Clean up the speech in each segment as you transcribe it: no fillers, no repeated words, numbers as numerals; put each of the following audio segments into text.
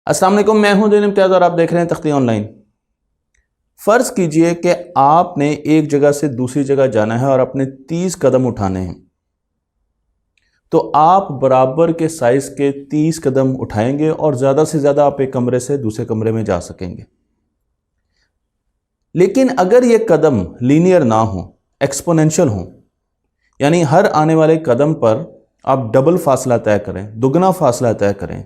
अस्सलाम वालेकुम, मैं हूं दिन इम्तियाज़ और आप देख रहे हैं तख्ती ऑनलाइन। फ़र्ज़ कीजिए कि आपने एक जगह से दूसरी जगह जाना है और अपने 30 कदम उठाने हैं, तो आप बराबर के साइज़ के 30 कदम उठाएंगे और ज़्यादा से ज़्यादा आप एक कमरे से दूसरे कमरे में जा सकेंगे। लेकिन अगर ये कदम लीनियर ना हो, एक्सपोनेंशियल हो, यानी हर आने वाले कदम पर आप डबल फासला तय करें, दुगना फासला तय करें,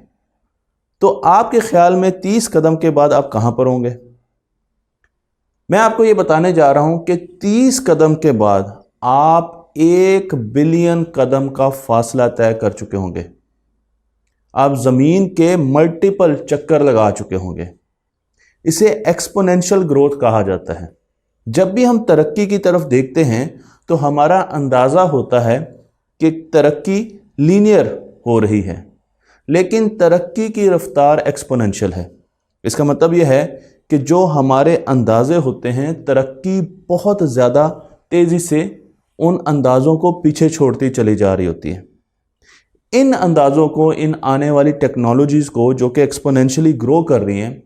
तो आपके ख्याल में 30 कदम के बाद आप कहां पर होंगे? मैं आपको यह बताने जा रहा हूं कि 30 कदम के बाद आप 1 बिलियन कदम का फासला तय कर चुके होंगे। आप जमीन के मल्टीपल चक्कर लगा चुके होंगे। इसे एक्सपोनेंशियल ग्रोथ कहा जाता है। जब भी हम तरक्की की तरफ देखते हैं तो हमारा अंदाजा होता है कि तरक्की लीनियर हो रही है, लेकिन तरक्की की रफ्तार एक्सपोनेंशियल है। इसका मतलब यह है कि जो हमारे अंदाजे होते हैं, तरक्की बहुत ज़्यादा तेज़ी से उन अंदाज़ों को पीछे छोड़ती चली जा रही होती है। इन अंदाज़ों को, इन आने वाली टेक्नोलॉजीज़ को जो कि एक्सपोनेंशियली ग्रो कर रही हैं,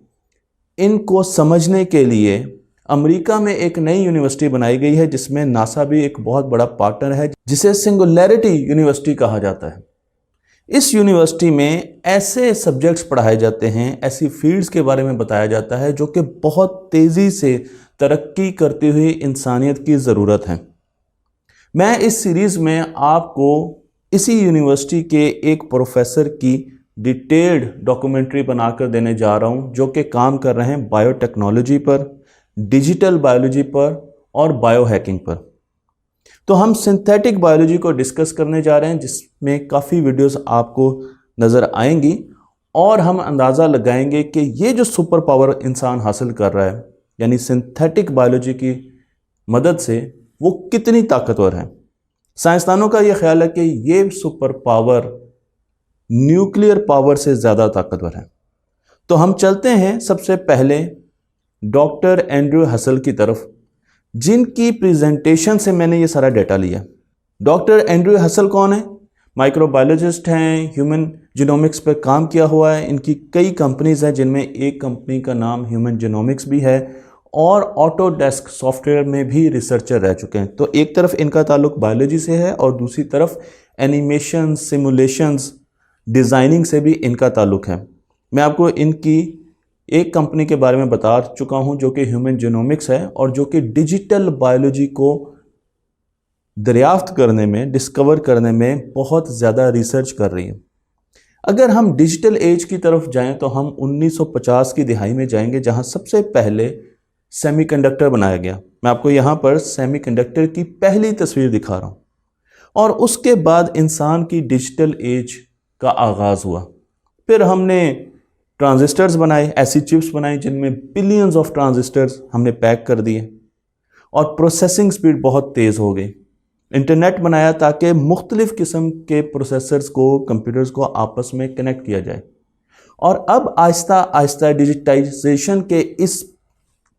इनको समझने के लिए अमेरिका में एक नई यूनिवर्सिटी बनाई गई है, जिसमें नासा भी एक बहुत बड़ा पार्टनर है, जिसे सिंगुलैरिटी यूनिवर्सिटी कहा जाता है। इस यूनिवर्सिटी में ऐसे सब्जेक्ट्स पढ़ाए जाते हैं, ऐसी फील्ड्स के बारे में बताया जाता है जो कि बहुत तेज़ी से तरक्की करती हुई इंसानियत की ज़रूरत है। मैं इस सीरीज़ में आपको इसी यूनिवर्सिटी के एक प्रोफेसर की डिटेल्ड डॉक्यूमेंट्री बनाकर देने जा रहा हूं, जो कि काम कर रहे हैं बायोटेक्नोलॉजी पर, डिजिटल बायोलॉजी पर और बायो हैकिंग पर। तो हम सिंथेटिक बायोलॉजी को डिस्कस करने जा रहे हैं, जिसमें काफ़ी वीडियोस आपको नज़र आएंगी और हम अंदाज़ा लगाएंगे कि ये जो सुपर पावर इंसान हासिल कर रहा है, यानी सिंथेटिक बायोलॉजी की मदद से, वो कितनी ताकतवर है। साइंसदानों का ये ख्याल है कि ये सुपर पावर न्यूक्लियर पावर से ज़्यादा ताकतवर है। तो हम चलते हैं सबसे पहले डॉक्टर एंड्रयू हसल की तरफ, जिनकी प्रेजेंटेशन से मैंने ये सारा डेटा लिया। डॉक्टर एंड्रयू हसल कौन है? माइक्रोबायोलॉजिस्ट हैं, ह्यूमन जीनोमिक्स पर काम किया हुआ है। इनकी कई कंपनीज हैं, जिनमें एक कंपनी का नाम ह्यूमन जीनोमिक्स भी है, और ऑटोडेस्क सॉफ्टवेयर में भी रिसर्चर रह चुके हैं। तो एक तरफ इनका ताल्लुक बायोलॉजी से है और दूसरी तरफ एनिमेशन, सिमुलेशंस, डिज़ाइनिंग से भी इनका ताल्लुक है। मैं आपको इनकी एक कंपनी के बारे में बता चुका हूं, जो कि ह्यूमन जीनोमिक्स है और जो कि डिजिटल बायोलॉजी को दरियाफ्त करने में, डिस्कवर करने में बहुत ज़्यादा रिसर्च कर रही है। अगर हम डिजिटल एज की तरफ जाएं तो हम 1950 की दिहाई में जाएंगे, जहां सबसे पहले सेमीकंडक्टर बनाया गया। मैं आपको यहां पर सेमीकंडक्टर की पहली तस्वीर दिखा रहा हूं। और उसके बाद इंसान की डिजिटल एज का आगाज़ हुआ। फिर हमने ट्रांजिस्टर्स बनाए, ऐसी चिप्स बनाई जिनमें बिलियंस ऑफ ट्रांजिस्टर्स हमने पैक कर दिए और प्रोसेसिंग स्पीड बहुत तेज़ हो गई। इंटरनेट बनाया ताकि मुख्तलिफ़ किस्म के प्रोसेसर्स को, कंप्यूटर्स को आपस में कनेक्ट किया जाए। और अब आहिस्ता आहिस्ता डिजिटाइजेशन के इस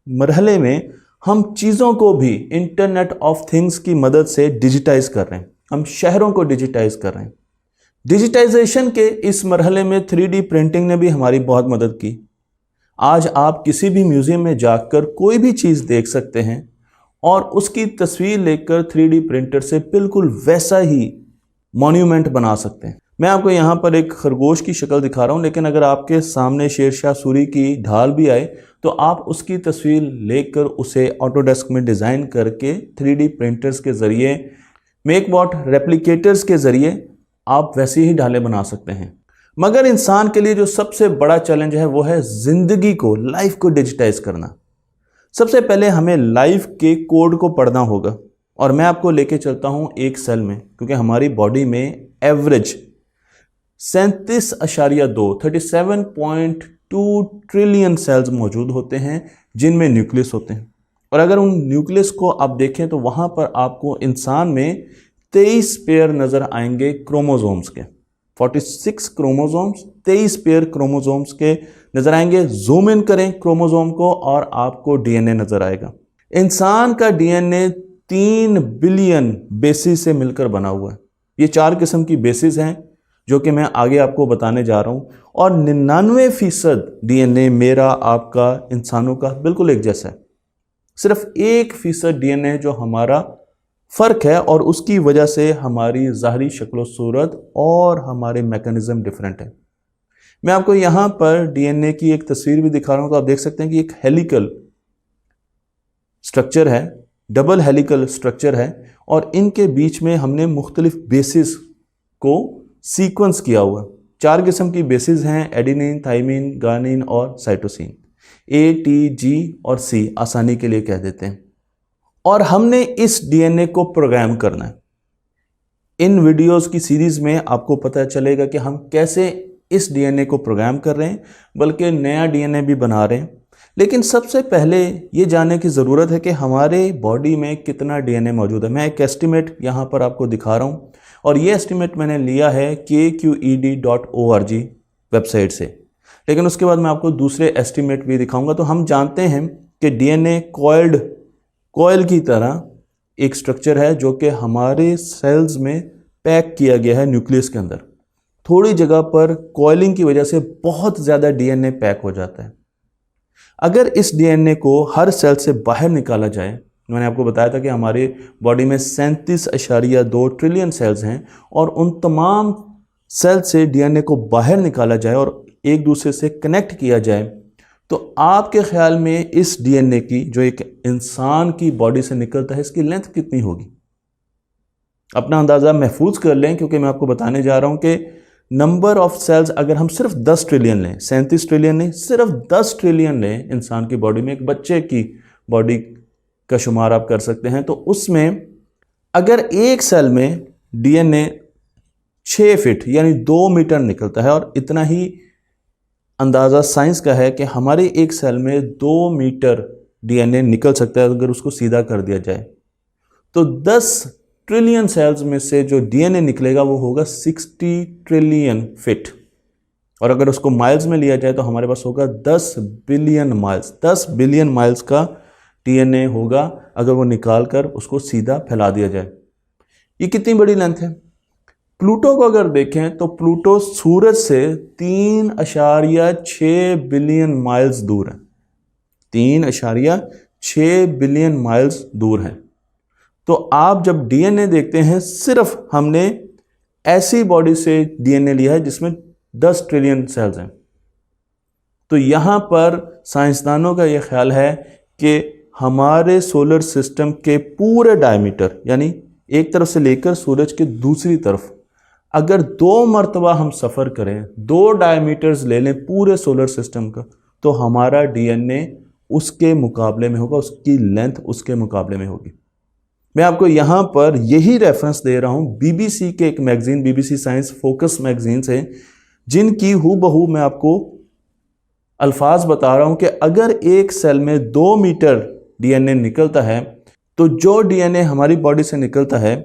मरहले में हम चीज़ों को भी इंटरनेट ऑफ थिंग्स की मदद से डिजिटाइज कर रहे हैं। हम शहरों को डिजिटाइज कर रहे हैं। डिजिटाइजेशन के इस मरहले में 3D प्रिंटिंग ने भी हमारी बहुत मदद की। आज आप किसी भी म्यूज़ियम में जाकर कोई भी चीज़ देख सकते हैं और उसकी तस्वीर लेकर 3D प्रिंटर से बिल्कुल वैसा ही मॉन्यूमेंट बना सकते हैं। मैं आपको यहाँ पर एक खरगोश की शक्ल दिखा रहा हूँ, लेकिन अगर आपके सामने शेरशाह सूरी की ढाल भी आए तो आप उसकी तस्वीर लेकर उसे ऑटोडेस्क में डिज़ाइन करके 3D प्रिंटर्स के ज़रिए, मेकबॉट रेप्लिकेटर्स के ज़रिए आप वैसी ही ढालें बना सकते हैं। मगर इंसान के लिए जो सबसे बड़ा चैलेंज है वो है ज़िंदगी को, लाइफ को डिजिटाइज करना। सबसे पहले हमें लाइफ के कोड को पढ़ना होगा और मैं आपको लेके चलता हूँ एक सेल में, क्योंकि हमारी बॉडी में एवरेज 37.2 ट्रिलियन सेल्स मौजूद होते हैं, जिनमें न्यूक्लियस होते हैं। और अगर उन न्यूक्लियस को आप देखें तो वहाँ पर आपको इंसान में 23 पेयर नज़र आएंगे क्रोमोसोम्स के। 46 क्रोमोसोम्स, 23 पेयर क्रोमोसोम्स के नज़र आएंगे। जूम इन करें क्रोमोसोम को और आपको डीएनए नज़र आएगा। इंसान का डीएनए 3 बिलियन बेसिस से मिलकर बना हुआ है। ये 4 किस्म की बेसिस हैं जो कि मैं आगे आपको बताने जा रहा हूँ। और 99% DNA मेरा, आपका, इंसानों का बिल्कुल एक जैसा है। सिर्फ 1% DNA जो हमारा फ़र्क है और उसकी वजह से हमारी ज़ाहरी शक्ल सूरत और हमारे मैकेनिज़्म डिफरेंट है। मैं आपको यहाँ पर DNA की एक तस्वीर भी दिखा रहा हूँ, तो आप देख सकते हैं कि एक हेलिकल स्ट्रक्चर है, डबल हेलिकल स्ट्रक्चर है, और इनके बीच में हमने मुख्तलिफ बेसिस को सीक्वेंस किया हुआ। 4 किस्म की बेसिस हैं, एडिनिन, थाइमिन, गानिन और साइटोसिन। A, T, G और C आसानी के लिए कह देते हैं। और हमने इस DNA को प्रोग्राम करना है। इन वीडियोस की सीरीज में आपको पता चलेगा कि हम कैसे इस DNA को प्रोग्राम कर रहे हैं, बल्कि नया DNA भी बना रहे हैं। लेकिन सबसे पहले ये जानने की ज़रूरत है कि हमारे बॉडी में कितना DNA मौजूद है। मैं एक एस्टिमेट यहाँ पर आपको दिखा रहा हूँ, और ये एस्टिमेट मैंने लिया है kqed.org वेबसाइट से। लेकिन उसके बाद मैं आपको दूसरे एस्टिमेट भी दिखाऊंगा। तो हम जानते हैं कि DNA कॉयल की तरह एक स्ट्रक्चर है जो कि हमारे सेल्स में पैक किया गया है न्यूक्लियस के अंदर। थोड़ी जगह पर कॉइलिंग की वजह से बहुत ज़्यादा DNA पैक हो जाता है। अगर इस DNA को हर सेल से बाहर निकाला जाए, मैंने आपको बताया था कि हमारे बॉडी में 37.2 ट्रिलियन सेल्स हैं, और उन तमाम सेल से DNA को बाहर निकाला जाए और एक दूसरे से कनेक्ट किया जाए, तो आपके ख्याल में इस DNA की, जो एक इंसान की बॉडी से निकलता है, इसकी लेंथ कितनी होगी? अपना अंदाज़ा महफूज कर लें, क्योंकि मैं आपको बताने जा रहा हूं कि नंबर ऑफ सेल्स अगर हम सिर्फ 10 ट्रिलियन लें, 37 ट्रिलियन नहीं, सिर्फ 10 ट्रिलियन लें इंसान की बॉडी में, एक बच्चे की बॉडी का शुमार आप कर सकते हैं, तो उसमें अगर एक सेल में DNA 6 फीट यानी 2 मीटर निकलता है, और इतना ही अंदाज़ा साइंस का है कि हमारे एक सेल में 2 मीटर DNA निकल सकता है अगर उसको सीधा कर दिया जाए, तो 10 ट्रिलियन सेल्स में से जो DNA निकलेगा वो होगा 60 ट्रिलियन फीट। और अगर उसको माइल्स में लिया जाए तो हमारे पास होगा 10 बिलियन माइल्स। 10 बिलियन माइल्स का DNA होगा अगर वो निकाल कर उसको सीधा फैला दिया जाए। ये कितनी बड़ी लेंथ है। प्लूटो को अगर देखें तो प्लूटो सूरज से 3.6 बिलियन माइल्स दूर है। 3.6 बिलियन माइल्स दूर है। तो आप जब DNA देखते हैं, सिर्फ हमने ऐसी बॉडी से DNA लिया है जिसमें 10 ट्रिलियन सेल्स हैं। तो यहाँ पर साइंसदानों का यह ख्याल है कि हमारे सोलर सिस्टम के पूरे डायमीटर, यानी एक तरफ से लेकर सूरज के दूसरी तरफ, अगर 2 मरतबा हम सफ़र करें, 2 डायमीटर्स ले लें पूरे सोलर सिस्टम का, तो हमारा DNA उसके मुकाबले में होगा, उसकी लेंथ उसके मुकाबले में होगी। मैं आपको यहाँ पर यही रेफरेंस दे रहा हूँ BBC के एक magazine, BBC science focus magazine से, जिनकी हूबहू मैं आपको अल्फाज बता रहा हूँ कि अगर एक सेल में 2 मीटर DNA निकलता है, तो जो DNA हमारी बॉडी से निकलता है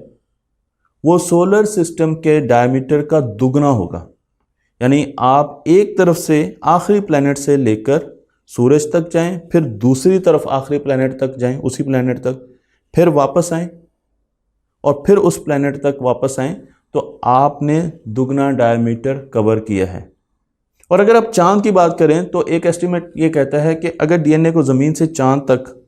वो सोलर सिस्टम के डायमीटर का दुगना होगा। यानी आप एक तरफ से आखिरी प्लैनेट से लेकर सूरज तक जाएं, फिर दूसरी तरफ आखिरी प्लैनेट तक जाएं, उसी प्लैनेट तक, फिर वापस आएं, और फिर उस प्लैनेट तक वापस आएं, तो आपने दुगना डायमीटर कवर किया है। और अगर आप चांद की बात करें तो एक एस्टिमेट ये कहता है कि अगर DNA को ज़मीन से चांद तक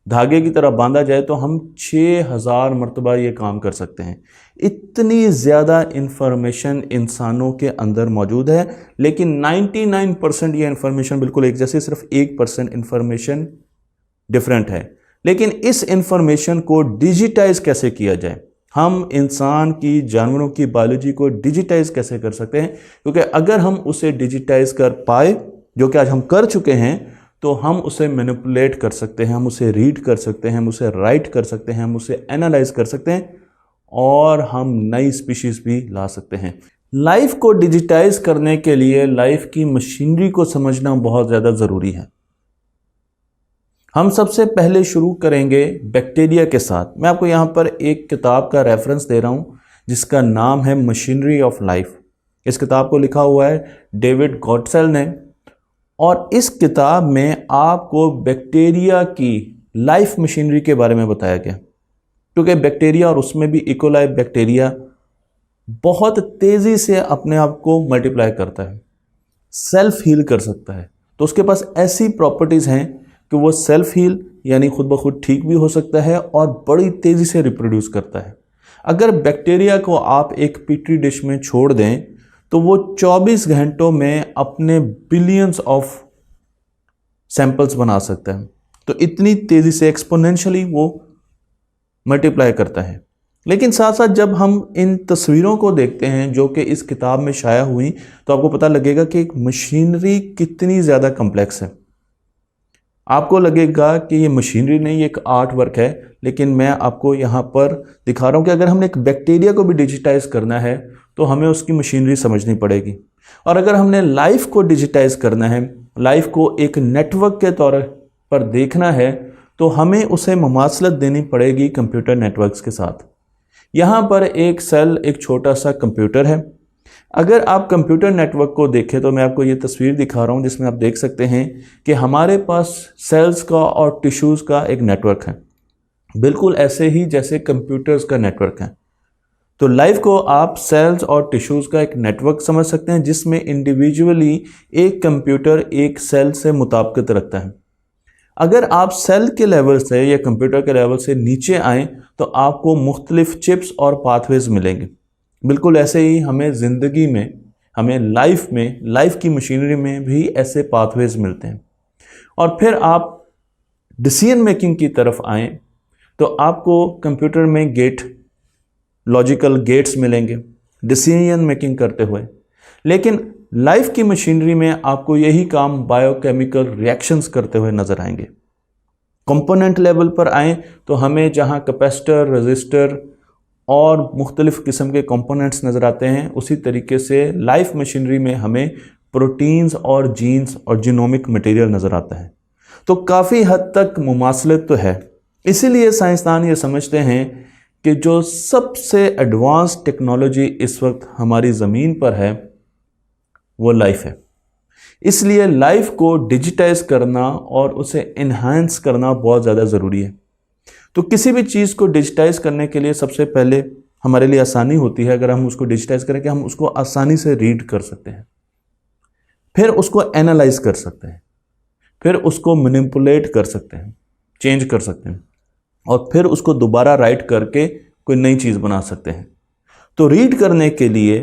धागे की तरह बांधा जाए तो हम 6000 मरतबा ये काम कर सकते हैं। इतनी ज़्यादा इंफॉर्मेशन इंसानों के अंदर मौजूद है, लेकिन 99% ये इंफॉर्मेशन बिल्कुल एक जैसे, सिर्फ 1% इंफॉर्मेशन डिफरेंट है। लेकिन इस इंफॉर्मेशन को डिजिटाइज कैसे किया जाए, हम इंसान की, जानवरों की बायोलॉजी को डिजिटाइज कैसे कर सकते हैं, क्योंकि अगर हम उसे डिजिटाइज कर पाए, जो कि आज हम कर चुके हैं, तो हम उसे मैनिपुलेट कर सकते हैं, हम उसे रीड कर सकते हैं, हम उसे राइट कर सकते हैं, हम उसे एनालाइज कर सकते हैं, और हम नई स्पीशीज भी ला सकते हैं। लाइफ को डिजिटाइज करने के लिए लाइफ की मशीनरी को समझना बहुत ज़्यादा ज़रूरी है। हम सबसे पहले शुरू करेंगे बैक्टीरिया के साथ। मैं आपको यहाँ पर एक किताब का रेफरेंस दे रहा हूँ जिसका नाम है मशीनरी ऑफ लाइफ। इस किताब को लिखा हुआ है डेविड गॉडसेल ने, और इस किताब में आपको बैक्टीरिया की लाइफ मशीनरी के बारे में बताया गया, क्योंकि बैक्टीरिया, और उसमें भी इकोलाई बैक्टीरिया, बहुत तेज़ी से अपने आप को मल्टीप्लाई करता है। सेल्फ हील कर सकता है। तो उसके पास ऐसी प्रॉपर्टीज़ हैं कि वो सेल्फ हील यानी खुद ब खुद ठीक भी हो सकता है और बड़ी तेज़ी से रिप्रोड्यूस करता है। अगर बैक्टीरिया को आप एक पेट्री डिश में छोड़ दें तो वो 24 घंटों में अपने बिलियंस ऑफ सैंपल्स बना सकता है। तो इतनी तेज़ी से एक्सपोनेंशियली वो मल्टीप्लाई करता है। लेकिन साथ साथ जब हम इन तस्वीरों को देखते हैं जो कि इस किताब में शाया हुई, तो आपको पता लगेगा कि एक मशीनरी कितनी ज़्यादा कॉम्प्लेक्स है। आपको लगेगा कि ये मशीनरी नहीं, ये एक आर्ट वर्क है, लेकिन मैं आपको यहाँ पर दिखा रहा हूँ कि अगर हमने एक बैक्टीरिया को भी डिजिटाइज करना है तो हमें उसकी मशीनरी समझनी पड़ेगी। और अगर हमने लाइफ को डिजिटाइज करना है, लाइफ को एक नेटवर्क के तौर पर देखना है, तो हमें उसे मुमासलत देनी पड़ेगी कंप्यूटर नेटवर्क्स के साथ। यहाँ पर एक सेल एक छोटा सा कंप्यूटर है। अगर आप कंप्यूटर नेटवर्क को देखें तो मैं आपको ये तस्वीर दिखा रहा हूँ जिसमें आप देख सकते हैं कि हमारे पास सेल्स का और टिश्यूज़ का एक नेटवर्क है, बिल्कुल ऐसे ही जैसे कंप्यूटर्स का नेटवर्क है। तो लाइफ को आप सेल्स और टिश्यूज़ का एक नेटवर्क समझ सकते हैं जिसमें इंडिविजुअली एक कंप्यूटर एक सेल से मुताबिकत रखता है। अगर आप सेल के लेवल से या कंप्यूटर के लेवल से नीचे आएँ तो आपको मुख्तलिफ चिप्स और पाथवेज मिलेंगे। बिल्कुल ऐसे ही हमें ज़िंदगी में, हमें लाइफ की मशीनरी में भी ऐसे पाथवेज मिलते हैं। और फिर आप डिसीजन मेकिंग की तरफ आएँ तो आपको कंप्यूटर में लॉजिकल गेट्स मिलेंगे डिसीजन मेकिंग करते हुए। लेकिन लाइफ की मशीनरी में आपको यही काम बायोकेमिकल रिएक्शंस करते हुए नजर आएंगे। कंपोनेंट लेवल पर आएँ तो हमें जहां कैपेसिटर, रजिस्टर और मुख्तलिफ किस्म के कंपोनेंट्स नज़र आते हैं, उसी तरीके से लाइफ मशीनरी में हमें प्रोटीन्स और जीन्स और जीनोमिक मटेरियल नज़र आता है। तो काफ़ी हद तक मुमासलत तो है। इसीलिए साइंसदान ये समझते हैं कि जो सबसे एडवांस टेक्नोलॉजी इस वक्त हमारी ज़मीन पर है वो लाइफ है। इसलिए लाइफ को डिजिटाइज करना और उसे इन्हांस करना बहुत ज़्यादा ज़रूरी है। तो किसी भी चीज़ को डिजिटाइज करने के लिए सबसे पहले हमारे लिए आसानी होती है अगर हम उसको डिजिटाइज करें कि हम उसको आसानी से रीड कर सकते हैं, फिर उसको एनालाइज कर सकते हैं, फिर उसको मैनिपुलेट कर सकते हैं, चेंज कर सकते हैं, और फिर उसको दोबारा राइट करके कोई नई चीज़ बना सकते हैं। तो रीड करने के लिए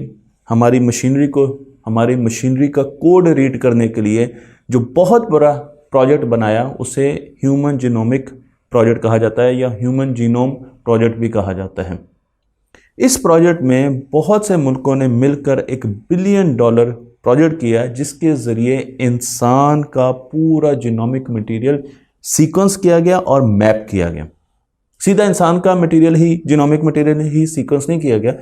हमारी मशीनरी का कोड रीड करने के लिए जो बहुत बड़ा प्रोजेक्ट बनाया उसे ह्यूमन जीनोमिक प्रोजेक्ट कहा जाता है या ह्यूमन जीनोम प्रोजेक्ट भी कहा जाता है। इस प्रोजेक्ट में बहुत से मुल्कों ने मिलकर $1 बिलियन प्रोजेक्ट किया जिसके ज़रिए इंसान का पूरा जीनोमिक मटेरियल सीक्वेंस किया गया और मैप किया गया। सीधा इंसान का मटेरियल ही, जीनोमिक मटेरियल ही सीक्वेंस नहीं किया गया,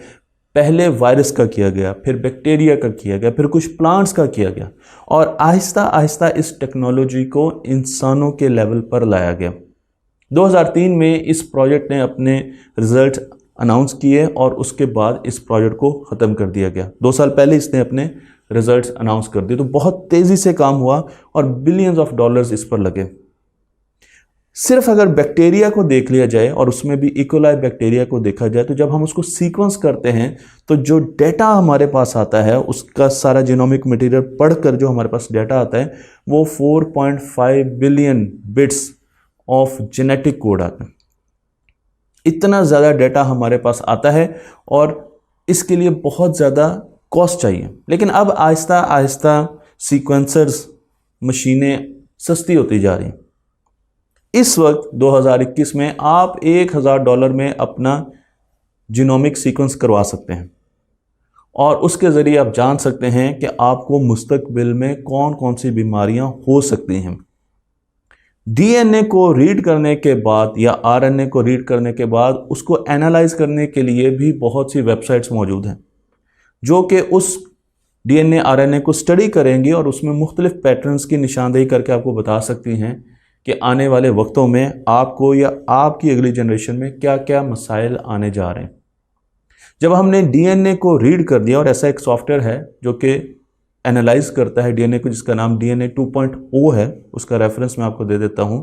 पहले वायरस का किया गया, फिर बैक्टीरिया का किया गया, फिर कुछ प्लांट्स का किया गया, और आहिस्ता आहिस्ता इस टेक्नोलॉजी को इंसानों के लेवल पर लाया गया। 2003 में इस प्रोजेक्ट ने अपने रिजल्ट अनाउंस किए और उसके बाद इस प्रोजेक्ट को ख़त्म कर दिया गया। 2 साल पहले इसने अपने रिजल्ट्स अनाउंस कर दिए। तो बहुत तेज़ी से काम हुआ और बिलियंस ऑफ डॉलर्स इस पर लगे। सिर्फ अगर बैक्टीरिया को देख लिया जाए और उसमें भी इकोलाई बैक्टीरिया को देखा जाए, तो जब हम उसको सीक्वेंस करते हैं तो जो डेटा हमारे पास आता है, उसका सारा जीनोमिक मटेरियल पढ़कर जो हमारे पास डेटा आता है वो 4.5 billion bits of genetic code आता है। इतना ज़्यादा डेटा हमारे पास आता है और इसके लिए बहुत ज़्यादा कॉस्ट चाहिए। लेकिन अब आहिस्ता आहिस्ता सीक्वेंसर्स मशीनें सस्ती होती जा रही हैं। इस वक्त 2021 में आप $1000 में अपना जीनोमिक सीक्वेंस करवा सकते हैं और उसके ज़रिए आप जान सकते हैं कि आपको मुस्तकबिल में कौन कौन सी बीमारियां हो सकती हैं। डीएनए को रीड करने के बाद या आरएनए को रीड करने के बाद उसको एनालाइज करने के लिए भी बहुत सी वेबसाइट्स मौजूद हैं जो कि उस डीएनए आरएनए को स्टडी करेंगी और उसमें मुख्तलिफ पैटर्न्स की निशानदेही करके आपको बता सकती हैं कि आने वाले वक्तों में आपको या आपकी अगली जनरेशन में क्या क्या मसाइल आने जा रहे हैं। जब हमने डीएनए को रीड कर दिया, और ऐसा एक सॉफ्टवेयर है जो कि एनालाइज करता है डीएनए को, जिसका नाम DNA 2.0 है, उसका रेफरेंस मैं आपको दे देता हूं।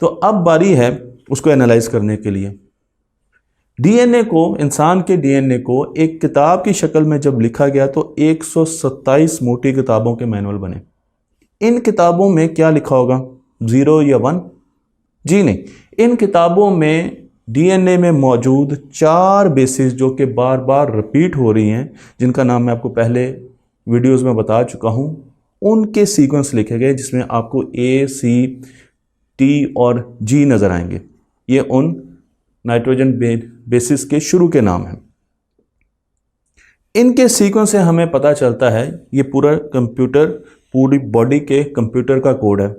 तो अब बारी है उसको एनालाइज करने के लिए। डीएनए को, इंसान के डीएनए को एक किताब की शक्ल में जब लिखा गया तो 127 मोटी किताबों के मैनुअल बने। इन किताबों में क्या लिखा होगा, 0 या 1? जी नहीं, इन किताबों में डीएनए में मौजूद 4 बेसिस जो कि बार बार रिपीट हो रही हैं, जिनका नाम मैं आपको पहले वीडियोस में बता चुका हूं, उनके सीक्वेंस लिखे गए जिसमें आपको A, C, T और G नजर आएंगे। ये उन नाइट्रोजन बेसिस के शुरू के नाम हैं। इनके सीक्वेंस से हमें पता चलता है ये पूरा कंप्यूटर, पूरी बॉडी के कंप्यूटर का कोड है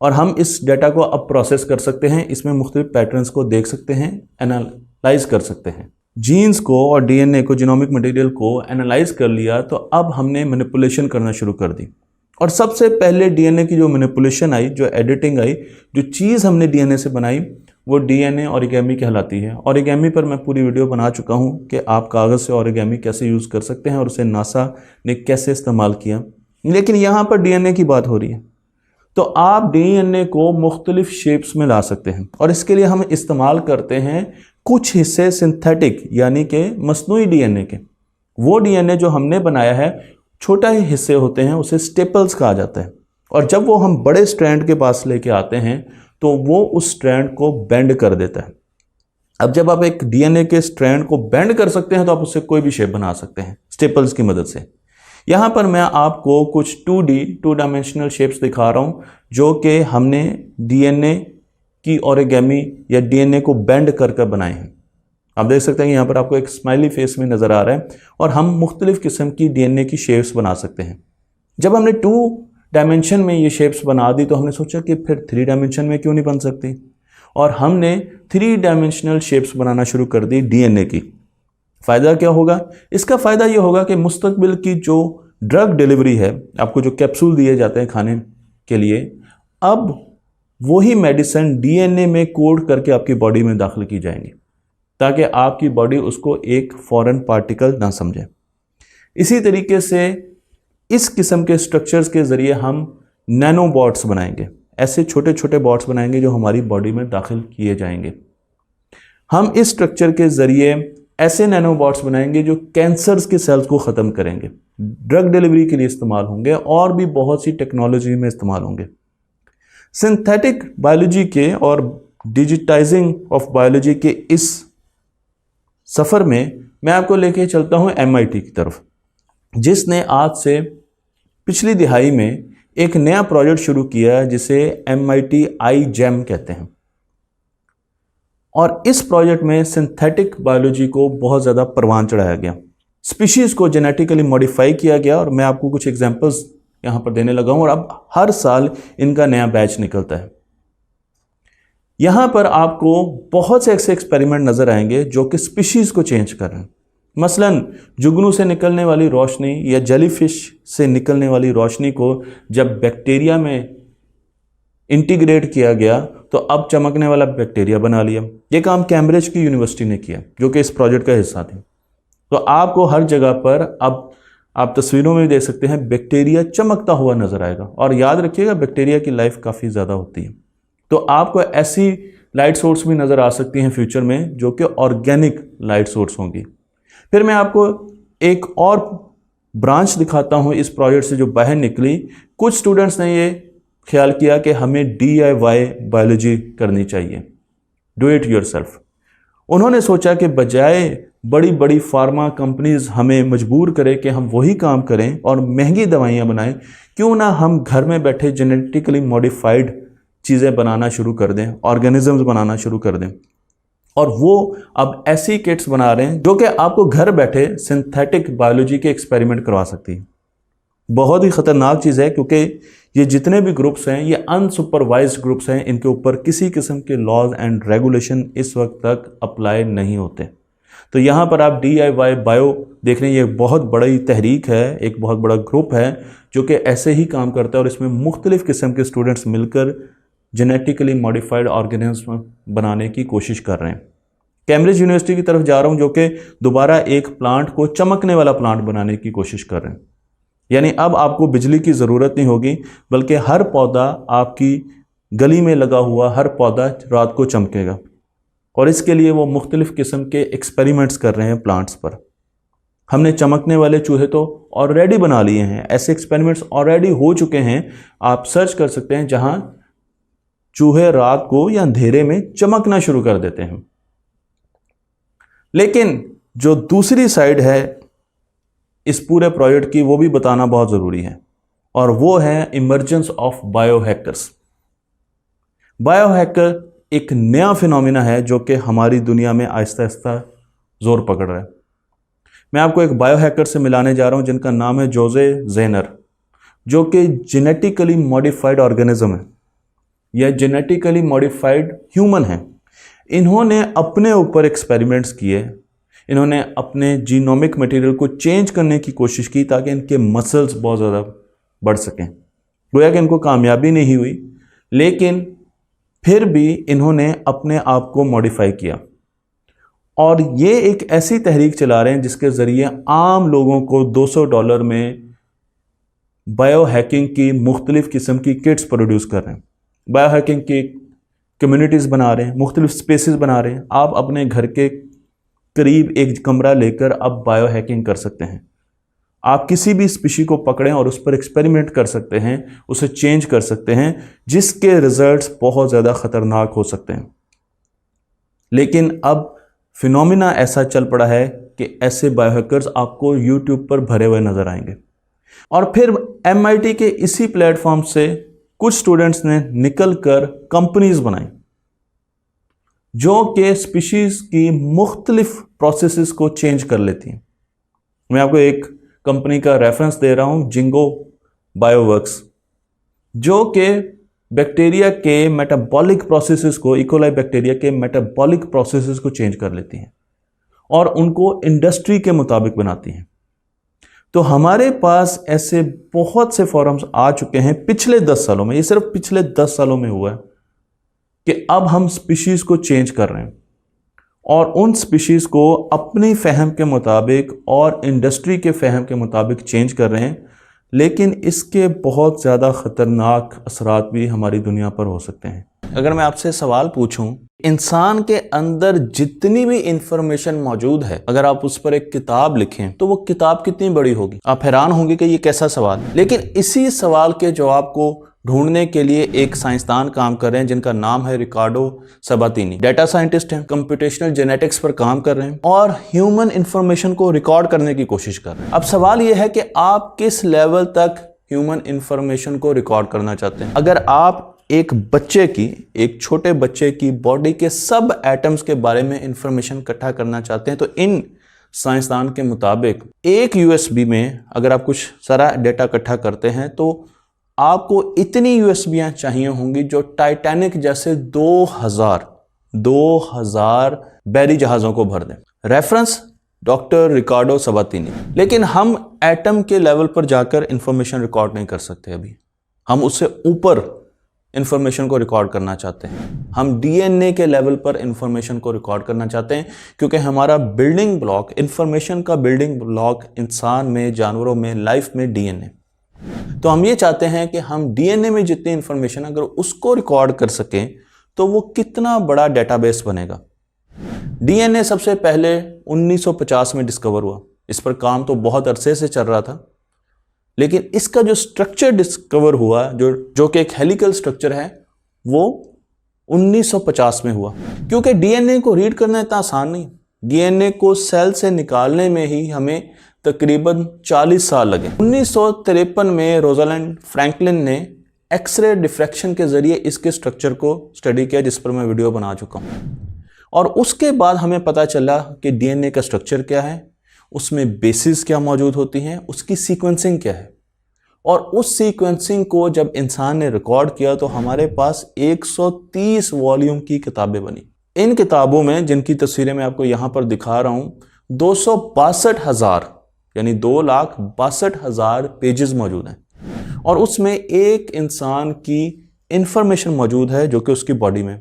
और हम इस डाटा को अब प्रोसेस कर सकते हैं, इसमें मुख्तलिफ पैटर्न्स को देख सकते हैं, एनालाइज कर सकते हैं। जीन्स को और डीएनए को, जीनोमिक मटेरियल को एनालाइज कर लिया तो अब हमने मैनिपुलेशन करना शुरू कर दी। और सबसे पहले डीएनए की जो मैनिपुलेशन आई, जो एडिटिंग आई, जो चीज़ हमने डीएनए से बनाई, वो डीएनए ओरिगेमी कहलाती है। ओरिगेमी पर मैं पूरी वीडियो बना चुका हूँ कि आप कागज़ से ओरिगेमी कैसे यूज़ कर सकते हैं और उसे नासा ने कैसे इस्तेमाल किया। लेकिन यहाँ पर डीएनए की बात हो रही है, तो आप डीएनए को मुख्तलिफ शेप्स में ला सकते हैं और इसके लिए हम इस्तेमाल करते हैं कुछ हिस्से सिंथेटिक यानी कि मसनूई डीएनए के। वो डीएनए जो हमने बनाया है छोटा ही हिस्से होते हैं, उसे स्टेपल्स कहा जाता है। और जब वो हम बड़े स्ट्रैंड के पास लेके आते हैं तो वो उस स्ट्रैंड को बेंड कर देता है। अब जब आप एक डीएनए के स्ट्रैंड को बेंड कर सकते हैं तो आप उससे कोई भी शेप बना सकते हैं स्टेपल्स की मदद से। यहाँ पर मैं आपको कुछ 2D, 2 डायमेंशनल शेप्स दिखा रहा हूँ जो कि हमने डीएनए की ओरिगेमी या डीएनए को बेंड कर बनाए हैं। आप देख सकते हैं कि यहाँ पर आपको एक स्माइली फेस में नज़र आ रहा है और हम मुख्तलिफ किस्म की डीएनए की शेप्स बना सकते हैं। जब हमने 2 डायमेंशन में ये शेप्स बना दी तो हमने सोचा कि फिर 3 डायमेंशन में क्यों नहीं बन सकती, और हमने 3 डायमेंशनल शेप्स बनाना शुरू कर दी डीएनए की। फ़ायदा क्या होगा? इसका फ़ायदा ये होगा कि मुस्तकबिल की जो ड्रग डिलीवरी है, आपको जो कैप्सूल दिए जाते हैं खाने के लिए, अब वही मेडिसिन डीएनए में कोड करके आपकी बॉडी में दाखिल की जाएंगी ताकि आपकी बॉडी उसको एक फॉरेन पार्टिकल ना समझे। इसी तरीके से इस किस्म के स्ट्रक्चर्स के ज़रिए हम नैनो बॉट्स बनाएंगे, ऐसे छोटे छोटे बॉट्स बनाएंगे जो हमारी बॉडी में दाखिल किए जाएंगे। हम इस स्ट्रक्चर के ज़रिए ऐसे नैनो बॉट्स बनाएंगे जो कैंसर्स के सेल्स को ख़त्म करेंगे, ड्रग डिलीवरी के लिए इस्तेमाल होंगे और भी बहुत सी टेक्नोलॉजी में इस्तेमाल होंगे। सिंथेटिक बायोलॉजी के और डिजिटाइजिंग ऑफ बायोलॉजी के इस सफ़र में मैं आपको लेके चलता हूँ MIT की तरफ, जिसने आज से पिछली दिहाई में एक नया प्रोजेक्ट शुरू किया जिसे MIT iGEM कहते हैं। और इस प्रोजेक्ट में सिंथेटिक बायोलॉजी को बहुत ज़्यादा परवान चढ़ाया गया, स्पीशीज़ को जेनेटिकली मॉडिफाई किया गया और मैं आपको कुछ एग्जांपल्स यहाँ पर देने लगा हूँ और अब हर साल इनका नया बैच निकलता है। यहाँ पर आपको बहुत से ऐसे एक्सपेरिमेंट नज़र आएंगे जो कि स्पीशीज़ को चेंज कर रहे हैं। मसलन जुगनू से निकलने वाली रोशनी या जेलीफिश से निकलने वाली रोशनी को जब बैक्टीरिया में इंटीग्रेट किया गया तो अब चमकने वाला बैक्टीरिया बना लिया। ये काम कैम्ब्रिज की यूनिवर्सिटी ने किया जो कि इस प्रोजेक्ट का हिस्सा थी। तो आपको हर जगह पर अब आप तस्वीरों में भी देख सकते हैं बैक्टीरिया चमकता हुआ नजर आएगा। और याद रखिएगा बैक्टीरिया की लाइफ काफ़ी ज़्यादा होती है, तो आपको ऐसी लाइट सोर्स भी नज़र आ सकती हैं फ्यूचर में जो कि ऑर्गेनिक लाइट सोर्स होंगी। फिर मैं आपको एक और ब्रांच दिखाता हूँ इस प्रोजेक्ट से जो बाहर निकली। कुछ स्टूडेंट्स ने ये ख्याल किया कि हमें DIY बायोलॉजी करनी चाहिए, डू इट योरसेल्फ। उन्होंने सोचा कि बजाय बड़ी बड़ी फार्मा कंपनीज हमें मजबूर करें कि हम वही काम करें और महंगी दवाइयाँ बनाएं, क्यों ना हम घर में बैठे जेनेटिकली मॉडिफाइड चीज़ें बनाना शुरू कर दें, ऑर्गेनिजम्स बनाना शुरू कर दें। और वो अब ऐसी किट्स बना रहे हैं जो कि आपको घर बैठे सिंथेटिक बायोलॉजी के एक्सपेरिमेंट करवा सकती है। बहुत ही ख़तरनाक चीज़ है क्योंकि ये जितने भी ग्रुप्स हैं ये अनसुपरवाइज्ड ग्रुप्स हैं, इनके ऊपर किसी किस्म के लॉज एंड रेगुलेशन इस वक्त तक अप्लाई नहीं होते। तो यहाँ पर आप DIY बायो देख रहे हैं, ये बहुत बड़ी तहरीक है, एक बहुत बड़ा ग्रुप है जो कि ऐसे ही काम करता है और इसमें मुख्तलिफ़ किस्म के स्टूडेंट्स मिलकर जेनेटिकली मॉडिफाइड ऑर्गेनिज्म बनाने की कोशिश कर रहे हैं। कैम्ब्रिज यूनिवर्सिटी की तरफ जा रहा हूँ जो कि दोबारा एक प्लांट को चमकने वाला प्लांट बनाने की कोशिश कर रहे हैं। यानी अब आपको बिजली की ज़रूरत नहीं होगी, बल्कि हर पौधा, आपकी गली में लगा हुआ हर पौधा रात को चमकेगा। और इसके लिए वो मुख्तलिफ किस्म के एक्सपेरिमेंट्स कर रहे हैं प्लांट्स पर। हमने चमकने वाले चूहे तो ऑलरेडी बना लिए हैं, ऐसे एक्सपेरिमेंट्स ऑलरेडी हो चुके हैं, आप सर्च कर सकते हैं, जहां चूहे रात को या अंधेरे में चमकना शुरू कर देते हैं। लेकिन जो दूसरी साइड है इस पूरे प्रोजेक्ट की, वो भी बताना बहुत ज़रूरी है, और वो है इमर्जेंस ऑफ बायोहैकर्स। बायोहैकर एक नया फिनोमिना है जो कि हमारी दुनिया में आहिस्ता आहिस्ता जोर पकड़ रहा है। मैं आपको एक बायोहैकर से मिलाने जा रहा हूं जिनका नाम है जोसे जेनर, जो कि जेनेटिकली मॉडिफाइड ऑर्गेनिज्म है या जेनेटिकली मॉडिफाइड ह्यूमन है। इन्होंने अपने ऊपर एक्सपेरिमेंट्स किए, इन्होंने अपने जीनोमिक मटेरियल को चेंज करने की कोशिश की ताकि इनके मसल्स बहुत ज़्यादा बढ़ सकें। गोया कि इनको कामयाबी नहीं हुई, लेकिन फिर भी इन्होंने अपने आप को मॉडिफाई किया, और ये एक ऐसी तहरीक चला रहे हैं जिसके ज़रिए आम लोगों को $200 में बायो हैकिंग की मुख्तलिफ किस्म की किट्स प्रोड्यूस कर रहे हैं, बायो हैकिंग की कम्युनिटीज़ बना रहे हैं, मुख्तलिफ स्पेसेस बना रहे हैं। आप अपने घर के करीब एक कमरा लेकर अब बायो हैकिंग कर सकते हैं। आप किसी भी स्पीशी को पकड़ें और उस पर एक्सपेरिमेंट कर सकते हैं, उसे चेंज कर सकते हैं, जिसके रिजल्ट्स बहुत ज़्यादा ख़तरनाक हो सकते हैं। लेकिन अब फिनोमिना ऐसा चल पड़ा है कि ऐसे बायोहैकर्स आपको यूट्यूब पर भरे हुए नज़र आएंगे। और फिर MIT के इसी प्लेटफॉर्म से कुछ स्टूडेंट्स ने निकल कर कंपनीज बनाई जो कि स्पीशीज की मुख्तलिफ प्रोसेसेस को चेंज कर लेती हैं। मैं आपको एक कंपनी का रेफरेंस दे रहा हूं, जिंगो बायोवर्क्स, जो कि बैक्टीरिया के मेटाबॉलिक प्रोसेसेस को, इकोलाई बैक्टीरिया के मेटाबॉलिक प्रोसेसेस को चेंज कर लेती हैं और उनको इंडस्ट्री के मुताबिक बनाती हैं। तो हमारे पास ऐसे बहुत से फॉरम्स आ चुके हैं पिछले 10 सालों में, ये सिर्फ पिछले 10 सालों में हुआ है कि अब हम स्पीशीज को चेंज कर रहे हैं और उन स्पीशीज को अपनी फहम के मुताबिक और इंडस्ट्री के फहम के मुताबिक चेंज कर रहे हैं। लेकिन इसके बहुत ज़्यादा ख़तरनाक असरात भी हमारी दुनिया पर हो सकते हैं। अगर मैं आपसे सवाल पूछूं, इंसान के अंदर जितनी भी इंफॉर्मेशन मौजूद है, अगर आप उस पर एक किताब लिखें तो वो किताब कितनी बड़ी होगी? आप हैरान होंगे कि ये कैसा सवाल है। लेकिन इसी सवाल के जवाब को ढूंढने के लिए एक साइंसदान काम कर रहे हैं जिनका नाम है रिकार्डो सबातिनी। डेटा साइंटिस्ट हैं, कंप्यूटेशनल जेनेटिक्स पर काम कर रहे हैं और ह्यूमन इंफॉर्मेशन को रिकॉर्ड करने की कोशिश कर रहे हैं। अब सवाल यह है कि आप किस लेवल तक ह्यूमन इंफॉर्मेशन को रिकॉर्ड करना चाहते हैं। अगर आप एक बच्चे की, एक छोटे बच्चे की बॉडी के सब एटम्स के बारे में इंफॉर्मेशन इकट्ठा करना चाहते हैं, तो इन साइंसदान के मुताबिक एक USB में अगर आप कुछ सारा डेटा इकट्ठा करते हैं तो आपको इतनी USBयां चाहिए होंगी जो टाइटैनिक जैसे 2000 बैरी जहाज़ों को भर दें। रेफरेंस डॉक्टर रिकार्डो सबातिनी। लेकिन हम एटम के लेवल पर जाकर इंफॉर्मेशन रिकॉर्ड नहीं कर सकते। अभी हम उससे ऊपर इंफॉर्मेशन को रिकॉर्ड करना चाहते हैं। हम DNA के लेवल पर इंफॉर्मेशन को रिकॉर्ड करना चाहते हैं, क्योंकि हमारा बिल्डिंग ब्लॉक, इंफॉर्मेशन का बिल्डिंग ब्लॉक इंसान में, जानवरों में, लाइफ में DNA। तो हम ये चाहते हैं कि हम DNA में जितनी इंफॉर्मेशन अगर उसको रिकॉर्ड कर सकें तो वो कितना बड़ा डेटाबेस बनेगा। DNA सबसे पहले 1950 में डिस्कवर हुआ। इस पर काम तो बहुत अरसे से चल रहा था, लेकिन इसका जो स्ट्रक्चर डिस्कवर हुआ, जो कि एक हेलिकल स्ट्रक्चर है, वो 1950 में हुआ। क्योंकि DNA को रीड करना इतना आसान नहीं। DNA को सेल से निकालने में ही हमें तकरीबन 40 साल लगे। 1953 में रोजालिंड फ्रैंकलिन ने एक्सरे डिफ्रैक्शन के जरिए इसके स्ट्रक्चर को स्टडी किया, जिस पर मैं वीडियो बना चुका हूं। और उसके बाद हमें पता चला कि DNA का स्ट्रक्चर क्या है, उसमें बेसिस क्या मौजूद होती हैं, उसकी सीक्वेंसिंग क्या है। और उस सीक्वेंसिंग को जब इंसान ने रिकॉर्ड किया तो हमारे पास 130 वॉल्यूम की किताबें बनी। इन किताबों में, जिनकी तस्वीरें मैं आपको यहां पर दिखा रहा हूं, 262,000 यानी 2,62,000 पेजेस मौजूद हैं और उसमें एक इंसान की इंफॉर्मेशन मौजूद है जो कि उसकी बॉडी में।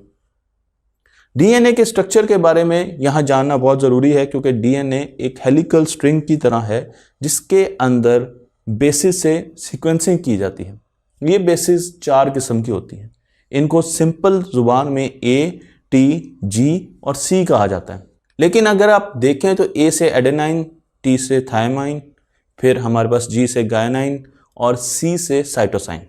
DNA के स्ट्रक्चर के बारे में यहां जानना बहुत जरूरी है, क्योंकि DNA एक हेलिकल स्ट्रिंग की तरह है जिसके अंदर बेसिस से सीक्वेंसिंग की जाती है। ये बेसिस 4 किस्म की होती हैं। इनको सिंपल जुबान में A, टी, जी और सी कहा जाता है। लेकिन अगर आप देखें तो ए से एडेनाइन, टी से थायमाइन, फिर हमारे पास जी से गायनाइन और सी से साइटोसाइन।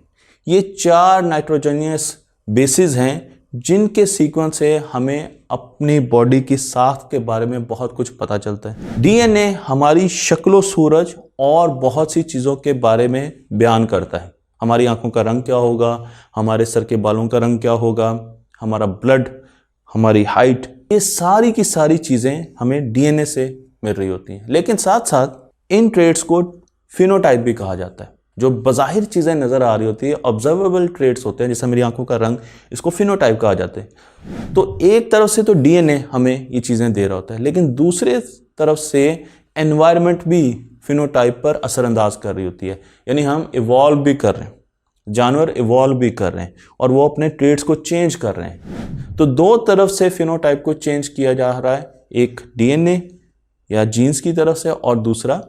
ये 4 नाइट्रोजनियस बेसिस हैं जिनके सीक्वेंस से हमें अपनी बॉडी की साख्त के बारे में बहुत कुछ पता चलता है। डीएनए हमारी शक्लो सूरज और बहुत सी चीज़ों के बारे में बयान करता है। हमारी आंखों का रंग क्या होगा, हमारे सर के बालों का रंग क्या होगा, हमारा ब्लड, हमारी हाइट, ये सारी की सारी चीज़ें हमें डीएनए से मिल रही होती हैं। लेकिन साथ साथ इन ट्रेड्स को फिनोटाइप भी कहा जाता है। जो बज़ाहिर चीज़ें नज़र आ रही होती है, ऑब्जर्वेबल ट्रेड्स होते हैं, जैसे मेरी आंखों का रंग, इसको फिनोटाइप कहा जाता है। तो एक तरफ से तो डीएनए हमें ये चीज़ें दे रहा होता है, लेकिन दूसरे तरफ से एनवायरनमेंट भी फिनोटाइप पर असरअंदाज कर रही होती है। यानी हम इवॉल्व भी कर रहे हैं, जानवर इवॉल्व भी कर रहे हैं और वो अपने ट्रेड्स को चेंज कर रहे हैं। तो 2 तरफ से फिनोटाइप को चेंज किया जा रहा है, एक डीएनए या जीन्स की तरफ से और दूसरा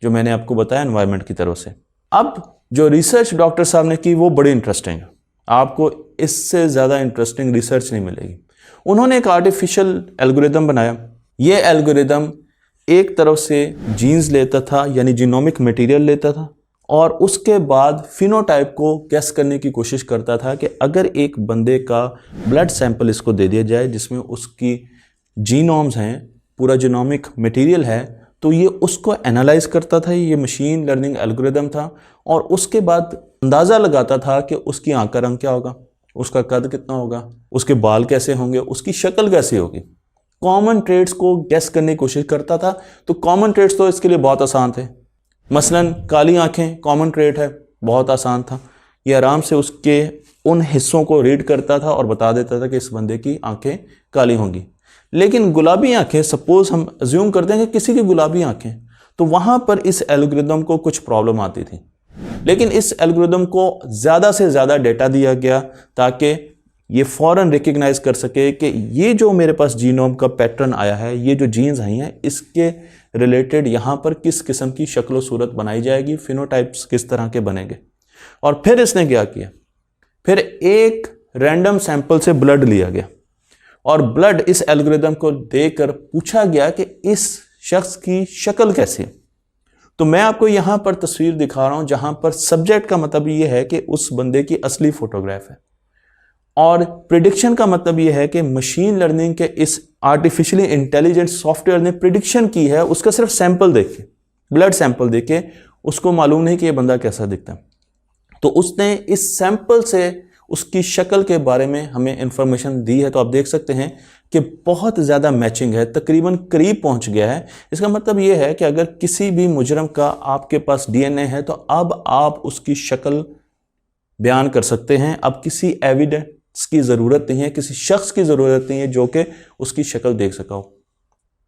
जो मैंने आपको बताया एनवायरनमेंट की तरफ से। अब जो रिसर्च डॉक्टर साहब ने की वो बड़ी इंटरेस्टिंग है, आपको इससे ज़्यादा इंटरेस्टिंग रिसर्च नहीं मिलेगी। उन्होंने एक आर्टिफिशियल एल्गोरिदम बनाया। ये एल्गोरिदम एक तरफ से जीन्स लेता था, यानी जीनोमिक मटेरियल लेता था, और उसके बाद फिनोटाइप को गेस करने की कोशिश करता था कि अगर एक बंदे का ब्लड सैंपल इसको दे दिया जाए जिसमें उसकी जीनोम्स हैं, पूरा जीनोमिक मटेरियल है, तो ये उसको एनालाइज करता था। ये मशीन लर्निंग एल्गोरिदम था और उसके बाद अंदाज़ा लगाता था कि उसकी आंख का रंग क्या होगा, उसका कद कितना होगा, उसके बाल कैसे होंगे, उसकी शक्ल कैसी होगी। कॉमन ट्रेड्स को गेस करने की कोशिश करता था। तो कॉमन ट्रेड्स तो इसके लिए बहुत आसान थे। मसलन काली आंखें कॉमन ट्रेड है, बहुत आसान था। ये आराम से उसके उन हिस्सों को रीड करता था और बता देता था कि इस बंदे की आंखें काली होंगी। लेकिन गुलाबी आंखें, सपोज हम अज्यूम करते हैं कि किसी की गुलाबी आंखें, तो वहां पर इस एल्गोरिदम को कुछ प्रॉब्लम आती थी। लेकिन इस एल्गोरिदम को ज़्यादा से ज़्यादा डेटा दिया गया ताकि ये फौरन रिकग्नाइज कर सके कि ये जो मेरे पास जीनोम का पैटर्न आया है, ये जो जीन्स आई हैं, इसके रिलेटेड यहाँ पर किस किस्म की शक्ल सूरत बनाई जाएगी, फिनोटाइप्स किस तरह के बनेंगे। और फिर इसने क्या किया, फिर एक रैंडम सैंपल से ब्लड लिया गया और ब्लड इस एल्गोरिदम को देकर पूछा गया कि इस शख्स की शक्ल कैसी है। तो मैं आपको यहां पर तस्वीर दिखा रहा हूं जहां पर सब्जेक्ट का मतलब यह है कि उस बंदे की असली फोटोग्राफ है, और प्रिडिक्शन का मतलब यह है कि मशीन लर्निंग के इस आर्टिफिशियली इंटेलिजेंट सॉफ्टवेयर ने प्रिडिक्शन की है उसका सिर्फ सैंपल देख के, ब्लड सैंपल देख के। उसको मालूम नहीं कि यह बंदा कैसा दिखता है, तो उसने इस सैंपल से उसकी शक्ल के बारे में हमें इंफॉर्मेशन दी है। तो आप देख सकते हैं कि बहुत ज़्यादा मैचिंग है, तकरीबन करीब पहुंच गया है। इसका मतलब यह है कि अगर किसी भी मुजरम का आपके पास डीएनए है तो अब आप उसकी शक्ल बयान कर सकते हैं। अब किसी एविडेंस की ज़रूरत नहीं है, किसी शख्स की ज़रूरत नहीं है जो कि उसकी शक्ल देख सका हो।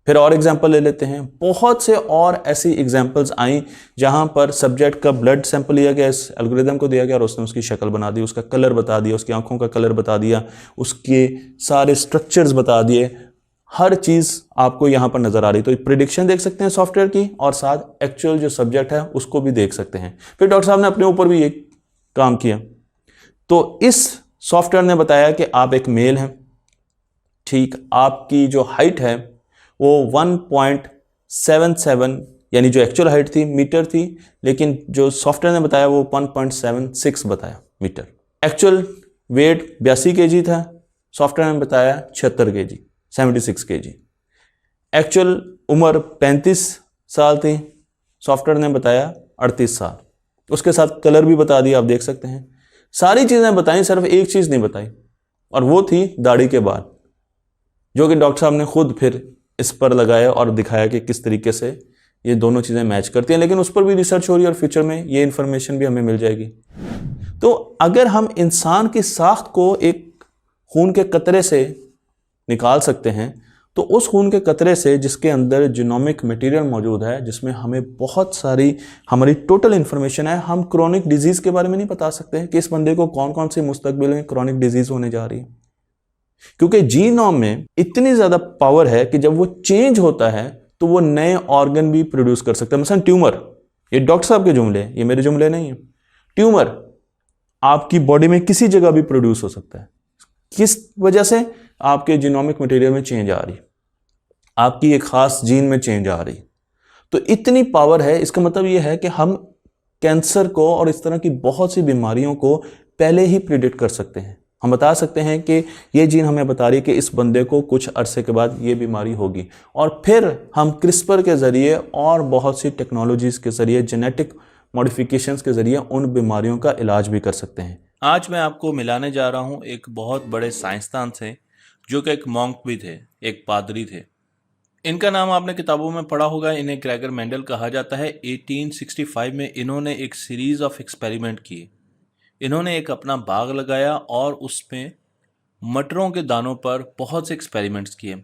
फिर और एग्जाम्पल ले लेते हैं। बहुत से और ऐसी एग्जाम्पल्स आई जहां पर सब्जेक्ट का ब्लड सैंपल लिया गया, इस एल्गोरिदम को दिया गया और उसने उसकी शक्ल बना दी, उसका कलर बता दिया, उसकी आंखों का कलर बता दिया, उसके सारे स्ट्रक्चर्स बता दिए, हर चीज़ आपको यहाँ पर नज़र आ रही। तो प्रिडिक्शन देख सकते हैं सॉफ्टवेयर की और साथ एक्चुअल जो सब्जेक्ट है उसको भी देख सकते हैं। फिर डॉक्टर साहब ने अपने ऊपर भी ये काम किया। तो इस सॉफ्टवेयर ने बताया कि आप एक मेल हैं, ठीक, आपकी जो हाइट है वो 1.77 यानी जो एक्चुअल हाइट थी मीटर थी, लेकिन जो सॉफ्टवेयर ने बताया वो 1.76 बताया मीटर। एक्चुअल वेट 82 kg था, सॉफ्टवेयर ने बताया 76 kg, 76 kg। एक्चुअल उम्र 35 साल थी, सॉफ्टवेयर ने बताया 38 साल। उसके साथ कलर भी बता दिया, आप देख सकते हैं। सारी चीज़ें बताई, सिर्फ एक चीज़ नहीं बताई और वो थी दाढ़ी के बाल, जो कि डॉक्टर साहब ने खुद फिर इस पर लगाया और दिखाया कि किस तरीके से ये दोनों चीज़ें मैच करती हैं। लेकिन उस पर भी रिसर्च हो रही है और फ्यूचर में ये इन्फॉर्मेशन भी हमें मिल जाएगी। तो अगर हम इंसान की साख्त को एक खून के कतरे से निकाल सकते हैं, तो उस खून के कतरे से जिसके अंदर जीनोमिक मटेरियल मौजूद है, जिसमें हमें बहुत सारी हमारी टोटल इन्फॉर्मेशन है, हम क्रोनिक डिजीज़ के बारे में नहीं बता सकते कि इस बंदे को कौन कौन सी मुस्तकबिल में क्रोनिक डिजीज़ होने जा रही है, क्योंकि जीनोम में इतनी ज़्यादा पावर है कि जब वो चेंज होता है तो वो नए ऑर्गन भी प्रोड्यूस कर सकता है। मसलन ट्यूमर, ये डॉक्टर साहब के जुमले, ये मेरे जुमले नहीं है। ट्यूमर आपकी बॉडी में किसी जगह भी प्रोड्यूस हो सकता है। किस वजह से? आपके जीनोमिक मटेरियल में चेंज आ रही, आपकी एक खास जीन में चेंज आ रही। तो इतनी पावर है। इसका मतलब ये है कि हम कैंसर को और इस तरह की बहुत सी बीमारियों को पहले ही प्रिडिक्ट कर सकते हैं। हम बता सकते हैं कि ये जीन हमें बता रही है कि इस बंदे को कुछ अरसे के बाद ये बीमारी होगी, और फिर हम क्रिस्पर के ज़रिए और बहुत सी टेक्नोलॉजीज़ के ज़रिए, जेनेटिक मॉडिफिकेशंस के ज़रिए उन बीमारियों का इलाज भी कर सकते हैं। आज मैं आपको मिलाने जा रहा हूँ एक बहुत बड़े साइंसदान से, जो कि एक मॉन्क भी थे, एक पादरी थे। इनका नाम आपने किताबों में पढ़ा होगा। इन्हें ग्रेगर मेंडल कहा जाता है। 1865 में इन्होंने एक सीरीज ऑफ एक्सपेरिमेंट किए। इन्होंने एक अपना बाग लगाया और उसमें मटरों के दानों पर बहुत से एक्सपेरिमेंट्स किए।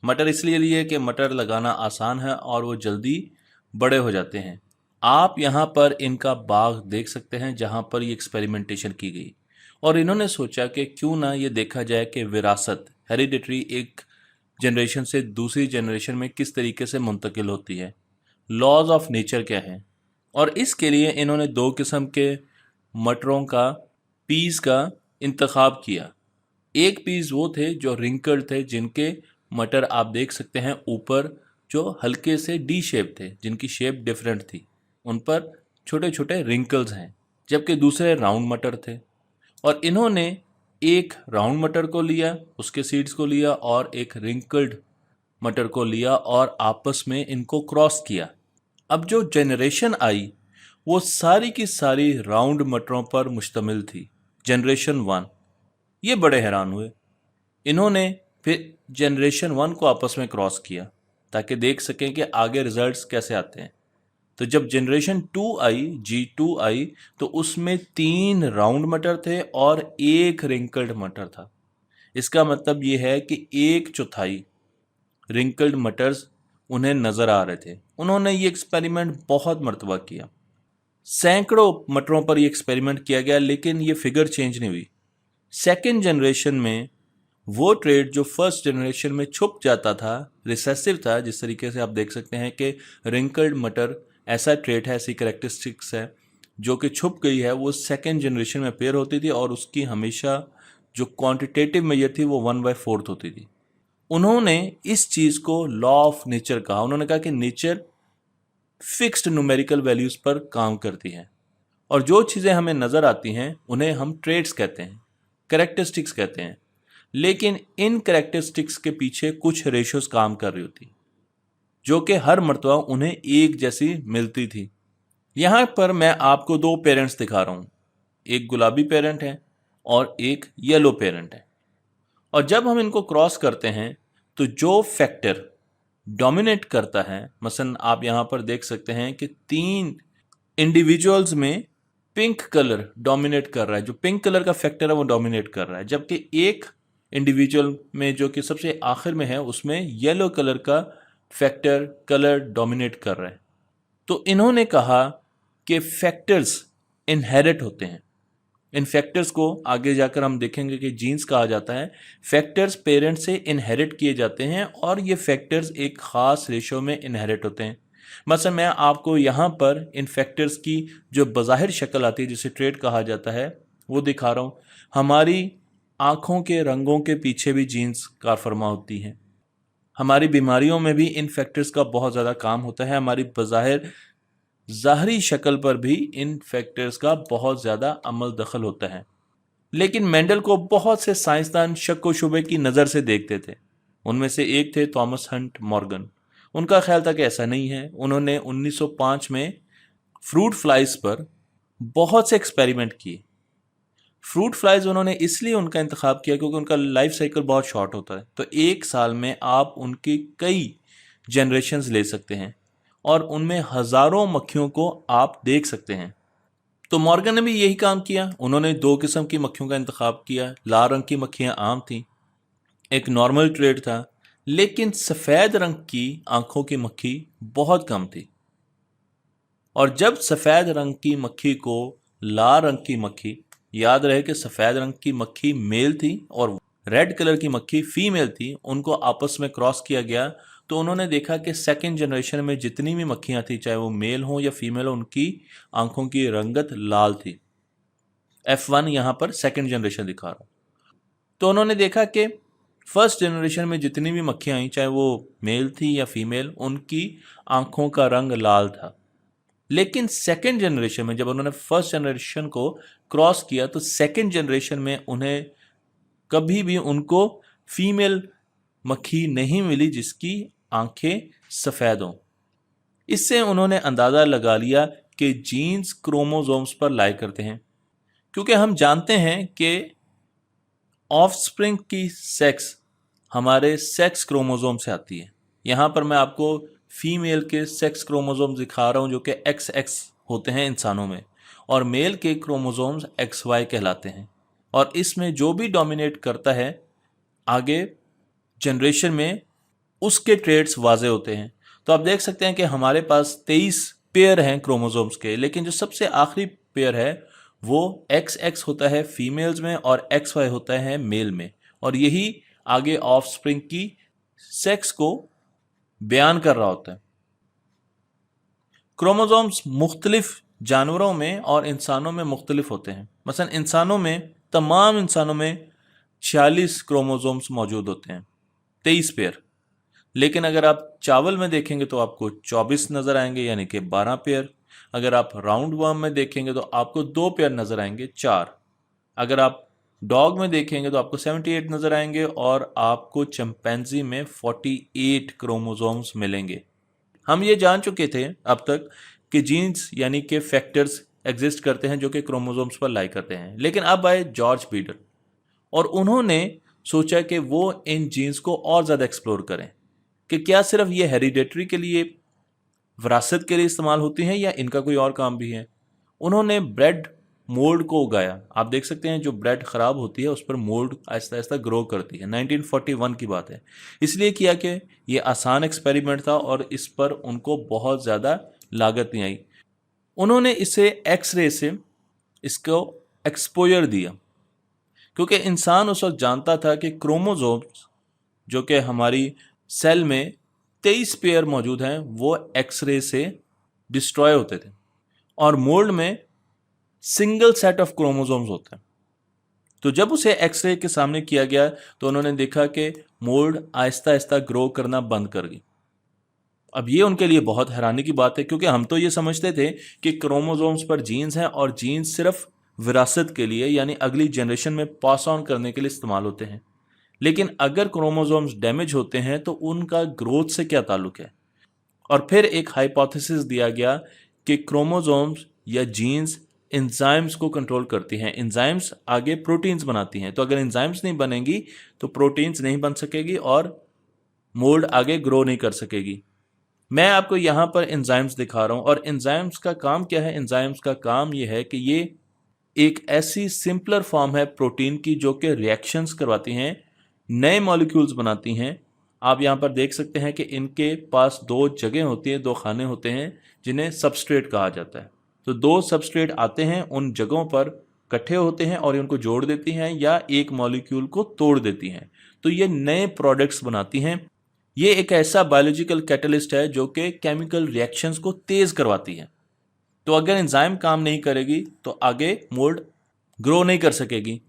मटर इसलिए लिए कि मटर लगाना आसान है और वो जल्दी बड़े हो जाते हैं। आप यहाँ पर इनका बाग देख सकते हैं जहाँ पर ये एक्सपेरिमेंटेशन की गई, और इन्होंने सोचा कि क्यों ना ये देखा जाए कि विरासत, हेरिडिटरी, एक जनरेशन से दूसरी जनरेशन में किस तरीके से मुंतकिल होती है, लॉज ऑफ नेचर क्या है। और इसके लिए इन्होंने 2 किस्म के मटरों का, पीस का इंतखाब किया। एक पीस वो थे जो रिंकल्ड थे, जिनके मटर आप देख सकते हैं ऊपर जो हल्के से डी शेप थे, जिनकी शेप डिफरेंट थी, उन पर छोटे छोटे रिंकल्स हैं। जबकि दूसरे राउंड मटर थे। और इन्होंने एक राउंड मटर को लिया, उसके सीड्स को लिया, और एक रिंकल्ड मटर को लिया और आपस में इनको क्रॉस किया। अब जो जनरेशन आई वो सारी की सारी राउंड मटरों पर मुश्तमिल थी, जनरेशन 1। ये बड़े हैरान हुए। इन्होंने फिर जनरेशन 1 को आपस में क्रॉस किया ताकि देख सकें कि आगे रिजल्ट्स कैसे आते हैं। तो जब जनरेशन 2 आई, G2 आई, तो उसमें 3 राउंड मटर थे और 1 रिंकल्ड मटर था। इसका मतलब ये है कि 1/4 रिंकल्ड मटर्स उन्हें नजर आ रहे थे। उन्होंने ये एक्सपेरिमेंट बहुत मरतबा किया, सैकड़ों मटरों पर ये एक्सपेरिमेंट किया गया, लेकिन ये फिगर चेंज नहीं हुई। सेकेंड जनरेशन में वो ट्रेड जो फर्स्ट जनरेशन में छुप जाता था, रिसेसिव था, जिस तरीके से आप देख सकते हैं कि रिंकल्ड मटर ऐसा ट्रेड है, ऐसी करेक्टरिस्टिक्स है जो कि छुप गई है, वो सेकेंड जनरेशन में अपेयर होती थी, और उसकी हमेशा जो क्वांटिटेटिव मेजर थी वो 1/4 होती थी। उन्होंने इस चीज़ को लॉ ऑफ नेचर कहा। उन्होंने कहा कि नेचर फिक्स्ड न्यूमेरिकल वैल्यूज पर काम करती है, और जो चीज़ें हमें नज़र आती हैं उन्हें हम ट्रेड्स कहते हैं, करेक्टरिस्टिक्स कहते हैं। लेकिन इन करेक्टरिस्टिक्स के पीछे कुछ रेशोज काम कर रही होती, जो कि हर मर्तबा उन्हें एक जैसी मिलती थी। यहाँ पर मैं आपको 2 पेरेंट्स दिखा रहा हूँ। एक गुलाबी पेरेंट है और एक येलो पेरेंट है। और जब हम इनको क्रॉस करते हैं तो जो फैक्टर डोमिनेट करता है, मसलन आप यहाँ पर देख सकते हैं कि 3 इंडिविजुअल्स में पिंक कलर डोमिनेट कर रहा है, जो पिंक कलर का फैक्टर है वो डोमिनेट कर रहा है, जबकि एक इंडिविजुअल में जो कि सबसे आखिर में है उसमें येलो कलर का फैक्टर, कलर डोमिनेट कर रहा है। तो इन्होंने कहा कि फैक्टर्स इनहेरिट होते हैं। इन फैक्टर्स को आगे जाकर हम देखेंगे कि जीन्स कहा जाता है। फैक्टर्स पेरेंट से इनहेरिट किए जाते हैं और ये फैक्टर्स एक ख़ास रेशो में इनहेरिट होते हैं। मसलन मैं आपको यहाँ पर इन फैक्टर्स की जो बज़ाहिर शक्ल आती है, जिसे ट्रेट कहा जाता है, वो दिखा रहा हूँ। हमारी आँखों के रंगों के पीछे भी जीन्स कार फरमा होती हैं। हमारी बीमारियों में भी इन फैक्टर्स का बहुत ज़्यादा काम होता है। हमारी बज़ाहिर ज़ाहरी शक्ल पर भी इन फैक्टर्स का बहुत ज़्यादा अमल दखल होता है। लेकिन मेंडल को बहुत से साइंसदान शक व शुबे की नज़र से देखते थे। उनमें से एक थे थॉमस हंट मॉर्गन। उनका ख्याल था कि ऐसा नहीं है। उन्होंने 1905 में फ्रूट फ्लाइज पर बहुत से एक्सपेरिमेंट किए। फ्रूट फ्लाइज उन्होंने इसलिए उनका इंतखाब किया क्योंकि उनका लाइफ साइकिल बहुत शॉर्ट होता है। तो एक साल में आप उनकी कई जनरेशन्स ले सकते हैं और उनमें हज़ारों मक्खियों को आप देख सकते हैं। तो मॉर्गन ने भी यही काम किया। उन्होंने 2 किस्म की मक्खियों का इंतखाब किया। लाल रंग की मक्खियाँ आम थीं, एक नॉर्मल ट्रेड था, लेकिन सफ़ेद रंग की आंखों की मक्खी बहुत कम थी। और जब सफ़ेद रंग की मक्खी को लाल रंग की मक्खी, याद रहे कि सफ़ेद रंग की मक्खी मेल थी और रेड कलर की मक्खी फीमेल थी, उनको आपस में क्रॉस किया गया, तो उन्होंने देखा कि सेकेंड जनरेशन में जितनी भी मक्खियाँ थी, चाहे वो मेल हो या फीमेल हो, उनकी आंखों की रंगत लाल थी। F1 यहाँ पर सेकेंड जनरेशन दिखा रहा हूँ। तो उन्होंने देखा कि फर्स्ट जनरेशन में जितनी भी मक्खियाँ आई, चाहे वो मेल थी या फीमेल, उनकी आंखों का रंग लाल था। लेकिन सेकेंड जनरेशन में जब उन्होंने फर्स्ट जनरेशन को क्रॉस किया तो सेकेंड जनरेशन में उन्हें कभी भी उनको फीमेल मक्खी नहीं मिली जिसकी आंखें सफ़ेद हों। इससे उन्होंने अंदाज़ा लगा लिया कि जीन्स क्रोमोसोम्स पर लाई करते हैं, क्योंकि हम जानते हैं कि ऑफस्प्रिंग की सेक्स हमारे सेक्स क्रोमोसोम से आती है। यहाँ पर मैं आपको फीमेल के सेक्स क्रोमोसोम्स दिखा रहा हूँ जो कि XX होते हैं इंसानों में, और मेल के क्रोमोसोम्स XY कहलाते हैं। और इसमें जो भी डोमिनेट करता है आगे जनरेशन में, उसके ट्रेड्स वाजे होते हैं। तो आप देख सकते हैं कि हमारे पास 23 पेयर हैं क्रोमोसोम्स के, लेकिन जो सबसे आखिरी पेयर है वो XX होता है फीमेल्स में और XY होता है मेल में, और यही आगे ऑफस्प्रिंग की सेक्स को बयान कर रहा होता है। क्रोमोसोम्स मुख्तलिफ जानवरों में और इंसानों में मुख्तलिफ होते हैं। मसलन इंसानों में, तमाम इंसानों में 46 क्रोमोसोम्स मौजूद होते हैं, 23 पेयर। लेकिन अगर आप चावल में देखेंगे तो आपको 24 नज़र आएंगे, यानी कि 12 पेयर। अगर आप राउंड वर्म में देखेंगे तो आपको 2 पेयर नज़र आएंगे, 4। अगर आप डॉग में देखेंगे तो आपको 78 नज़र आएंगे, और आपको चिंपैंजी में 48 क्रोमोसोम्स मिलेंगे। हम ये जान चुके थे अब तक कि जीन्स यानी कि फैक्टर्स एग्जिस्ट करते हैं जो कि क्रोमोसोम्स पर लाई करते हैं। लेकिन अब आए जॉर्ज बीडल, और उन्होंने सोचा कि वो इन जीन्स को और ज़्यादा एक्सप्लोर करें कि क्या सिर्फ ये हेरिडेटरी के लिए, विरासत के लिए इस्तेमाल होती हैं या इनका कोई और काम भी है। उन्होंने ब्रेड मोल्ड को उगाया। आप देख सकते हैं जो ब्रेड ख़राब होती है उस पर मोल्ड आहिस्ता आहिस्ता ग्रो करती है। 1941 की बात है। इसलिए किया कि ये आसान एक्सपेरिमेंट था और इस पर उनको बहुत ज़्यादा लागत नहीं आई। उन्होंने इसे एक्सरे से इसको एक्सपोजर दिया, क्योंकि इंसान उस वक्त जानता था कि क्रोमोसोम्स जो कि हमारी सेल में 23 पेयर मौजूद हैं वो एक्सरे से डिस्ट्रॉय होते थे, और मोल्ड में सिंगल सेट ऑफ क्रोमोसोम्स होते हैं। तो जब उसे एक्सरे के सामने किया गया तो उन्होंने देखा कि मोल्ड आहिस्ता आहिस्ता ग्रो करना बंद कर गई। अब ये उनके लिए बहुत हैरानी की बात है, क्योंकि हम तो ये समझते थे कि क्रोमोसोम्स पर जीन्स हैं और जीन्स सिर्फ विरासत के लिए, यानी अगली जनरेशन में पास ऑन करने के लिए इस्तेमाल होते हैं। लेकिन अगर क्रोमोसोम्स डैमेज होते हैं तो उनका ग्रोथ से क्या ताल्लुक है। और फिर एक हाइपोथेसिस दिया गया कि क्रोमोसोम्स या जीन्स एंजाइम्स को कंट्रोल करती हैं। एंजाइम्स आगे प्रोटीन्स बनाती हैं, तो अगर एंजाइम्स नहीं बनेंगी तो प्रोटीन्स नहीं बन सकेगी और मोल्ड आगे ग्रो नहीं कर सकेगी। मैं आपको यहाँ पर एंजाइम्स दिखा रहा हूँ, और एंजाइम्स का काम क्या है। एंजाइम्स का काम ये है कि ये एक ऐसी सिंपलर फॉर्म है प्रोटीन की जो कि रिएक्शंस करवाती हैं, नए मॉलिक्यूल्स बनाती हैं। आप यहाँ पर देख सकते हैं कि इनके पास 2 जगह होती हैं, 2 खाने होते हैं जिन्हें सबस्ट्रेट कहा जाता है। तो 2 सबस्ट्रेट आते हैं, उन जगहों पर इकट्ठे होते हैं और उनको जोड़ देती हैं या एक मॉलिक्यूल को तोड़ देती हैं, तो ये नए प्रोडक्ट्स बनाती हैं। ये एक ऐसा बायोलॉजिकल कैटलिस्ट है जो कि केमिकल रिएक्शंस को तेज करवाती है। तो अगर एंजाइम काम नहीं करेगी तो आगे मोल्ड ग्रो नहीं कर सकेगी।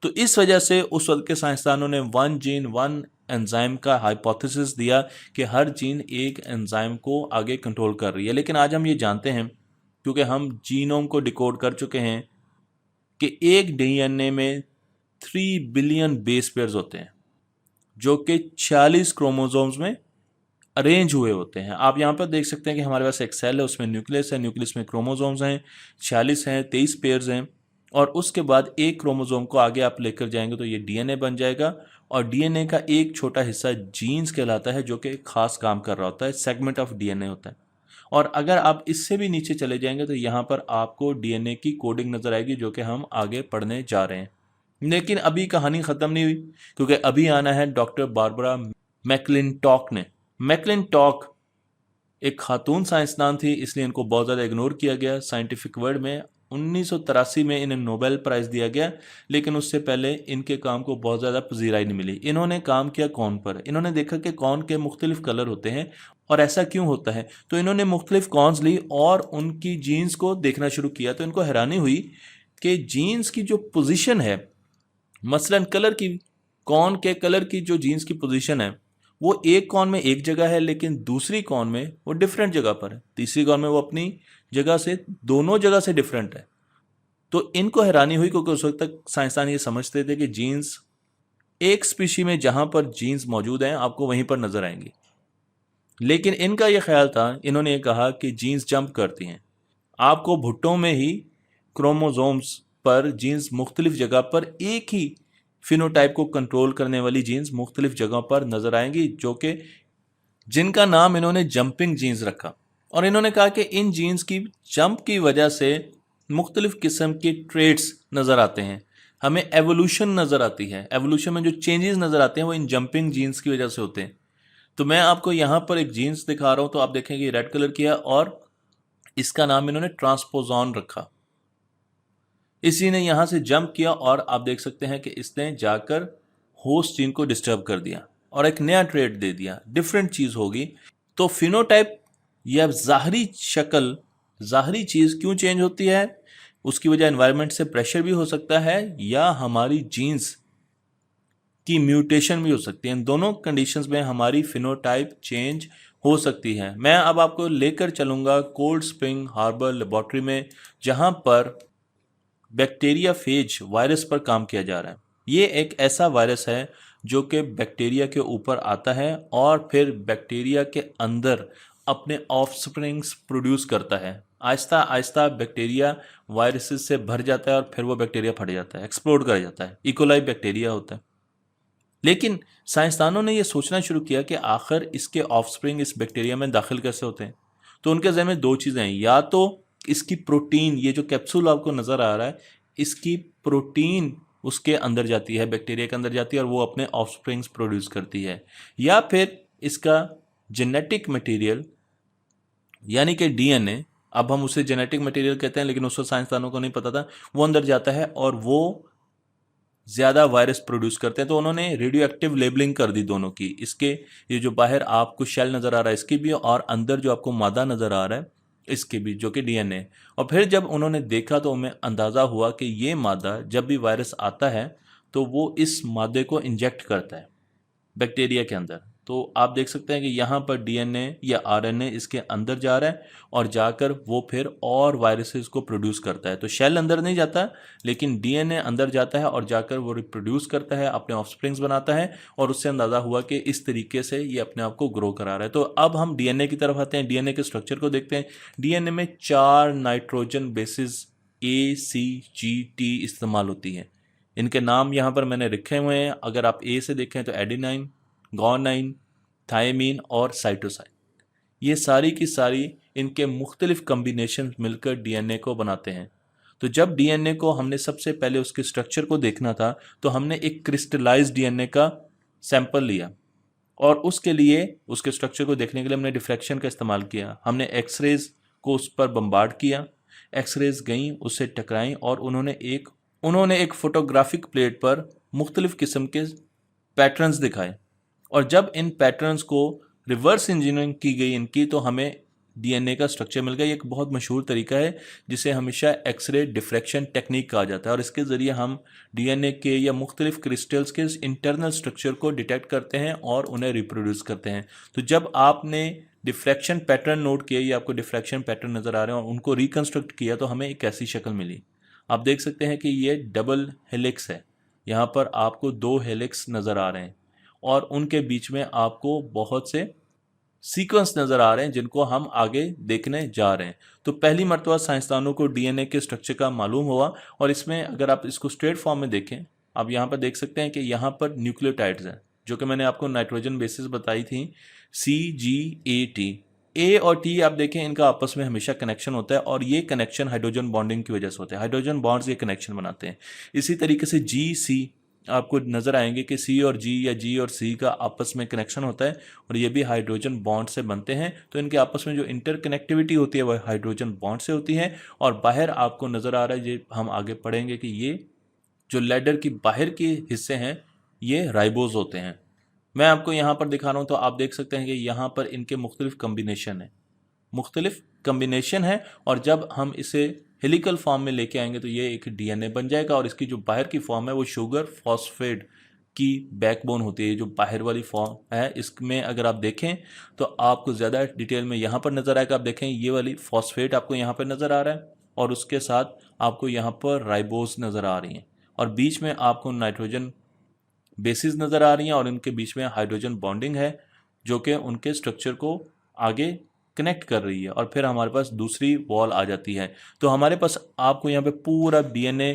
तो इस वजह से उस वक्त के साइंसदानों ने 1 जीन 1 एंजाइम का हाइपोथेसिस दिया कि हर जीन एक एंजाइम को आगे कंट्रोल कर रही है। लेकिन आज हम ये जानते हैं, क्योंकि हम जीनोम को डिकोड कर चुके हैं, कि एक डीएनए में 3 बिलियन बेस पेयर्स होते हैं जो कि 46 क्रोमोसोम्स में अरेंज हुए होते हैं। आप यहाँ पर देख सकते हैं कि हमारे पास एक सेल है, उसमें न्यूक्लियस है, न्यूक्लियस में क्रोमोसोम्स हैं, 46 हैं, 23 पेयर्स हैं, और उसके बाद एक क्रोमोसोम को आगे आप लेकर जाएंगे तो ये डीएनए बन जाएगा, और डीएनए का एक छोटा हिस्सा जीन्स कहलाता है जो कि एक खास काम कर रहा होता है, सेगमेंट ऑफ डीएनए होता है। और अगर आप इससे भी नीचे चले जाएंगे तो यहाँ पर आपको डीएनए की कोडिंग नजर आएगी जो कि हम आगे पढ़ने जा रहे हैं। लेकिन अभी कहानी ख़त्म नहीं हुई, क्योंकि अभी आना है डॉक्टर बारबरा मैकलिंटॉक ने। मैकलिंटॉक एक खातून साइंसदान थी, इसलिए इनको बहुत ज़्यादा इग्नोर किया गया साइंटिफिक वर्ल्ड में। 1983 में इन्हें नोबेल प्राइज़ दिया गया, लेकिन उससे पहले इनके काम को बहुत ज़्यादा पजीराई नहीं मिली। इन्होंने काम किया कौन पर। इन्होंने देखा कि कौन के मुख्तलिफ कलर होते हैं और ऐसा क्यों होता है। तो इन्होंने मुख्तलिफ कॉर्न्स ली और उनकी जीन्स को देखना शुरू किया। तो इनको हैरानी हुई कि जीन्स की जो पोजीशन है, मसलन कलर की कॉर्न के कलर की जो जीन्स की पोजीशन है वो एक कॉर्न में एक जगह है, लेकिन दूसरी कॉर्न में वो डिफरेंट जगह पर है, तीसरी कॉर्न में वो अपनी जगह से, दोनों जगह से डिफरेंट है। तो इनको हैरानी हुई क्योंकि उस वक्त तक साइंसदान ये समझते थे कि जीन्स एक स्पीशी में जहां पर जीन्स मौजूद हैं आपको वहीं पर नजर आएंगी, लेकिन इनका ये ख्याल था, इन्होंने ये कहा कि जीन्स जंप करती हैं। आपको भुट्टो में ही क्रोमोसोम्स पर जीन्स मुख्तलिफ जगह पर एक ही फिनोटाइप को कंट्रोल करने वाली जीन्स मुख्तलिफ जगहों पर नजर आएंगी, जो कि जिनका नाम इन्होंने जंपिंग जीन्स रखा। और इन्होंने कहा कि इन जीन्स की जंप की वजह से मुख्तलिफ किस्म के ट्रेड्स नज़र आते हैं, हमें एवोल्यूशन नज़र आती है, एवोल्यूशन में जो चेंजेस नज़र आते हैं वो इन जंपिंग जीन्स की वजह से होते हैं। तो मैं आपको यहाँ पर एक जीन्स दिखा रहा हूँ, तो आप देखेंगे रेड कलर की है और इसका नाम इन्होंने ट्रांसपोजॉन रखा। इसी ने यहाँ से जंप किया और आप देख सकते हैं कि इसने जाकर होस्ट जीन को डिस्टर्ब कर दिया और एक नया ट्रेड दे दिया, डिफरेंट चीज़ होगी। तो फिनोटाइप या ज़ाहरी शक्ल, ज़ाहरी चीज़ क्यों चेंज होती है? उसकी वजह एनवायरनमेंट से प्रेशर भी हो सकता है या हमारी जीन्स की म्यूटेशन भी हो सकती है। इन दोनों कंडीशंस में हमारी फिनोटाइप चेंज हो सकती है। मैं अब आपको लेकर चलूँगा कोल्ड स्प्रिंग हार्बर लेबॉर्ट्री में, जहाँ पर बैक्टीरिया फेज वायरस पर काम किया जा रहा है। ये एक ऐसा वायरस है जो कि बैक्टीरिया के ऊपर आता है और फिर बैक्टीरिया के अंदर अपने ऑफस्प्रिंग्स प्रोड्यूस करता है। आहिस्ता आहिस्ता बैक्टीरिया वायरसेस से भर जाता है और फिर वो बैक्टीरिया फट जाता है, एक्सप्लोड कर जाता है, इकोलाई बैक्टीरिया होता है। लेकिन साइंसदानों ने यह सोचना शुरू किया कि आखिर इसके ऑफस्प्रिंग इस बैक्टीरिया में दाखिल कैसे होते हैं। तो उनके ज़हन में दो चीज़ें हैं, या तो इसकी प्रोटीन, ये जो कैप्सूल आपको नज़र आ रहा है, इसकी प्रोटीन उसके अंदर जाती है, बैक्टीरिया के अंदर जाती है और वो अपने ऑफस्प्रिंग्स प्रोड्यूस करती है, या फिर इसका जेनेटिक मटेरियल यानी कि डीएनए, अब हम उसे जेनेटिक मटेरियल कहते हैं लेकिन उसको साइंसदानों को नहीं पता था, वो अंदर जाता है और वो ज़्यादा वायरस प्रोड्यूस करते हैं। तो उन्होंने रेडियो एक्टिव लेबलिंग कर दी दोनों की, इसके ये जो बाहर आपको शेल नज़र आ रहा है इसकी भी, और अंदर जो आपको मादा नज़र आ रहा है इसके भी, जो कि डीएनए। और फिर जब उन्होंने देखा तो उन्हें अंदाज़ा हुआ कि ये मादा जब भी वायरस आता है तो वो इस मादे को इंजेक्ट करता है बैक्टीरिया के अंदर। तो आप देख सकते हैं कि यहाँ पर डीएनए या आरएनए इसके अंदर जा रहा है और जाकर वो फिर और वायरसेस को प्रोड्यूस करता है। तो शेल अंदर नहीं जाता लेकिन डीएनए अंदर जाता है और जाकर वो रिप्रोड्यूस करता है, अपने ऑफस्प्रिंग्स बनाता है, और उससे अंदाज़ा हुआ कि इस तरीके से ये अपने आप को ग्रो करा रहा है। तो अब हम डीएनए की तरफ आते हैं, डीएनए के स्ट्रक्चर को देखते हैं। डीएनए में 4 नाइट्रोजन बेसिस ACGT इस्तेमाल होती हैं। इनके नाम यहाँ पर मैंने लिखे हुए हैं। अगर आप ए से देखें तो एडेनाइन, गुआनाइन, थायमीन और साइटोसाइन, ये सारी की सारी इनके मुख्तलिफ कम्बिनेशन मिलकर डीएनए को बनाते हैं। तो जब डीएनए को हमने सबसे पहले उसके स्ट्रक्चर को देखना था तो हमने एक क्रिस्टलाइज्ड डीएनए का सैंपल लिया और उसके लिए उसके स्ट्रक्चर को देखने के लिए हमने डिफ्रैक्शन का इस्तेमाल किया। हमने एक्सरेज को उस पर बम्बार्ड किया, एक्सरेज गई, उससे टकराई और उन्होंने एक फोटोग्राफिक प्लेट पर मुख्तलिफ किस्म के पैटर्न्स दिखाए। और जब इन पैटर्न्स को रिवर्स इंजीनियरिंग की गई इनकी, तो हमें डीएनए का स्ट्रक्चर मिल गया। ये एक बहुत मशहूर तरीका है जिसे हमेशा एक्सरे डिफ्रैक्शन टेक्निक कहा जाता है, और इसके ज़रिए हम डीएनए के या मुख्तलिफ क्रिस्टल्स के इंटरनल स्ट्रक्चर को डिटेक्ट करते हैं और उन्हें रिप्रोड्यूस करते हैं। तो जब आपने डिफ्रैक्शन पैटर्न नोट किया, या आपको डिफ्रैक्शन पैटर्न नज़र आ रहे हैं और उनको रिकन्स्ट्रक्ट किया, तो हमें एक ऐसी शक्ल मिली। आप देख सकते हैं कि ये डबल हेलिक्स है, यहाँ पर आपको 2 हेलिक्स नज़र आ रहे हैं और उनके बीच में आपको बहुत से सीक्वेंस नज़र आ रहे हैं जिनको हम आगे देखने जा रहे हैं। तो पहली मर्तबा साइंसदानों को डीएनए के स्ट्रक्चर का मालूम हुआ, और इसमें अगर आप इसको स्ट्रेट फॉर्म में देखें, आप यहाँ पर देख सकते हैं कि यहाँ पर न्यूक्लियोटाइड्स हैं, जो कि मैंने आपको नाइट्रोजन बेसिस बताई थी, CGAT। ए और टी आप देखें, इनका आपस में हमेशा कनेक्शन होता है और ये कनेक्शन हाइड्रोजन बॉन्डिंग की वजह से होता है। हाइड्रोजन बॉन्ड्स ये कनेक्शन बनाते हैं। इसी तरीके से GC आपको नज़र आएंगे कि C और G या G और C का आपस में कनेक्शन होता है और ये भी हाइड्रोजन बॉन्ड से बनते हैं। तो इनके आपस में जो इंटरकनेक्टिविटी होती है वह हाइड्रोजन बॉन्ड से होती है। और बाहर आपको नज़र आ रहा है, ये हम आगे पढ़ेंगे कि ये जो लैडर की बाहर के हिस्से हैं ये राइबोज होते हैं। मैं आपको यहाँ पर दिखा रहा हूँ, तो आप देख सकते हैं कि यहाँ पर इनके मुख्तलिफ कम्बिनेशन है और जब हम इसे हेलिकल फॉर्म में लेके आएंगे तो ये एक डीएनए बन जाएगा और इसकी जो बाहर की फॉर्म है वो शुगर फॉस्फेट की बैकबोन होती है, जो बाहर वाली फॉर्म है, इसमें अगर आप देखें तो आपको ज़्यादा डिटेल में यहाँ पर नज़र आएगा। आप देखें ये वाली फॉस्फेट आपको यहाँ पर नज़र आ रहा है और उसके साथ आपको यहाँ पर राइबोस नज़र आ रही हैं और बीच में आपको नाइट्रोजन बेसिस नज़र आ रही हैं और इनके बीच में हाइड्रोजन बॉन्डिंग है जो कि उनके स्ट्रक्चर को आगे कनेक्ट कर रही है और फिर हमारे पास दूसरी वॉल आ जाती है। तो हमारे पास आपको यहाँ पे पूरा डीएनए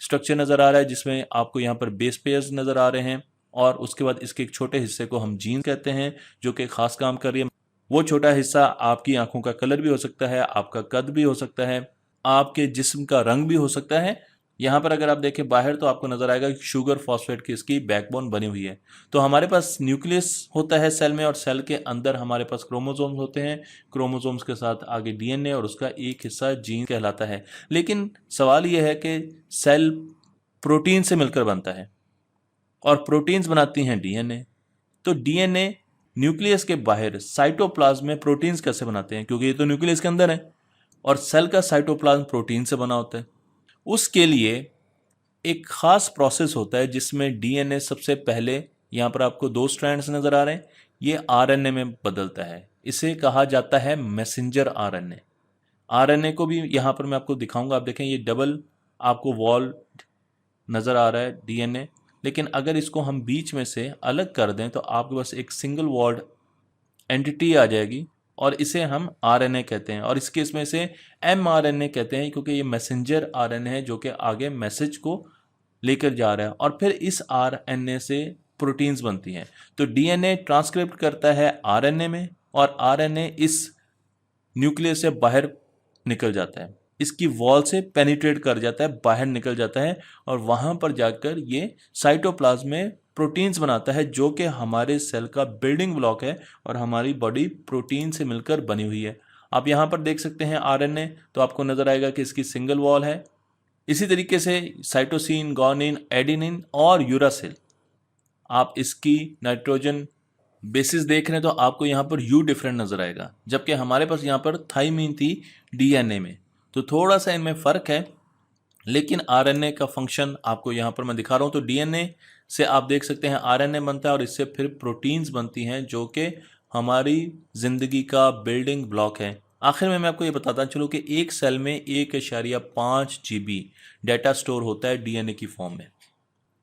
स्ट्रक्चर नज़र आ रहा है जिसमें आपको यहाँ पर बेस पेयर्स नज़र आ रहे हैं और उसके बाद इसके एक छोटे हिस्से को हम जीन कहते हैं जो कि खास काम कर रही है। वो छोटा हिस्सा आपकी आंखों का कलर भी हो सकता है, आपका कद भी हो सकता है, आपके जिस्म का रंग भी हो सकता है। यहाँ पर अगर आप देखें बाहर तो आपको नजर आएगा कि शुगर फॉस्फेट की इसकी बैकबोन बनी हुई है। तो हमारे पास न्यूक्लियस होता है सेल में और सेल के अंदर हमारे पास क्रोमोसोम्स होते हैं। क्रोमोसोम्स के साथ आगे डीएनए और उसका एक हिस्सा जीन कहलाता है। लेकिन सवाल यह है कि सेल प्रोटीन से मिलकर बनता है और प्रोटीन्स बनाती हैं डीएनए। तो डीएनए न्यूक्लियस के बाहर साइटोप्लाज्म में प्रोटीन्स कैसे बनाते हैं, क्योंकि ये तो न्यूक्लियस के अंदर है और सेल का साइटोप्लाज्म प्रोटीन से बना होता है। उसके लिए एक खास प्रोसेस होता है जिसमें डीएनए सबसे पहले, यहाँ पर आपको 2 स्ट्रैंड्स नजर आ रहे हैं, ये आरएनए में बदलता है। इसे कहा जाता है मैसेंजर आरएनए। आरएनए को भी यहाँ पर मैं आपको दिखाऊंगा। आप देखें ये डबल आपको वॉल नजर आ रहा है डीएनए, लेकिन अगर इसको हम बीच में से अलग कर दें तो आपके पास एक सिंगल वॉल्ड एंटिटी आ जाएगी और इसे हम आरएनए कहते हैं। और इसके इसमें से एमआरएनए कहते हैं क्योंकि ये मैसेंजर आरएनए है जो कि आगे मैसेज को लेकर जा रहा है और फिर इस आरएनए से प्रोटीन्स बनती हैं। तो डीएनए ट्रांसक्रिप्ट करता है आरएनए में और आरएनए इस न्यूक्लियस से बाहर निकल जाता है, इसकी वॉल से पेनिट्रेट कर जाता है, बाहर निकल जाता है और वहां पर जाकर ये साइटोप्लाज्म में प्रोटीन्स बनाता है जो कि हमारे सेल का बिल्डिंग ब्लॉक है और हमारी बॉडी प्रोटीन से मिलकर बनी हुई है। आप यहाँ पर देख सकते हैं आरएनए, तो आपको नजर आएगा कि इसकी सिंगल वॉल है। इसी तरीके से साइटोसिन, गुआनिन, एडेनिन और यूरासिल, आप इसकी नाइट्रोजन बेसिस देख रहे हैं तो आपको यहाँ पर यू डिफरेंट नजर आएगा, जबकि हमारे पास यहाँ पर थाइमीन थी डीएनए में। तो थोड़ा सा इनमें फर्क है, लेकिन आरएनए का फंक्शन आपको यहाँ पर मैं दिखा रहा हूँ। तो डीएनए से आप देख सकते हैं आरएनए बनता है और इससे फिर प्रोटीन्स बनती हैं जो कि हमारी जिंदगी का बिल्डिंग ब्लॉक है। आखिर में मैं आपको ये बताता चलूँ कि एक सेल में 1.5 GB डाटा स्टोर होता है डीएनए की फॉर्म में।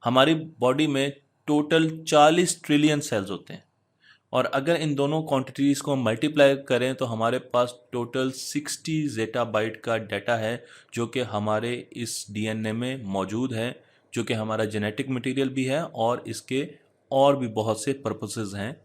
हमारी बॉडी में टोटल 40 ट्रिलियन सेल्स होते हैं और अगर इन दोनों क्वांटिटीज़ को मल्टीप्लाई करें तो हमारे पास टोटल 60 ज़ेटाबाइट का डाटा है जो कि हमारे इस डीएनए में मौजूद है, जो कि हमारा जेनेटिक मटेरियल भी है और इसके और भी बहुत से पर्पसेस हैं।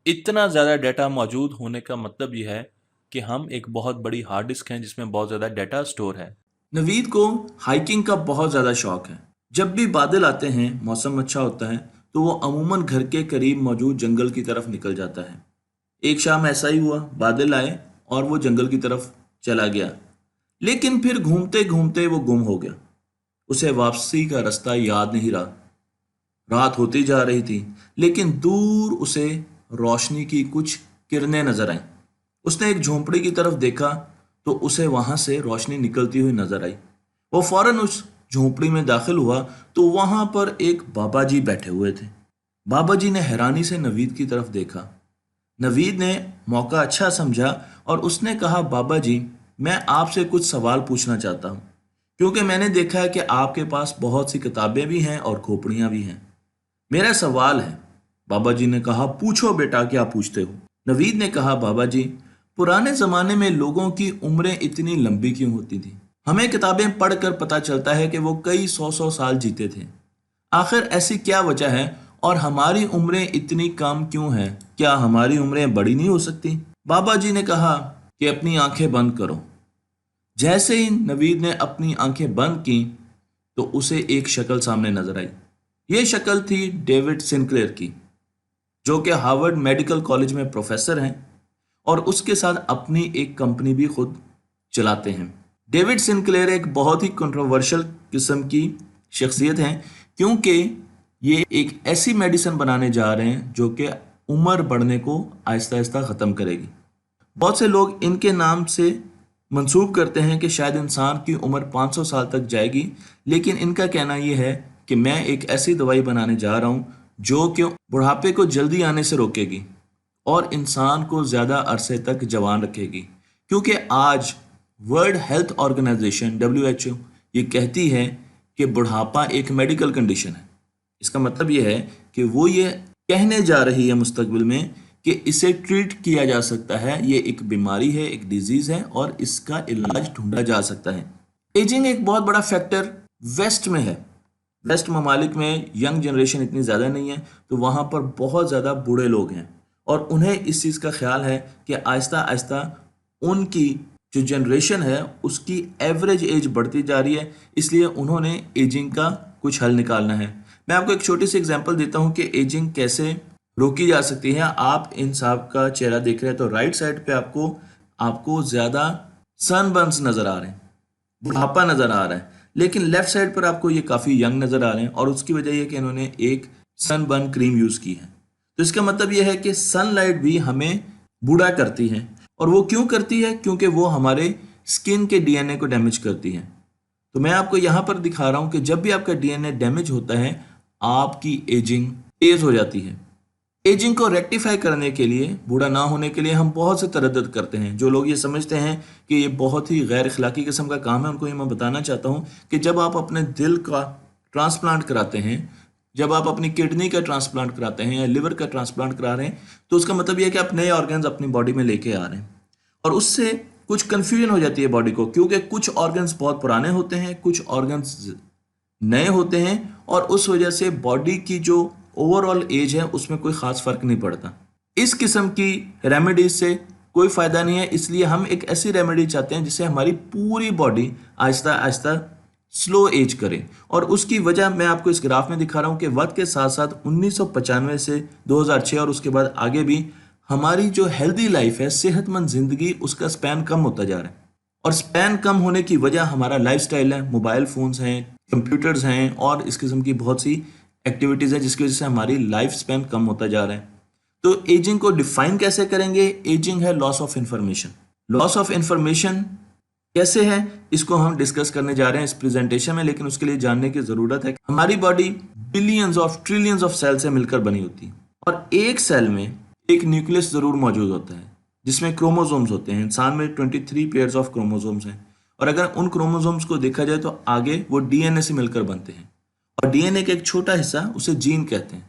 इतना ज़्यादा डाटा मौजूद होने का मतलब यह है कि हम एक बहुत बड़ी हार्ड डिस्क हैं जिसमें बहुत ज़्यादा डाटा स्टोर है। नवीद को हाइकिंग का बहुत ज़्यादा शौक है। जब भी बादल आते हैं, मौसम अच्छा होता है, तो वो अमूमन घर के करीब मौजूद जंगल की तरफ निकल जाता है। एक शाम ऐसा ही हुआ, बादल आए और वो जंगल की तरफ चला गया, लेकिन फिर घूमते घूमते वो गुम हो गया। उसे वापसी का रास्ता याद नहीं रहा। रात होती जा रही थी, लेकिन दूर उसे रोशनी की कुछ किरणें नजर आईं। उसने एक झोंपड़ी की तरफ देखा तो उसे वहां से रोशनी निकलती हुई नजर आई। वो फौरन उस झोंपड़ी में दाखिल हुआ तो वहां पर एक बाबा जी बैठे हुए थे। बाबा जी ने हैरानी से नवीद की तरफ देखा। नवीद ने मौका अच्छा समझा और उसने कहा, बाबा जी, मैं आपसे कुछ सवाल पूछना चाहता हूँ, क्योंकि मैंने देखा है कि आपके पास बहुत सी किताबें भी हैं और खोपड़ियाँ भी हैं। मेरा सवाल है। बाबा जी ने कहा, पूछो बेटा, क्या पूछते हो? नवीद ने कहा, बाबा जी, पुराने ज़माने में लोगों की उम्रें इतनी लंबी क्यों होती थी? हमें किताबें पढ़कर पता चलता है कि वो कई 100 साल जीते थे। आखिर ऐसी क्या वजह है और हमारी उम्रें इतनी कम क्यों हैं? क्या हमारी उम्रें बड़ी नहीं हो सकती? बाबा जी ने कहा कि अपनी आंखें बंद करो। जैसे ही नवीद ने अपनी आंखें बंद की तो उसे एक शक्ल सामने नजर आई। ये शक्ल थी डेविड सिनक्लेयर की, जो कि हार्वर्ड मेडिकल कॉलेज में प्रोफेसर हैं और उसके साथ अपनी एक कंपनी भी खुद चलाते हैं। डेविड सिनक्लेयर एक बहुत ही कंट्रोवर्शियल किस्म की शख्सियत हैं, क्योंकि ये एक ऐसी मेडिसिन बनाने जा रहे हैं जो कि उम्र बढ़ने को आहिस्ता आहिस्ता ख़त्म करेगी। बहुत से लोग इनके नाम से मंसूब करते हैं कि शायद इंसान की उम्र 500 साल तक जाएगी, लेकिन इनका कहना यह है कि मैं एक ऐसी दवाई बनाने जा रहा हूँ जो कि बुढ़ापे को जल्दी आने से रोकेगी और इंसान को ज़्यादा अरसे तक जवान रखेगी। क्योंकि आज वर्ल्ड हेल्थ ऑर्गेनाइजेशन WHO ये कहती है कि बुढ़ापा एक मेडिकल कंडीशन है। इसका मतलब ये है कि वो ये कहने जा रही है मुस्तकबिल में कि इसे ट्रीट किया जा सकता है, ये एक बीमारी है, एक डिजीज़ है और इसका इलाज ढूंढा जा सकता है। एजिंग एक बहुत बड़ा फैक्टर वेस्ट में है। वेस्ट ममालिक में यंग जनरेशन इतनी ज़्यादा नहीं है, तो वहाँ पर बहुत ज़्यादा बूढ़े लोग हैं और उन्हें इस चीज़ का ख्याल है कि आहिस्ता आहिस्ता उनकी जो जनरेशन है उसकी एवरेज एज बढ़ती जा रही है, इसलिए उन्होंने एजिंग का कुछ हल निकालना है। मैं आपको एक छोटी सी एग्जांपल देता हूँ कि एजिंग कैसे रोकी जा सकती है। आप इन साहब का चेहरा देख रहे हैं तो राइट साइड पे आपको ज़्यादा सनबर्न्स नज़र आ रहे हैं, बुढ़ापा नज़र आ रहा है, लेकिन लेफ्ट साइड पर आपको ये काफ़ी यंग नज़र आ रहे हैं और उसकी वजह यह कि इन्होंने एक सनबर्न क्रीम यूज़ की है। तो इसका मतलब यह है कि सनलाइट भी हमें बूढ़ा करती है। और वो क्यों करती है? क्योंकि वो हमारे स्किन के DNA को डैमेज करती है। तो मैं आपको यहाँ पर दिखा रहा हूँ कि जब भी आपका DNA डैमेज होता है आपकी एजिंग तेज़ हो जाती है। एजिंग को रेक्टिफाई करने के लिए, बूढ़ा ना होने के लिए हम बहुत से तरद्दुद करते हैं। जो लोग ये समझते हैं कि ये बहुत ही गैर अखलाकी किस्म का काम है, उनको ये मैं बताना चाहता हूँ कि जब आप अपने दिल का ट्रांसप्लांट कराते हैं, जब आप अपनी किडनी का ट्रांसप्लांट कराते हैं या लिवर का ट्रांसप्लांट करा रहे हैं, तो उसका मतलब यह है कि आप नए ऑर्गन्स अपनी बॉडी में लेके आ रहे हैं और उससे कुछ कन्फ्यूजन हो जाती है बॉडी को, क्योंकि कुछ ऑर्गन्स बहुत पुराने होते हैं, कुछ ऑर्गन्स नए होते हैं और उस वजह से बॉडी की जो ओवरऑल एज है उसमें कोई ख़ास फ़र्क नहीं पड़ता। इस किस्म की रेमेडीज से कोई फ़ायदा नहीं है, इसलिए हम एक ऐसी रेमेडी चाहते हैं जिससे हमारी पूरी body Aahista Aahista slow as करे। और उसकी वजह मैं आपको इस ग्राफ में दिखा रहा हूँ कि वक्त के साथ साथ 1995 से 2006 और उसके बाद आगे भी हमारी जो हेल्दी लाइफ है, सेहतमंद ज़िंदगी, उसका स्पैन कम होता जा रहा है। और स्पैन कम होने की वजह हमारा लाइफस्टाइल है, मोबाइल फ़ोन्स हैं, कंप्यूटर्स हैं और इस किस्म की बहुत सी एक्टिविटीज़ हैं जिसकी वजह से हमारी लाइफ स्पैन कम होता जा रहा है। तो एजिंग को डिफाइन कैसे करेंगे? एजिंग है loss of information. Loss of information कैसे है इसको हम डिस्कस करने जा रहे हैं इस प्रेजेंटेशन में, लेकिन उसके लिए जानने की ज़रूरत है। हमारी body billions of trillions of cell से मिलकर बनी होती है और एक सेल में एक न्यूक्लियस ज़रूर मौजूद होता है जिसमें क्रोमोसोम्स होते हैं। इंसान में 23 पेयर्स ऑफ क्रोमोसोम्स हैं और अगर उन क्रोमोसोम्स को देखा जाए तो आगे वो DNA से मिलकर बनते हैं और DNA का एक छोटा हिस्सा उसे जीन कहते हैं।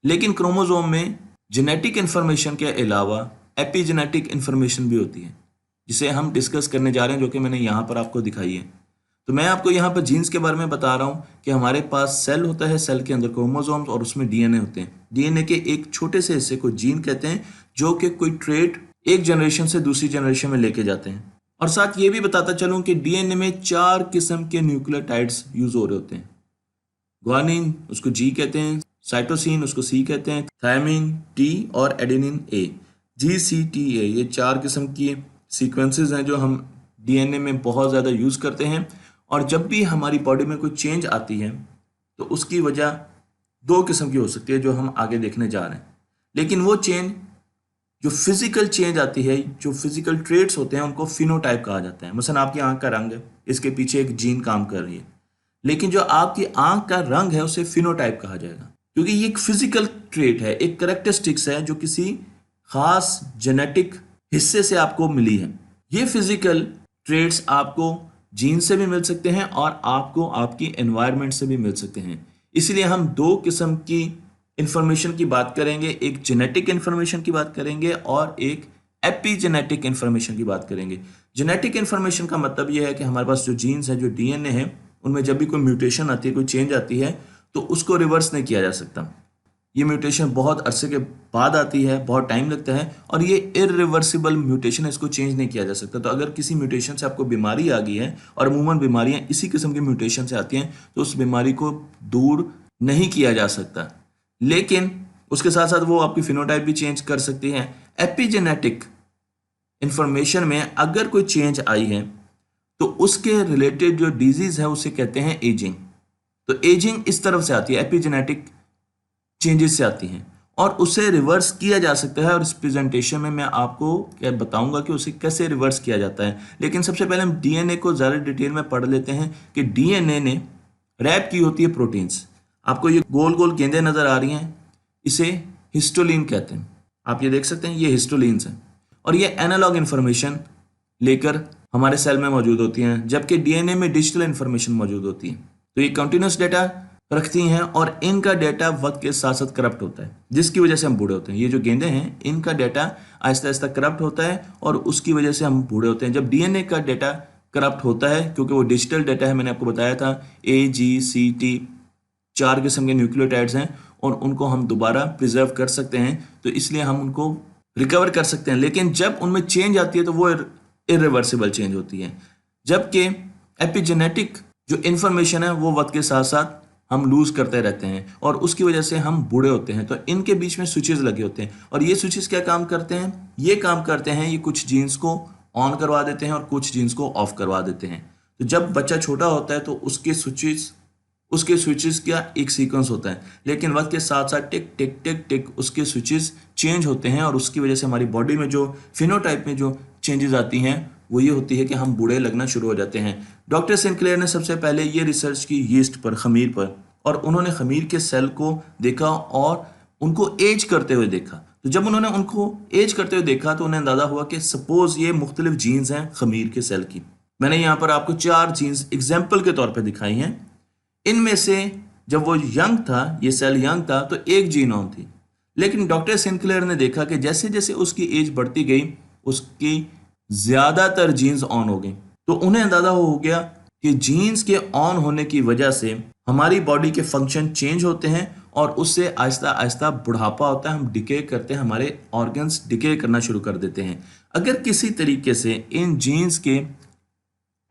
लेकिन क्रोमोसोम में जेनेटिक इन्फॉर्मेशन के अलावा एपिजेनेटिक इन्फॉर्मेशन भी होती है जिसे हम डिस्कस करने जा रहे हैं, जो कि मैंने यहाँ पर आपको दिखाई है। तो मैं आपको यहाँ पर जीन्स के बारे में बता रहा हूँ कि हमारे पास सेल होता है, सेल के अंदर क्रोमोसोम्स और उसमें DNA होते हैं। DNA के एक छोटे से हिस्से को जीन कहते हैं जो कि कोई ट्रेट एक जनरेशन से दूसरी जनरेशन में लेके जाते हैं। और साथ ये भी बताता चलूँ कि DNA में 4 किस्म के न्यूक्लियोटाइड्स यूज हो रहे होते हैं। ग्वानिन उसको G कहते हैं, साइटोसिन उसको C कहते हैं, थायमिन T और एडेनिन A, GCTA। ये 4 किस्म की सीक्वेंसेस हैं जो हम DNA में बहुत ज़्यादा यूज़ करते हैं। और जब भी हमारी बॉडी में कोई चेंज आती है तो उसकी वजह 2 किस्म की हो सकती है जो हम आगे देखने जा रहे हैं। लेकिन वो चेंज जो फिजिकल चेंज आती है, जो फिजिकल ट्रेट्स होते हैं, उनको फिनोटाइप कहा जाता है। मसलन आपकी आंख का रंग है, इसके पीछे एक जीन काम कर रही है, लेकिन जो आपकी आंख का रंग है उसे फिनोटाइप कहा जाएगा क्योंकि ये एक फिजिकल ट्रेट है, एक कैरेक्टरिस्टिक्स है जो किसी खास जेनेटिक हिस्से से आपको मिली है। ये फिजिकल ट्रेट्स आपको जीन से भी मिल सकते हैं और आपको आपकी एनवायरनमेंट से भी मिल सकते हैं। इसलिए हम 2 किस्म की इंफॉर्मेशन की बात करेंगे, एक जेनेटिक इंफॉर्मेशन की बात करेंगे और एक एपीजेनेटिक इंफॉर्मेशन की बात करेंगे। जेनेटिक इंफॉर्मेशन का मतलब यह है कि हमारे पास जो जीन्स है, जो DNA है, उनमें जब भी कोई म्यूटेशन आती है, कोई चेंज आती है, तो उसको रिवर्स नहीं किया जा सकता। ये म्यूटेशन बहुत अरसे के बाद आती है, बहुत टाइम लगता है और ये इरिवर्सिबल म्यूटेशन है, इसको चेंज नहीं किया जा सकता। तो अगर किसी म्यूटेशन से आपको बीमारी आ गई है, और अमूमन बीमारियां इसी किस्म की म्यूटेशन से आती हैं, तो उस बीमारी को दूर नहीं किया जा सकता, लेकिन उसके साथ साथ वो आपकी फिनोटाइप भी चेंज कर सकती है। एपिजेनेटिक इंफॉर्मेशन में अगर कोई चेंज आई है तो उसके रिलेटेड जो डिजीज है उसे कहते हैं एजिंग। तो एजिंग इस तरफ से आती है, एपिजेनेटिक चेंजेस से आती हैं और उसे रिवर्स किया जा सकता है। और इस प्रेजेंटेशन में मैं आपको क्या बताऊंगा कि उसे कैसे रिवर्स किया जाता है। लेकिन सबसे पहले हम DNA को ज़्यादा डिटेल में पढ़ लेते हैं कि DNA ने रैप की होती है प्रोटीन्स। आपको ये गोल गोल गेंदें नजर आ रही हैं, इसे हिस्टोलिन कहते हैं। आप ये देख सकते हैं, ये हिस्टोलिन्स हैं और ये एनालॉग इन्फॉर्मेशन लेकर हमारे सेल में मौजूद होती हैं, जबकि डीएनए में डिजिटल इन्फॉर्मेशन मौजूद होती है। तो ये कंटिन्यूस डेटा रखती हैं और इनका डेटा वक्त के साथ साथ करप्ट होता है, जिसकी वजह से हम बूढ़े होते हैं। ये जो गेंदें हैं, इनका डेटा आहिस्ता आहिस्ता करप्ट होता है और उसकी वजह से हम बूढ़े होते हैं। जब डीएनए का डेटा करप्ट होता है, क्योंकि वो डिजिटल डेटा है, मैंने आपको बताया था AGCT 4 किस्म के न्यूक्लियोटाइड्स हैं और उनको हम दोबारा प्रिजर्व कर सकते हैं, तो इसलिए हम उनको रिकवर कर सकते हैं। लेकिन जब उनमें चेंज आती है तो वो इरिवर्सिबल चेंज होती है, जबकि एपिजेनेटिक जो इन्फॉर्मेशन है वो वक्त के साथ साथ हम लूज करते रहते हैं और उसकी वजह से हम बूढ़े होते हैं। तो इनके बीच में स्विचेस लगे होते हैं और ये स्विचेस क्या काम करते हैं? ये काम करते हैं, ये कुछ जीन्स को ऑन करवा देते हैं और कुछ जीन्स को ऑफ करवा देते हैं। तो जब बच्चा छोटा होता है तो उसके स्विचेस का एक सीक्वेंस होता है, लेकिन वक्त के साथ साथ टिक टिक टिक टिक उसके स्विचेस चेंज होते हैं और उसकी वजह से हमारी बॉडी में जो फिनोटाइप में जो चेंजेस आती हैं वो ये होती है कि हम बूढ़े लगना शुरू हो जाते हैं। डॉक्टर सिंक्लेयर ने सबसे पहले ये रिसर्च की यीस्ट पर, खमीर पर, और उन्होंने खमीर के सेल को देखा और उनको एज करते हुए देखा। तो जब उन्होंने उनको एज करते हुए देखा तो उन्हें अंदाजा हुआ कि सपोज ये मुख्तलिफ जीन्स हैं खमीर के सेल की। मैंने यहाँ पर आपको 4 जीन्स एग्जाम्पल के तौर पर दिखाई हैं। इनमें से जब वो यंग था, ये सेल यंग था, तो एक जीन ऑन थी, लेकिन डॉक्टर सिंक्लेयर ने देखा कि जैसे जैसे उसकी एज बढ़ती गई उसकी ज्यादातर जीन्स ऑन हो गई। तो उन्हें अंदाजा हो गया कि जीन्स के ऑन होने की वजह से हमारी बॉडी के फंक्शन चेंज होते हैं और उससे आहिस्ता आहिस्ता बुढ़ापा होता है, हम डिके करते हैं, हमारे ऑर्गन्स डिके करना शुरू कर देते हैं। अगर किसी तरीके से इन जीन्स के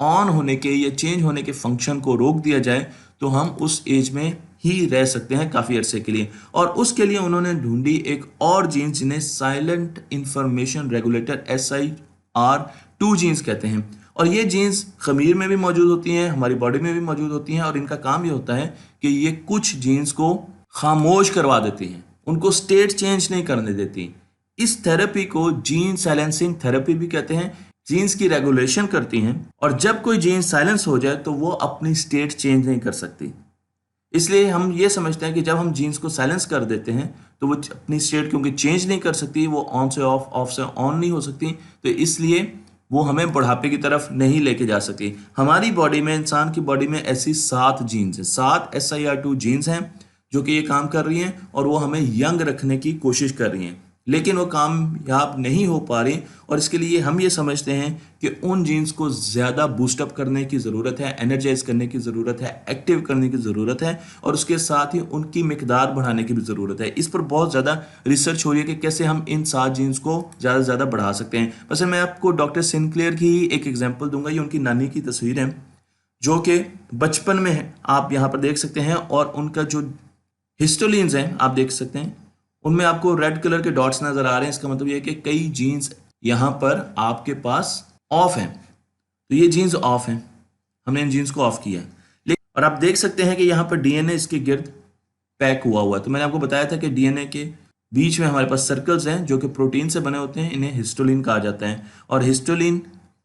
ऑन होने के या चेंज होने के फंक्शन को रोक दिया जाए तो हम उस एज में ही रह सकते हैं काफ़ी अरसे के लिए। और उसके लिए उन्होंने ढूंढी एक और जीन्स जिन्हें silent information regulator SIR2 jeans कहते हैं। और ये जीन्स खमीर में भी मौजूद होती हैं, हमारी बॉडी में भी मौजूद होती हैं और इनका काम ये होता है कि ये कुछ जीन्स को खामोश करवा देती हैं, उनको स्टेट चेंज नहीं करने देती। इस थेरेपी को जीन साइलेंसिंग थेरेपी भी कहते हैं। जीन्स की रेगुलेशन करती हैं और जब कोई जीन साइलेंस हो जाए तो वो अपनी स्टेट चेंज नहीं कर सकती। इसलिए हम ये समझते हैं कि जब हम जीन्स को साइलेंस कर देते हैं तो वो अपनी स्टेट क्योंकि चेंज नहीं कर सकती, वो ऑन से ऑफ, ऑफ से ऑन नहीं हो सकती, तो इसलिए वो हमें बुढ़ापे की तरफ नहीं लेके जा सकती। हमारी बॉडी में, इंसान की बॉडी में ऐसी 7 जीन्स हैं, 7 SIR2 जीन्स हैं जो कि ये काम कर रही हैं और वो हमें यंग रखने की कोशिश कर रही हैं, लेकिन वो कामयाब नहीं हो पा रही। और इसके लिए हम ये समझते हैं कि उन जीन्स को ज़्यादा बूस्टअप करने की ज़रूरत है, एनर्जाइज करने की ज़रूरत है, एक्टिव करने की ज़रूरत है और उसके साथ ही उनकी मिकदार बढ़ाने की भी ज़रूरत है। इस पर बहुत ज़्यादा रिसर्च हो रही है कि कैसे हम इन 7 जीन्स को ज़्यादा से ज़्यादा बढ़ा सकते हैं। वैसे मैं आपको डॉक्टर सिंक्लेयर की ही एक एग्जाम्पल दूंगा। ये उनकी नानी की तस्वीर है जो कि बचपन में है, आप यहाँ पर देख सकते हैं, और उनका जो हिस्टोलिन्स हैं आप देख सकते हैं, उनमें आपको रेड कलर के डॉट्स नजर आ रहे हैं। इसका मतलब ये है कि कई जीन्स यहाँ पर आपके पास ऑफ हैं, तो ये जीन्स ऑफ हैं, हमने इन जीन्स को ऑफ किया है। लेकिन और आप देख सकते हैं कि यहाँ पर डीएनए इसके गिर्द पैक हुआ हुआ है। तो मैंने आपको बताया था कि डीएनए के बीच में हमारे पास सर्कल्स हैं जो कि प्रोटीन से बने होते हैं, इन्हें हिस्टोलिन कहा जाता है। और हिस्टोलिन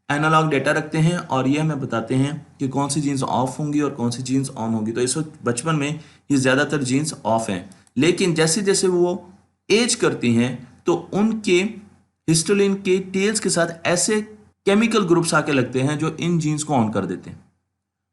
एनालॉग डेटा रखते हैं और ये हमें बताते हैं कि कौन सी जीन्स ऑफ होंगी और कौन सी जीन्स ऑन होंगी। तो इस वक्त बचपन में ये ज़्यादातर जीन्स ऑफ हैं, लेकिन जैसे जैसे वो एज करती हैं तो उनके हिस्टोलिन के टेल्स के साथ ऐसे केमिकल ग्रुप्स आके लगते हैं जो इन जीन्स को ऑन कर देते हैं।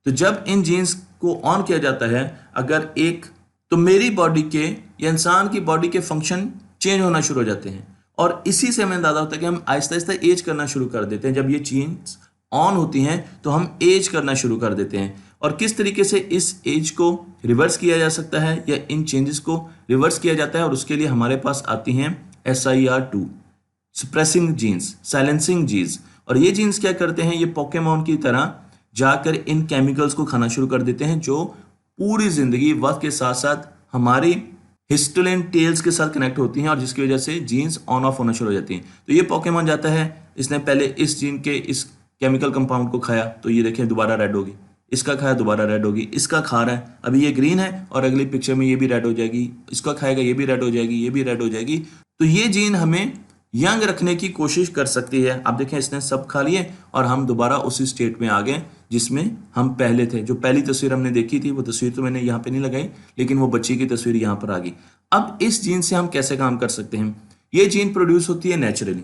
तो जब इन जीन्स को ऑन किया जाता है, अगर एक तो मेरी बॉडी के या इंसान की बॉडी के फंक्शन चेंज होना शुरू हो जाते हैं और इसी से हमें अंदाजा होता है कि हम आहिस्ता आहिस्ता एज करना शुरू कर देते हैं। जब ये जीन्स ऑन होती हैं तो हम एज करना शुरू कर देते हैं। और किस तरीके से इस एज को रिवर्स किया जा सकता है या इन चेंजेस को रिवर्स किया जाता है, और उसके लिए हमारे पास आती हैं SIR2 suppressing jeans, silencing jeans. और ये जीन्स क्या करते हैं, ये पोकेमोन की तरह जाकर इन केमिकल्स को खाना शुरू कर देते हैं जो पूरी जिंदगी वक्त के साथ साथ हमारी हिस्टोलिन टेल्स के साथ कनेक्ट होती हैं और जिसकी वजह से जीन्स ऑन ऑफ होना शुरू हो जाती हैं। तो ये पोकेमोन जाता है, इसने पहले इस जीन के इस केमिकल कंपाउंड को खाया, तो ये देखें दोबारा रेड होगी, इसका खाया दोबारा रेड होगी, इसका खा रहा है, अभी ये ग्रीन है और अगली पिक्चर में ये भी रेड हो जाएगी, इसका खाएगा ये भी रेड हो जाएगी, ये भी रेड हो जाएगी। तो ये जीन हमें यंग रखने की कोशिश कर सकती है। आप देखें इसने सब खा लिए और हम दोबारा उसी स्टेट में आ गए जिसमें हम पहले थे। जो पहली तस्वीर हमने देखी थी वो तस्वीर तो मैंने यहाँ पे नहीं लगाई, लेकिन वो बच्ची की तस्वीर यहाँ पर आ गई। अब इस जीन से हम कैसे काम कर सकते हैं? ये जीन प्रोड्यूस होती है नेचुरली।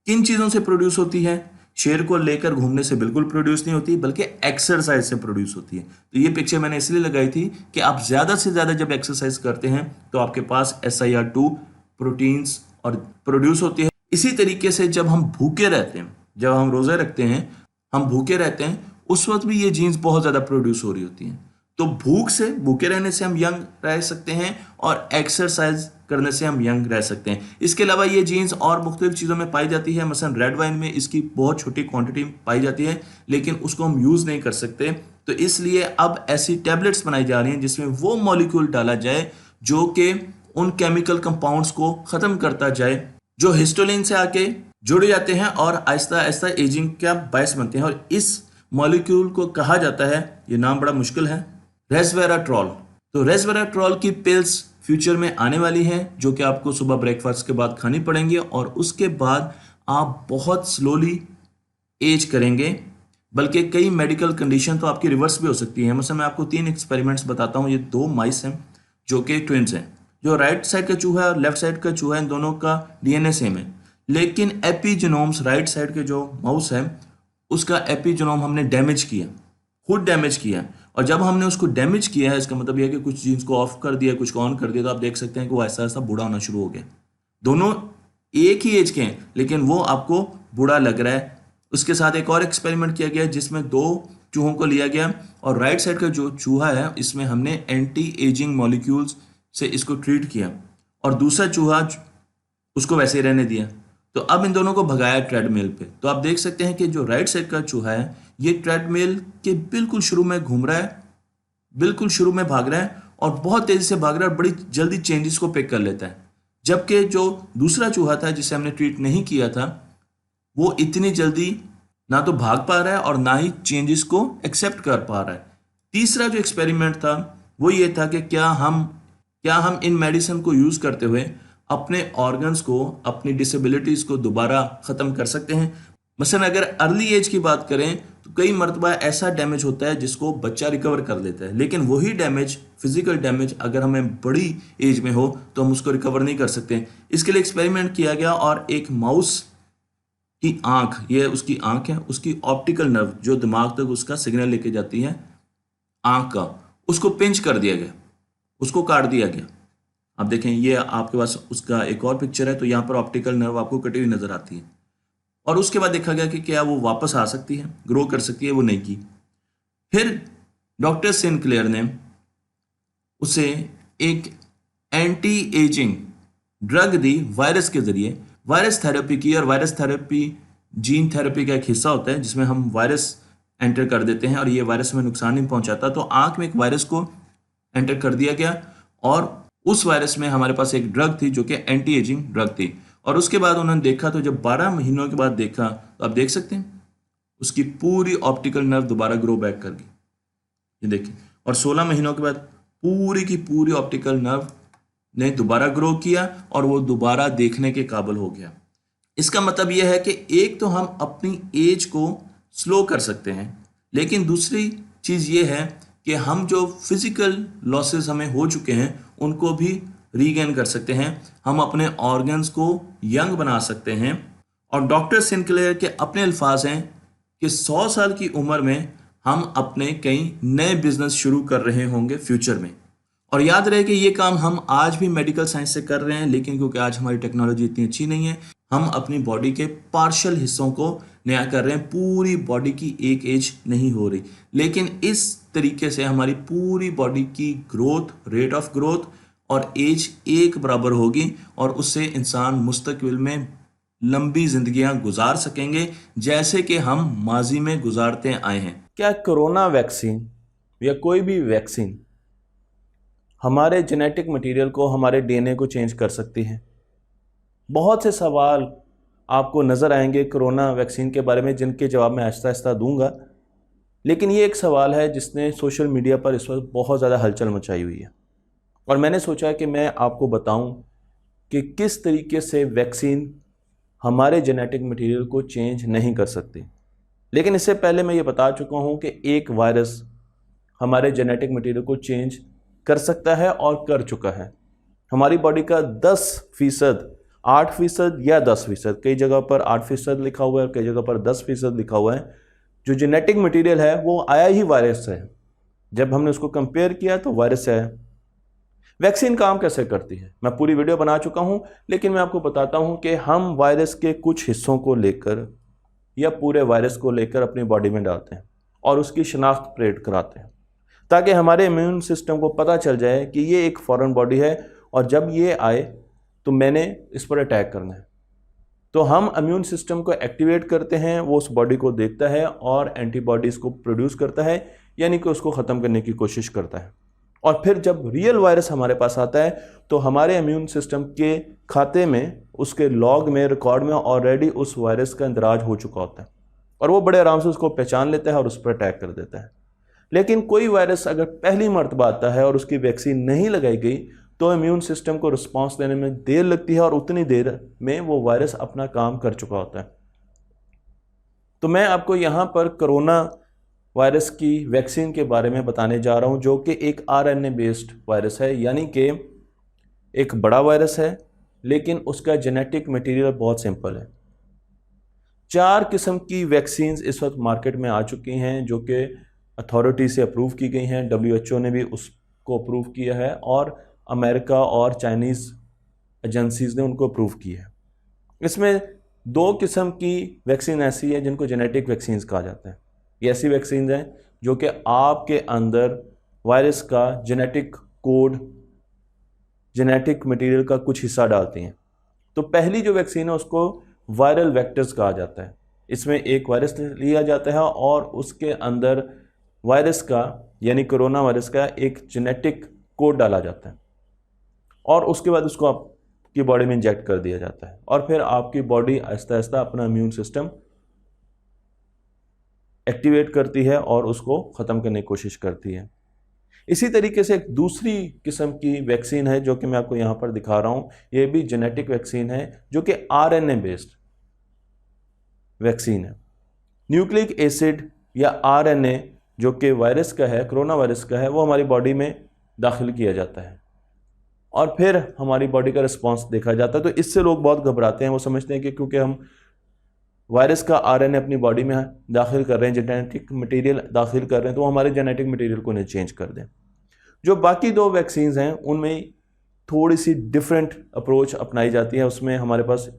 किन चीज़ों से प्रोड्यूस होती है? शेर को लेकर घूमने से बिल्कुल प्रोड्यूस नहीं होती, बल्कि एक्सरसाइज से प्रोड्यूस होती है। तो ये पिक्चर मैंने इसलिए लगाई थी कि आप ज़्यादा से ज़्यादा जब एक्सरसाइज करते हैं तो आपके पास SIR2 प्रोटीन्स और प्रोड्यूस होती है। इसी तरीके से जब हम भूखे रहते हैं, जब हम रोज़े रखते हैं, हम भूखे रहते हैं, उस वक्त भी ये जीन्स बहुत ज़्यादा प्रोड्यूस हो रही होती हैं। तो भूखे रहने से हम यंग रह सकते हैं और एक्सरसाइज करने से हम यंग रह सकते हैं। इसके अलावा ये जीन्स और मुख्तलिफ चीज़ों में पाई जाती है। मसलन रेड वाइन में इसकी बहुत छोटी क्वांटिटी पाई जाती है, लेकिन उसको हम यूज़ नहीं कर सकते। तो इसलिए अब ऐसी टैबलेट्स बनाई जा रही हैं जिसमें वो मॉलिक्यूल डाला जाए जो कि उन केमिकल कंपाउंड्स को ख़त्म करता जाए जो हिस्टोलिन से आके जुड़ जाते हैं और आहिस्ता आहिस्ता एजिंग का बायस बनते हैं। और इस मॉलिक्यूल को कहा जाता है, ये नाम बड़ा मुश्किल है, रेस्वेराट्रोल। तो रेस्वेराट्रोल की पिल्स फ्यूचर में आने वाली हैं जो कि आपको सुबह ब्रेकफास्ट के बाद खानी पड़ेंगी और उसके बाद आप बहुत स्लोली एज करेंगे। बल्कि कई मेडिकल कंडीशन तो आपकी रिवर्स भी हो सकती है। मतलब मैं आपको 3 एक्सपेरिमेंट्स बताता हूँ। ये 2 माइस हैं जो कि ट्विंस हैं। जो राइट साइड का चूहा है और लेफ्ट साइड का चूहा है, इन दोनों का DNA सेम है, लेकिन एपिजीनोम्स राइट साइड के जो माउस है उसका एपिजीनोम हमने डैमेज किया, खुद डैमेज किया। और जब हमने उसको डैमेज किया है, इसका मतलब यह है कि कुछ जीन्स को ऑफ कर दिया, कुछ को ऑन कर दिया, तो आप देख सकते हैं कि वो ऐसा ऐसा बूढ़ा होना शुरू हो गया। दोनों एक ही एज के हैं, लेकिन वो आपको बूढ़ा लग रहा है। उसके साथ एक और एक्सपेरिमेंट किया गया जिसमें 2 चूहों को लिया गया और राइट साइड का जो चूहा है इसमें हमने एंटी एजिंग मॉलिक्यूल्स से इसको ट्रीट किया और दूसरा चूहा उसको वैसे ही रहने दिया। तो अब इन दोनों को भगाया ट्रेडमिल पे। तो आप देख सकते हैं कि जो राइट साइड का चूहा है ये ट्रेडमिल के बिल्कुल शुरू में घूम रहा है, बिल्कुल शुरू में भाग रहा है और बहुत तेजी से भाग रहा है और बड़ी जल्दी चेंजेस को पिक कर लेता है। जबकि जो दूसरा चूहा था जिसे हमने ट्रीट नहीं किया था वो इतनी जल्दी ना तो भाग पा रहा है और ना ही चेंजेस को एक्सेप्ट कर पा रहा है। तीसरा जो एक्सपेरिमेंट था वो ये था कि क्या हम इन मेडिसिन को यूज़ करते हुए अपने ऑर्गन्स को, अपनी डिसेबिलिटीज़ को दोबारा ख़त्म कर सकते हैं। मसलन अगर अर्ली एज की बात करें तो कई मरतबा ऐसा डैमेज होता है जिसको बच्चा रिकवर कर लेता है, लेकिन वही डैमेज, फिजिकल डैमेज, अगर हमें बड़ी एज में हो तो हम उसको रिकवर नहीं कर सकते। इसके लिए एक्सपेरिमेंट किया गया और एक माउस की आँख, ये उसकी आँख है, उसकी ऑप्टिकल नर्व जो दिमाग तक उसका सिग्नल लेके जाती है आँख का, उसको पिंच कर दिया गया, उसको काट दिया गया। आप देखें ये आपके पास उसका एक और पिक्चर है, तो यहाँ पर ऑप्टिकल नर्व आपको कटी हुई नजर आती है। और उसके बाद देखा गया कि क्या वो वापस आ सकती है, ग्रो कर सकती है, वो नहीं की। फिर डॉक्टर सिनक्लेयर ने उसे एक एंटी एजिंग ड्रग दी वायरस के जरिए, वायरस थेरेपी की। और वायरस थेरेपी जीन थेरेपी का एक हिस्सा होता है जिसमें हम वायरस एंटर कर देते हैं और ये वायरस में नुकसान नहीं पहुंचाता। तो आंख में एक वायरस को एंटर कर दिया गया और उस वायरस में हमारे पास एक ड्रग थी जो कि एंटी एजिंग ड्रग थी। और उसके बाद उन्होंने देखा, तो जब 12 महीनों के बाद देखा तो आप देख सकते हैं उसकी पूरी ऑप्टिकल नर्व दोबारा ग्रो बैक कर गई, ये देखिए। और 16 महीनों के बाद पूरी की पूरी ऑप्टिकल नर्व ने दोबारा ग्रो किया और वो दोबारा देखने के काबिल हो गया। इसका मतलब यह है कि एक तो हम अपनी एज को स्लो कर सकते हैं, लेकिन दूसरी चीज़ ये है कि हम जो फिजिकल लॉसेस हमें हो चुके हैं उनको भी रीगेन कर सकते हैं। हम अपने ऑर्गन्स को यंग बना सकते हैं। और डॉक्टर सिनक्लेयर के अपने अल्फाज हैं कि 100 साल की उम्र में हम अपने कई नए बिजनेस शुरू कर रहे होंगे फ्यूचर में। और याद रहे कि ये काम हम आज भी मेडिकल साइंस से कर रहे हैं, लेकिन क्योंकि आज हमारी टेक्नोलॉजी इतनी अच्छी नहीं है, हम अपनी बॉडी के पार्शियल हिस्सों को नया कर रहे हैं। पूरी बॉडी की एक एज नहीं हो रही, लेकिन इस तरीके से हमारी पूरी बॉडी की ग्रोथ, रेट ऑफ ग्रोथ और एज एक बराबर होगी और उससे इंसान मुस्तकबिल में लंबी जिंदगियां गुजार सकेंगे जैसे कि हम माजी में गुजारते आए हैं। क्या कोरोना वैक्सीन या कोई भी वैक्सीन हमारे जेनेटिक मटेरियल को, हमारे DNA को चेंज कर सकती है? बहुत से सवाल आपको नज़र आएंगे कोरोना वैक्सीन के बारे में जिनके जवाब मैं आहिस्ता आहिस्ता दूंगा, लेकिन ये एक सवाल है जिसने सोशल मीडिया पर इस वक्त बहुत ज़्यादा हलचल मचाई हुई है और मैंने सोचा कि मैं आपको बताऊं कि किस तरीके से वैक्सीन हमारे जेनेटिक मटेरियल को चेंज नहीं कर सकती। लेकिन इससे पहले मैं ये बता चुका हूँ कि एक वायरस हमारे जेनेटिक मटेरियल को चेंज कर सकता है और कर चुका है। हमारी बॉडी का 10%, 8% या 10%, कई जगह पर 8% लिखा हुआ है, कई जगह पर 10% लिखा हुआ है, जो जेनेटिक मटेरियल है वो आया ही वायरस से। जब हमने उसको कंपेयर किया तो वायरस से आया। वैक्सीन काम कैसे करती है मैं पूरी वीडियो बना चुका हूं, लेकिन मैं आपको बताता हूं कि हम वायरस के कुछ हिस्सों को लेकर या पूरे वायरस को लेकर अपनी बॉडी में डालते हैं और उसकी शनाख्त परेड कराते हैं, ताकि हमारे इम्यून सिस्टम को पता चल जाए कि ये एक फॉरेन बॉडी है और जब ये आए तो मैंने इस पर अटैक करना है। तो हम इम्यून सिस्टम को एक्टिवेट करते हैं, वो उस बॉडी को देखता है और एंटीबॉडीज़ को प्रोड्यूस करता है, यानी कि उसको ख़त्म करने की कोशिश करता है। और फिर जब रियल वायरस हमारे पास आता है तो हमारे इम्यून सिस्टम के खाते में, उसके लॉग में, रिकॉर्ड में ऑलरेडी उस वायरस का इंदराज हो चुका होता है और वो बड़े आराम से उसको पहचान लेता है और उस पर अटैक कर देता है। लेकिन कोई वायरस अगर पहली मर्तबा आता है और उसकी वैक्सीन नहीं लगाई गई तो इम्यून सिस्टम को रिस्पांस देने में देर लगती है और उतनी देर में वो वायरस अपना काम कर चुका होता है। तो मैं आपको यहाँ पर कोरोना वायरस की वैक्सीन के बारे में बताने जा रहा हूँ, जो कि एक आरएनए बेस्ड वायरस है, यानी कि एक बड़ा वायरस है लेकिन उसका जेनेटिक मटेरियल बहुत सिंपल है। 4 किस्म की वैक्सीन्स इस वक्त मार्केट में आ चुकी हैं जो कि अथॉरिटी से अप्रूव की गई हैं। WHO ने भी उसको अप्रूव किया है और अमेरिका और चाइनीज़ एजेंसीज़ ने उनको अप्रूव किया है। इसमें 2 किस्म की वैक्सीन ऐसी है जिनको जेनेटिक वैक्सीन्स कहा जाता है। ये ऐसी वैक्सीन हैं जो कि आपके अंदर वायरस का जेनेटिक कोड, जेनेटिक मटेरियल का कुछ हिस्सा डालती हैं। तो पहली जो वैक्सीन है उसको वायरल वेक्टर्स कहा जाता है। इसमें एक वायरस लिया जाता है और उसके अंदर वायरस का, यानी कोरोना वायरस का एक जेनेटिक कोड डाला जाता है और उसके बाद उसको आपकी बॉडी में इंजेक्ट कर दिया जाता है और फिर आपकी बॉडी आहिस्ता आहिस्ता अपना इम्यून सिस्टम एक्टिवेट करती है और उसको ख़त्म करने की कोशिश करती है। इसी तरीके से एक दूसरी किस्म की वैक्सीन है जो कि मैं आपको यहाँ पर दिखा रहा हूँ। ये भी जेनेटिक वैक्सीन है जो कि आरएनए बेस्ड वैक्सीन है। न्यूक्लिक एसिड या आरएनए जो कि वायरस का है, कोरोना वायरस का है, वो हमारी बॉडी में दाखिल किया जाता है और फिर हमारी बॉडी का रिस्पांस देखा जाता है। तो इससे लोग बहुत घबराते हैं, वो समझते हैं कि क्योंकि हम वायरस का आरएनए अपनी बॉडी में दाखिल कर रहे हैं, जेनेटिक मटेरियल दाखिल कर रहे हैं, तो हमारे जेनेटिक मटेरियल को नहीं चेंज कर दें। जो बाकी 2 वैक्सीन्स हैं उनमें थोड़ी सी डिफरेंट अप्रोच अपनाई जाती है। उसमें हमारे पास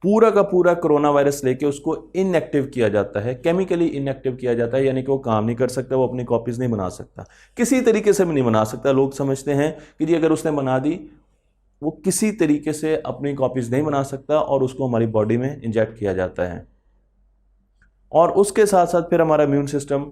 पूरा का पूरा कोरोना वायरस लेके उसको इनएक्टिव किया जाता है, केमिकली इनएक्टिव किया जाता है, यानी कि वो काम नहीं कर सकता, वो अपनी कॉपीज़ नहीं बना सकता, किसी तरीके से भी नहीं बना सकता। लोग समझते हैं कि जी अगर उसने बना दी, वो किसी तरीके से अपनी कॉपीज़ नहीं बना सकता और उसको हमारी बॉडी में इंजेक्ट किया जाता है और उसके साथ साथ फिर हमारा इम्यून सिस्टम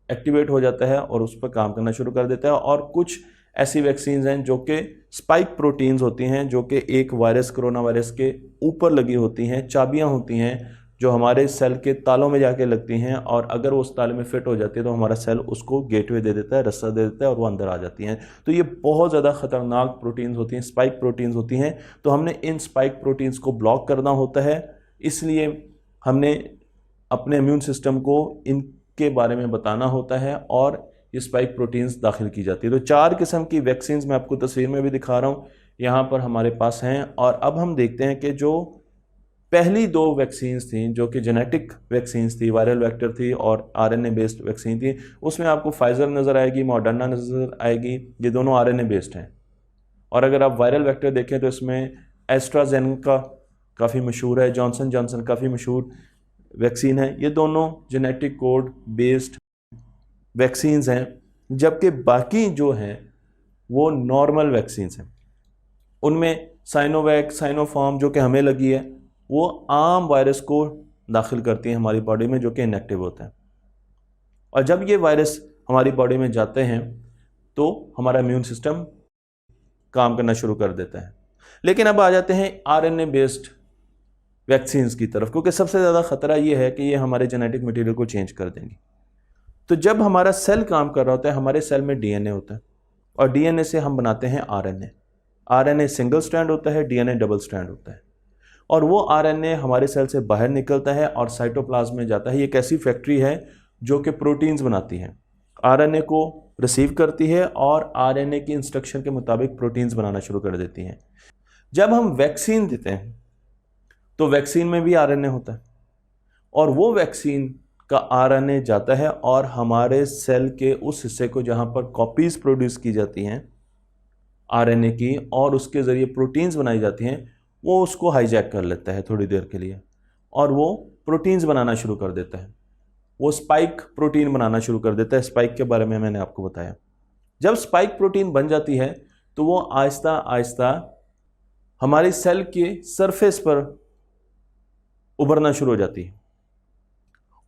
एक्टिवेट हो जाता है और उस पर काम करना शुरू कर देता है। और कुछ ऐसी वैक्सीन हैं जो कि स्पाइक प्रोटीन्स होती हैं, जो कि एक वायरस, कोरोना वायरस के ऊपर लगी होती हैं, चाबियां होती हैं जो हमारे सेल के तालों में जाके लगती हैं और अगर वो उस ताले में फिट हो जाती है तो हमारा सेल उसको गेटवे दे देता है, रास्ता दे देता है और वो अंदर आ जाती हैं। तो ये बहुत ज़्यादा ख़तरनाक प्रोटीन्स होती हैं, स्पाइक प्रोटीन्स होती हैं। तो हमने इन स्पाइक प्रोटीन्स को ब्लॉक करना होता है, इसलिए हमने अपने इम्यून सिस्टम को इनके बारे में बताना होता है और ये स्पाइक प्रोटीन्स दाखिल की जाती है। तो 4 किस्म की वैक्सीन्स मैं आपको तस्वीर में भी दिखा रहा हूँ, यहाँ पर हमारे पास हैं। और अब हम देखते हैं कि जो पहली 2 वैक्सीन्स थी जो कि जेनेटिक वैक्सीन्स थी, वायरल वेक्टर थी और आरएनए बेस्ड वैक्सीन थी, उसमें आपको फाइजर नज़र आएगी, मॉडर्ना नज़र आएगी, ये दोनों आरएनए बेस्ड हैं। और अगर आप वायरल वेक्टर देखें तो इसमें एस्ट्राजेनेका काफ़ी मशहूर है, जॉनसन जॉनसन काफ़ी मशहूर वैक्सीन है। ये दोनों जेनेटिक कोड बेस्ड वैक्सीन्स हैं, जबकि बाकी जो हैं वो नॉर्मल वैक्सीन्स हैं। उनमें साइनोवैक, साइनोफार्म जो कि हमें लगी है, वो आम वायरस को दाखिल करती हैं हमारी बॉडी में, जो कि इनएक्टिव होता है। और जब ये वायरस हमारी बॉडी में जाते हैं तो हमारा इम्यून सिस्टम काम करना शुरू कर देता है। लेकिन अब आ जाते हैं आरएनए बेस्ड वैक्सीन्स की तरफ, क्योंकि सबसे ज़्यादा ख़तरा ये है कि ये हमारे जेनेटिक मटेरियल को चेंज कर देंगी। तो जब हमारा सेल काम कर रहा होता है, हमारे सेल में डीएनए होता है और डीएनए से हम बनाते हैं आरएनए। आरएनए सिंगल स्ट्रैंड होता है, डीएनए डबल स्ट्रैंड होता है। और वो आरएनए हमारे सेल से बाहर निकलता है और साइटोप्लाज्म में जाता है। ये एक ऐसी फैक्ट्री है जो कि प्रोटीन्स बनाती है, आरएनए को रिसीव करती है और आरएनए की इंस्ट्रक्शन के मुताबिक प्रोटीन्स बनाना शुरू कर देती है। जब हम वैक्सीन देते हैं तो वैक्सीन में भी आरएनए होता है और वो वैक्सीन का आरएनए जाता है और हमारे सेल के उस हिस्से को जहां पर कॉपीज प्रोड्यूस की जाती हैं आरएनए की और उसके ज़रिए प्रोटीन्स बनाई जाती हैं, वो उसको हाईजैक कर लेता है थोड़ी देर के लिए और वो प्रोटीन्स बनाना शुरू कर देता है। वो स्पाइक प्रोटीन बनाना शुरू कर देता है। स्पाइक के बारे में मैंने आपको बताया। जब स्पाइक प्रोटीन बन जाती है तो वो आहिस्ता आहिस्ता हमारी सेल के सरफेस पर उभरना शुरू हो जाती है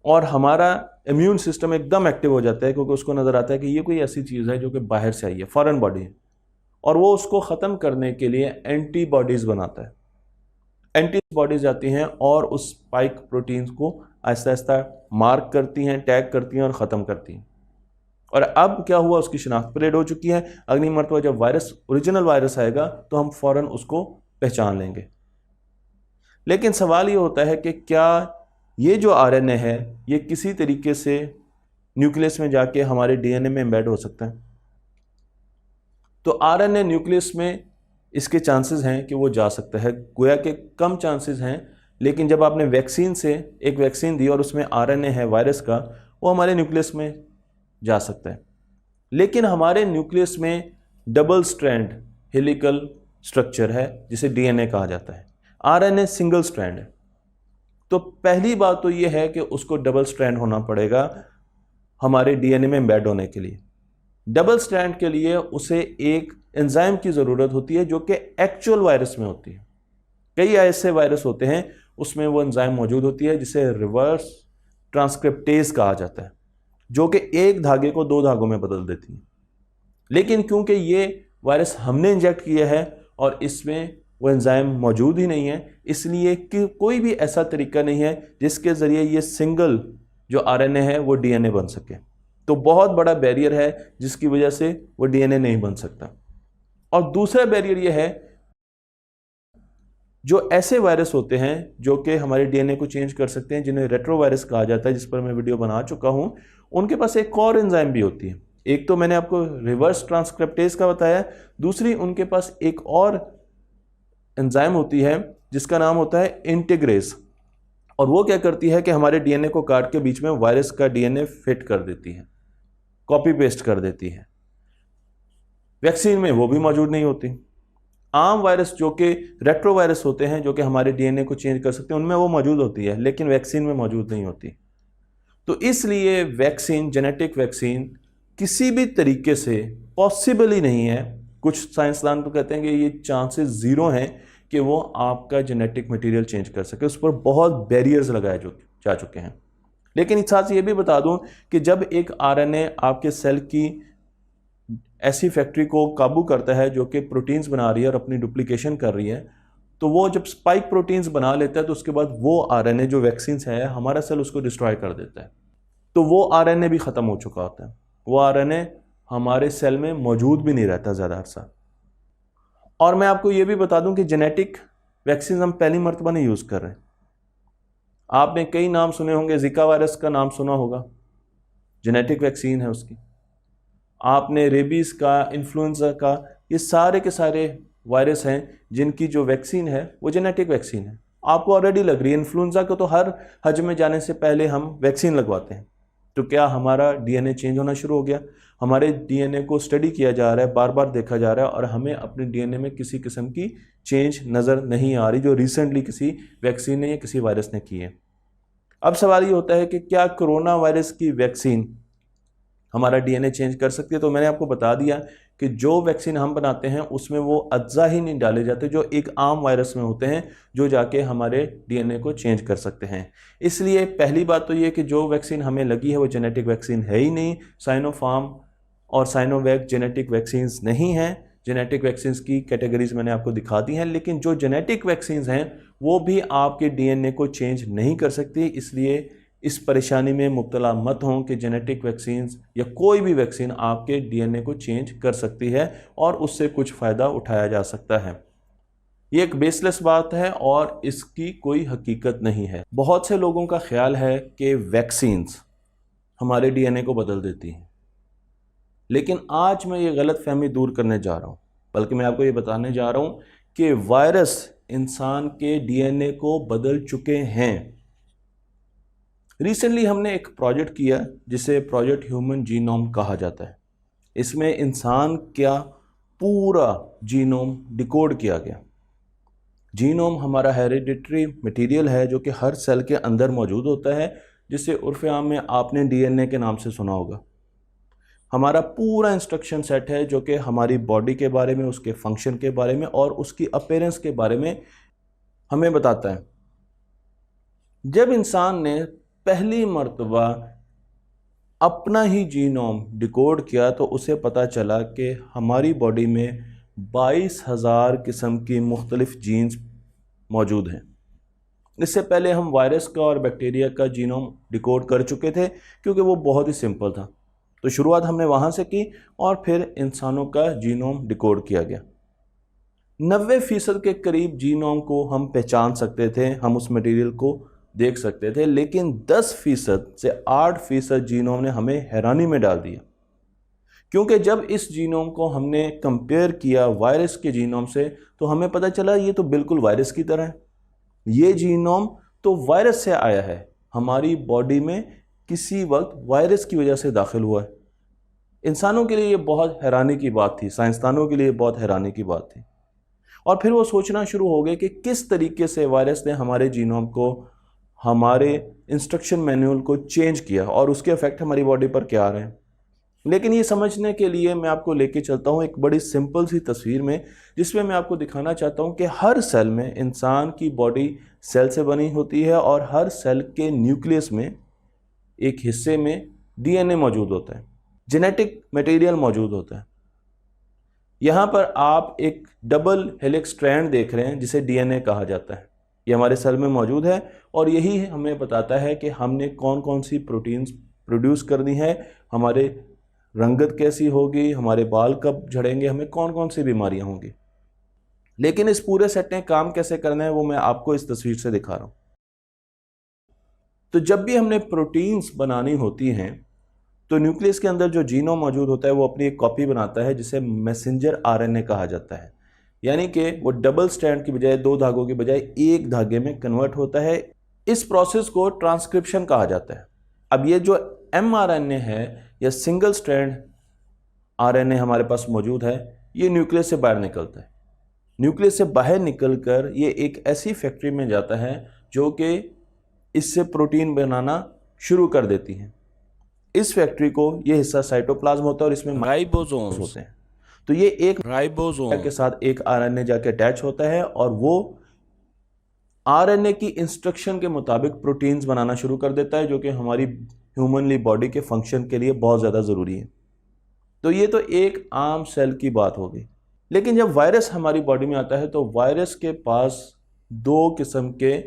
और हमारा इम्यून सिस्टम एकदम एक्टिव हो जाता है, क्योंकि उसको नज़र आता है कि ये कोई ऐसी चीज़ है जो कि बाहर से आई है, फॉरेन बॉडी है, और वो उसको ख़त्म करने के लिए एंटीबॉडीज़ बनाता है। एंटीबॉडीज आती हैं और उस स्पाइक प्रोटीन्स को आहिस्ता आहिस्ता मार्क करती हैं, टैग करती हैं और ख़त्म करती हैं। और अब क्या हुआ, उसकी शिनाख्त परेड हो चुकी है। अगली मरतबा जब वायरस, ओरिजिनल वायरस आएगा तो हम फ़ौरन उसको पहचान लेंगे। लेकिन सवाल ये होता है कि क्या ये जो आरएनए है ये किसी तरीके से न्यूक्लियस में जाके हमारे डीएनए में एम्बेड हो सकता है? तो आरएनए न्यूक्लियस में इसके चांसेस हैं कि वो जा सकता है, गोया के कम चांसेस हैं। लेकिन जब आपने वैक्सीन से एक वैक्सीन दी और उसमें आरएनए है वायरस का, वो हमारे न्यूक्लियस में जा सकता है। लेकिन हमारे न्यूक्लियस में डबल स्ट्रैंड हेलिकल स्ट्रक्चर है जिसे डीएनए कहा जाता है। आरएनए सिंगल स्ट्रैंड है। तो पहली बात तो ये है कि उसको डबल स्ट्रैंड होना पड़ेगा हमारे डीएनए में एम्बेड होने के लिए। डबल स्ट्रैंड के लिए उसे एक एंजाइम की ज़रूरत होती है जो कि एक्चुअल वायरस में होती है। कई ऐसे वायरस होते हैं उसमें वो एंजाइम मौजूद होती है जिसे रिवर्स ट्रांसक्रिप्टेज कहा जाता है, जो कि एक धागे को दो धागों में बदल देती है। लेकिन क्योंकि ये वायरस हमने इंजेक्ट किया है और इसमें वो एंजाइम मौजूद ही नहीं है, इसलिए कि कोई भी ऐसा तरीका नहीं है जिसके ज़रिए ये सिंगल जो आरएनए है वो डीएनए बन सके। तो बहुत बड़ा बैरियर है जिसकी वजह से वो डीएनए नहीं बन सकता। और दूसरा बैरियर ये है, जो ऐसे वायरस होते हैं जो कि हमारे डीएनए को चेंज कर सकते हैं, जिन्हें रेट्रोवायरस कहा जाता है, जिस पर मैं वीडियो बना चुका हूं, उनके पास एक और एंजाइम भी होती है। एक तो मैंने आपको रिवर्स ट्रांसक्रिप्टेज का बताया, दूसरी उनके पास एक और एंजाइम होती है जिसका नाम होता है इंटीग्रेज। और वो क्या करती है कि हमारे डीएनए को काट के बीच में वायरस का डीएनए फिट कर देती है, कॉपी पेस्ट कर देती है। वैक्सीन में वो भी मौजूद नहीं होती। आम वायरस जो कि रेट्रोवायरस होते हैं, जो कि हमारे डीएनए को चेंज कर सकते हैं, उनमें वो मौजूद होती है, लेकिन वैक्सीन में मौजूद नहीं होती। तो इसलिए वैक्सीन, जेनेटिक वैक्सीन किसी भी तरीके से पॉसिबल ही नहीं है। कुछ साइंसदान तो कहते हैं कि ये चांसेस ज़ीरो हैं कि वो आपका जेनेटिक मटेरियल चेंज कर सके। उस पर बहुत बैरियर्स लगाए जा चुके हैं। लेकिन इस साथ ये भी बता दूं कि जब एक आरएनए आपके सेल की ऐसी फैक्ट्री को काबू करता है जो कि प्रोटीन्स बना रही है और अपनी डुप्लीकेशन कर रही है, तो वो जब स्पाइक प्रोटीन्स बना लेता है तो उसके बाद वो आरएनए जो वैक्सीन है, हमारा सेल उसको डिस्ट्रॉय कर देता है। तो वो आरएनए भी ख़त्म हो चुका होता है। वो आरएनए हमारे सेल में मौजूद भी नहीं रहता ज़्यादा अरसा। और मैं आपको ये भी बता दूं कि जेनेटिक वैक्सीन हम पहली मर्तबा नहीं यूज़ कर रहे हैं। आपने कई नाम सुने होंगे, जिका वायरस का नाम सुना होगा, जेनेटिक वैक्सीन है उसकी। आपने रेबीज़ का, इन्फ्लुएंजा का, ये सारे के सारे वायरस हैं जिनकी जो वैक्सीन है वो जेनेटिक वैक्सीन है। आपको ऑलरेडी लग रही है। इन्फ्लुएंजा को तो हर हज में जाने से पहले हम वैक्सीन लगवाते हैं। तो क्या हमारा डीएनए चेंज होना शुरू हो गया? हमारे डीएनए को स्टडी किया जा रहा है, बार बार देखा जा रहा है और हमें अपने डीएनए में किसी किस्म की चेंज नज़र नहीं आ रही जो रिसेंटली किसी वैक्सीन ने या किसी वायरस ने की है। अब सवाल ये होता है कि क्या कोरोना वायरस की वैक्सीन हमारा डीएनए चेंज कर सकती है? तो मैंने आपको बता दिया कि जो वैक्सीन हम बनाते हैं उसमें वो अज्जा ही नहीं डाले जाते जो एक आम वायरस में होते हैं, जो जाके हमारे डीएनए को चेंज कर सकते हैं। इसलिए पहली बात तो ये कि जो वैक्सीन हमें लगी है वो जेनेटिक वैक्सीन है ही नहीं। साइनोफार्म और साइनोवैक जेनेटिक वैक्सीन्स नहीं हैं। जेनेटिक वैक्सीन्स की कैटेगरीज मैंने आपको दिखा दी हैं, लेकिन जो जेनेटिक वैक्सीन्स हैं वो भी आपके डीएनए को चेंज नहीं कर सकती। इसलिए इस परेशानी में मुब्तला मत हों कि जेनेटिक वैक्सीन्स या कोई भी वैक्सीन आपके डीएनए को चेंज कर सकती है और उससे कुछ फ़ायदा उठाया जा सकता है। ये एक बेसलेस बात है और इसकी कोई हकीकत नहीं है। बहुत से लोगों का ख्याल है कि वैक्सीन्स हमारे डीएनए को बदल देती हैं, लेकिन आज मैं ये गलत फहमी दूर करने जा रहा हूँ, बल्कि मैं आपको ये बताने जा रहा हूँ कि वायरस इंसान के डीएनए को बदल चुके हैं। रिसेंटली हमने एक प्रोजेक्ट किया जिसे प्रोजेक्ट ह्यूमन जीनोम कहा जाता है। इसमें इंसान का पूरा जीनोम डिकोड किया गया। जीनोम हमारा हेरिडिटरी मटेरियल है जो कि हर सेल के अंदर मौजूद होता है, जिसे उर्फ आम में आपने डीएनए के नाम से सुना होगा। हमारा पूरा इंस्ट्रक्शन सेट है जो कि हमारी बॉडी के बारे में, उसके फंक्शन के बारे में और उसकी अपीयरेंस के बारे में हमें बताता है। जब इंसान ने पहली मर्तबा अपना ही जीनोम डिकोड किया तो उसे पता चला कि हमारी बॉडी में 22,000 किस्म की मुख्तलिफ जीन्स मौजूद हैं। इससे पहले हम वायरस का और बैक्टीरिया का जीनोम डिकोड कर चुके थे क्योंकि वो बहुत ही सिंपल था। तो शुरुआत हमने वहाँ से की और फिर इंसानों का जीनोम डिकोड किया गया। 90% के करीब जीनोम को हम पहचान सकते थे, हम उस मटेरियल को देख सकते थे, लेकिन 10% से 8% जीनोम ने हमें हैरानी में डाल दिया, क्योंकि जब इस जीनोम को हमने कंपेयर किया वायरस के जीनोम से तो हमें पता चला ये तो बिल्कुल वायरस की तरह है। ये जीनोम तो वायरस से आया है, हमारी बॉडी में किसी वक्त वायरस की वजह से दाखिल हुआ है। इंसानों के लिए ये बहुत हैरानी की बात थी, साइंसदानों के लिए बहुत हैरानी की बात थी। और फिर वो सोचना शुरू हो गए कि किस तरीके से वायरस ने हमारे जीनोम को, हमारे इंस्ट्रक्शन मैनुअल को चेंज किया और उसके इफेक्ट हमारी बॉडी पर क्या आ रहे हैं। लेकिन ये समझने के लिए मैं आपको लेके चलता हूँ एक बड़ी सिंपल सी तस्वीर में, जिसमें मैं आपको दिखाना चाहता हूँ कि हर सेल में, इंसान की बॉडी सेल से बनी होती है और हर सेल के न्यूक्लियस में एक हिस्से में डीएनए मौजूद होता है, जेनेटिक मटेरियल मौजूद होता है। यहाँ पर आप एक डबल हेलिक्स स्ट्रैंड देख रहे हैं जिसे डीएनए कहा जाता है। ये हमारे सेल में मौजूद है और यही हमें बताता है कि हमने कौन कौन सी प्रोटीन्स प्रोड्यूस करनी है, हमारे रंगत कैसी होगी, हमारे बाल कब झड़ेंगे, हमें कौन कौन सी बीमारियां होंगी। लेकिन इस पूरे सेट ने काम कैसे करना है वो मैं आपको इस तस्वीर से दिखा रहा हूँ। तो जब भी हमने प्रोटीन्स बनानी होती हैं तो न्यूक्लियस के अंदर जो जीनोम मौजूद होता है वो अपनी एक कॉपी बनाता है जिसे मैसेंजर आरएनए कहा जाता है। यानी कि वो डबल स्ट्रैंड की बजाय, 2 धागों की बजाय एक धागे में कन्वर्ट होता है। इस प्रोसेस को ट्रांसक्रिप्शन कहा जाता है। अब ये जो एमआरएनए है या सिंगल स्ट्रैंड आरएनए हमारे पास मौजूद है, ये न्यूक्लियस से बाहर निकलता है। न्यूक्लियस से बाहर निकलकर ये एक ऐसी फैक्ट्री में जाता है जो कि इससे प्रोटीन बनाना शुरू कर देती है। इस फैक्ट्री को, ये हिस्सा साइटोप्लाज्म होता है और इसमें राइबोसोम्स होते हैं। तो ये एक राइबोसोम के साथ एक आरएनए जाके अटैच होता है और वो आरएनए की इंस्ट्रक्शन के मुताबिक प्रोटीन्स बनाना शुरू कर देता है, जो कि हमारी ह्यूमनली बॉडी के फंक्शन के लिए बहुत ज़्यादा ज़रूरी है। तो ये तो एक आम सेल की बात हो गई। लेकिन जब वायरस हमारी बॉडी में आता है तो वायरस के पास 2 किस्म के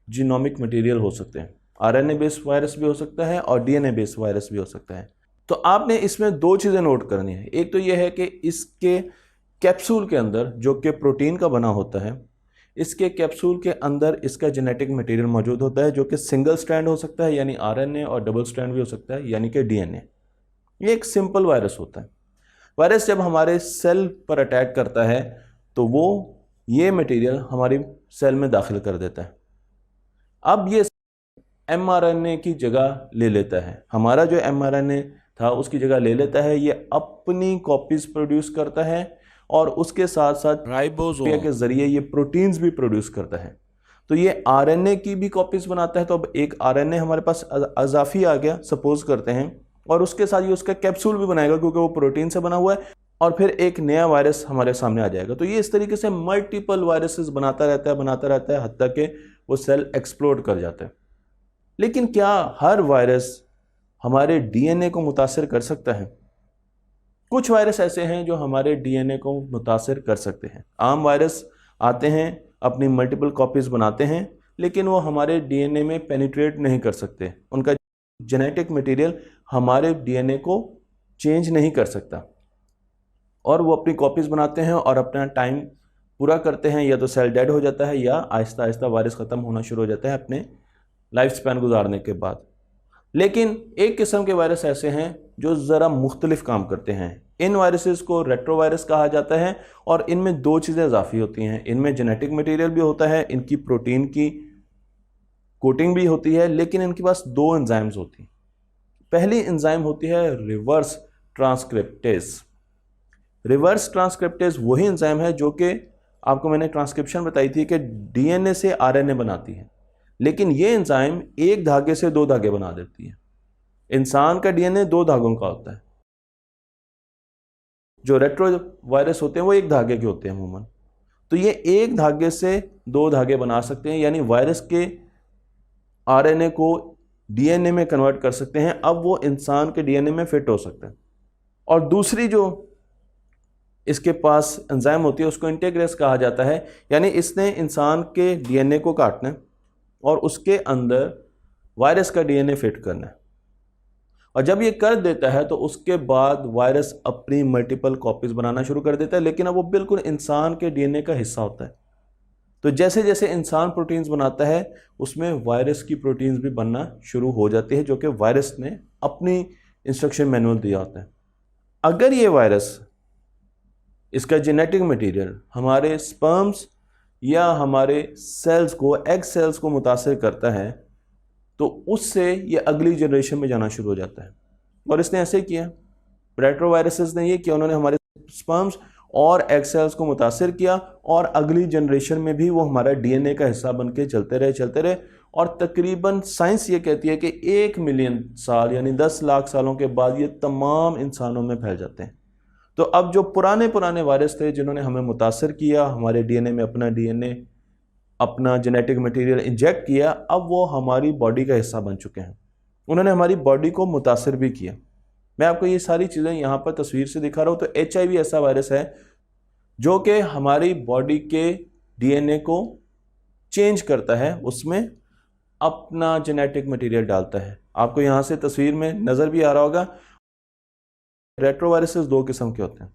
जीनोमिक मटेरियल हो सकते हैं। आरएनए बेस्ड वायरस भी हो सकता है और डीएनए बेस्ड वायरस भी हो सकता है। तो आपने इसमें 2 चीज़ें नोट करनी है। एक तो यह है कि इसके कैप्सूल के अंदर, जो कि प्रोटीन का बना होता है, इसके कैप्सूल के अंदर इसका जेनेटिक मटेरियल मौजूद होता है जो कि सिंगल स्ट्रैंड हो सकता है यानी आरएनए, और डबल स्ट्रैंड भी हो सकता है यानी कि डीएनए। ये एक सिंपल वायरस होता है। वायरस जब हमारे सेल पर अटैक करता है तो वो ये मटेरियल हमारी सेल में दाखिल कर देता है। अब ये एमआरएनए की जगह ले लेता है, हमारा जो एमआरएनए था उसकी जगह ले लेता है। ये अपनी कॉपीज प्रोड्यूस करता है और उसके साथ साथ राइबोसोम के जरिए ये प्रोटीन्स भी प्रोड्यूस करता है। तो ये आरएनए की भी कॉपीज बनाता है। तो अब एक आरएनए हमारे पास अजाफी आ गया, सपोज करते हैं, और उसके साथ ये उसका कैप्सूल भी बनाएगा क्योंकि वो प्रोटीन से बना हुआ है, और फिर एक नया वायरस हमारे सामने आ जाएगा। तो ये इस तरीके से मल्टीपल वायरसेस बनाता रहता है हत्ता कि वो सेल एक्सप्लोड कर जाता है। लेकिन क्या हर वायरस हमारे डीएनए को मुतासिर कर सकता है? कुछ वायरस ऐसे हैं जो हमारे डीएनए को मुतासिर कर सकते हैं। आम वायरस आते हैं, अपनी मल्टीपल कॉपीज बनाते हैं, लेकिन वो हमारे डीएनए में पेनिट्रेट नहीं कर सकते। उनका जेनेटिक मटेरियल हमारे डीएनए को चेंज नहीं कर सकता, और वो अपनी कॉपीज बनाते हैं और अपना टाइम पूरा करते हैं, या तो सेल डेड हो जाता है या आहिस्ता आहिस्ता वायरस ख़त्म होना शुरू हो जाता है अपने लाइफ स्पैन गुजारने के बाद। लेकिन एक किस्म के वायरस ऐसे हैं जो ज़रा मुख्तलिफ काम करते हैं। इन वायरसेस को रेट्रोवायरस कहा जाता है और इनमें दो चीज़ें इजाफी होती हैं। इनमें जेनेटिक मटेरियल भी होता है, इनकी प्रोटीन की कोटिंग भी होती है, लेकिन इनके पास दो एंजाइम्स होती हैं। पहली एंजाइम होती है रिवर्स ट्रांसक्रिप्टेज। रिवर्स ट्रांसक्रिप्टेज वही एंजाइम है जो कि आपको मैंने ट्रांसक्रिप्शन बताई थी कि डीएनए से आरएनए बनाती है, लेकिन ये एंजाइम एक धागे से दो धागे बना देती है। इंसान का डीएनए दो धागों का होता है, जो रेट्रो वायरस होते हैं वो एक धागे के होते हैं अमूमन। तो ये एक धागे से दो धागे बना सकते हैं, यानी वायरस के आरएनए को डीएनए में कन्वर्ट कर सकते हैं। अब वो इंसान के डीएनए में फिट हो सकता है। और दूसरी जो इसके पास एंजाइम होती है उसको इंटीग्रेस कहा जाता है, यानी इसने इंसान के डीएनए को काटना है और उसके अंदर वायरस का डीएनए फिट करना है। और जब ये कर देता है तो उसके बाद वायरस अपनी मल्टीपल कॉपीज बनाना शुरू कर देता है, लेकिन अब वो बिल्कुल इंसान के डीएनए का हिस्सा होता है। तो जैसे जैसे इंसान प्रोटीन्स बनाता है उसमें वायरस की प्रोटीन्स भी बनना शुरू हो जाती है, जो कि वायरस ने अपनी इंस्ट्रक्शन मैनुअल दिया होता है। अगर ये वायरस, इसका जेनेटिक मटेरियल हमारे स्पर्म्स या हमारे सेल्स को, एग सेल्स को मुतासर करता है, तो उससे ये अगली जनरेशन में जाना शुरू हो जाता है। और इसने ऐसे किया, रेट्रोवायरसेस ने ये किया, उन्होंने हमारे स्पर्म्स और एग सेल्स को मुतासर किया और अगली जनरेशन में भी वो हमारा डीएनए का हिस्सा बन के चलते रहे। और तकरीबन साइंस ये कहती है कि 1 मिलियन साल यानी 10 लाख सालों के बाद ये तमाम इंसानों में फैल जाते हैं। तो अब जो पुराने वायरस थे जिन्होंने हमें मुतासर किया, हमारे डीएनए में अपना डीएनए, अपना जेनेटिक मटेरियल इंजेक्ट किया, अब वो हमारी बॉडी का हिस्सा बन चुके हैं। उन्होंने हमारी बॉडी को मुतासर भी किया। मैं आपको ये सारी चीज़ें यहाँ पर तस्वीर से दिखा रहा हूँ। तो HIV ऐसा वायरस है जो कि हमारी बॉडी के डीएनए को चेंज करता है, उसमें अपना जेनेटिक मटेरियल डालता है। आपको यहाँ से तस्वीर में नज़र भी आ रहा होगा। रेट्रोवायरसेस दो किस्म के होते हैं।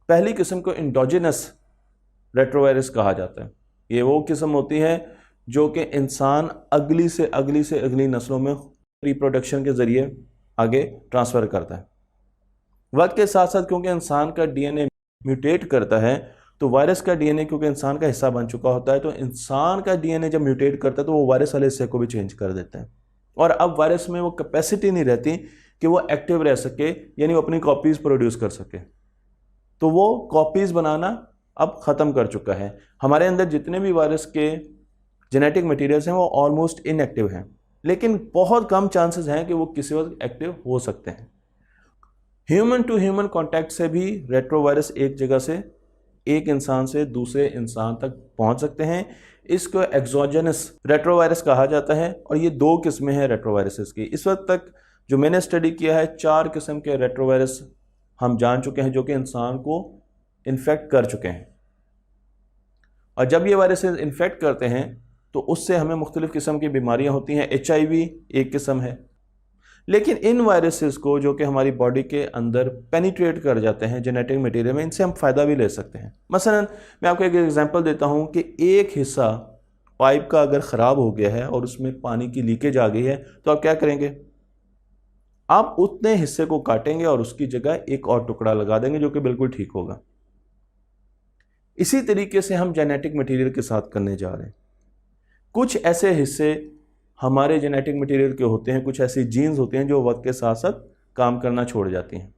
पहली किस्म को इंडोजिनस रेट्रोवायरस कहा जाता है। ये वो किस्म होती है जो कि इंसान अगली से अगली नस्लों में रिप्रोडक्शन के ज़रिए आगे ट्रांसफ़र करता है। वक्त के साथ साथ क्योंकि इंसान का डीएनए म्यूटेट करता है, तो वायरस का डीएनए क्योंकि इंसान का हिस्सा बन चुका होता है, तो इंसान का डीएनए जब म्यूटेट करता है तो वो वायरस वाले हिस्से को भी चेंज कर देता है। और अब वायरस में वो कैपेसिटी नहीं रहती कि वो एक्टिव रह सके, यानी वो अपनी कॉपीज़ प्रोड्यूस कर सके। तो वो कॉपीज़ बनाना अब ख़त्म कर चुका है। हमारे अंदर जितने भी वायरस के जेनेटिक मटेरियल्स हैं वो ऑलमोस्ट इनएक्टिव हैं, लेकिन बहुत कम चांसेस हैं कि वो किसी वक्त एक्टिव हो सकते हैं। ह्यूमन टू ह्यूमन कॉन्टैक्ट से भी रेट्रोवायरस एक जगह से, एक इंसान से दूसरे इंसान तक पहुंच सकते हैं। इसको एक्सोजेनस रेट्रोवायरस कहा जाता है। और ये दो किस्में हैं रेट्रोवायरसेस की। इस वक्त तक जो मैंने स्टडी किया है 4 किस्म के रेट्रोवायरस हम जान चुके हैं जो कि इंसान को इन्फेक्ट कर चुके हैं। और जब ये वायरसेस इन्फेक्ट करते हैं तो उससे हमें मुख्तलिफ़ किस्म की बीमारियां होती हैं। HIV एक किस्म है। लेकिन इन वायरसेस को जो कि हमारी बॉडी के अंदर पेनिट्रेट कर जाते हैं जेनेटिक मटेरियल में, इनसे हम फ़ायदा भी ले सकते हैं। मसलन मैं आपको एक एग्जांपल देता हूं कि एक हिस्सा पाइप का अगर ख़राब हो गया है और उसमें पानी की लीकेज आ गई है, तो आप क्या करेंगे? आप उतने हिस्से को काटेंगे और उसकी जगह एक और टुकड़ा लगा देंगे जो कि बिल्कुल ठीक होगा। इसी तरीके से हम जेनेटिक मटेरियल के साथ करने जा रहे हैं। कुछ ऐसे हिस्से हमारे जेनेटिक मटेरियल के होते हैं, कुछ ऐसी जीन्स होती हैं जो वक्त के साथ साथ काम करना छोड़ जाती हैं।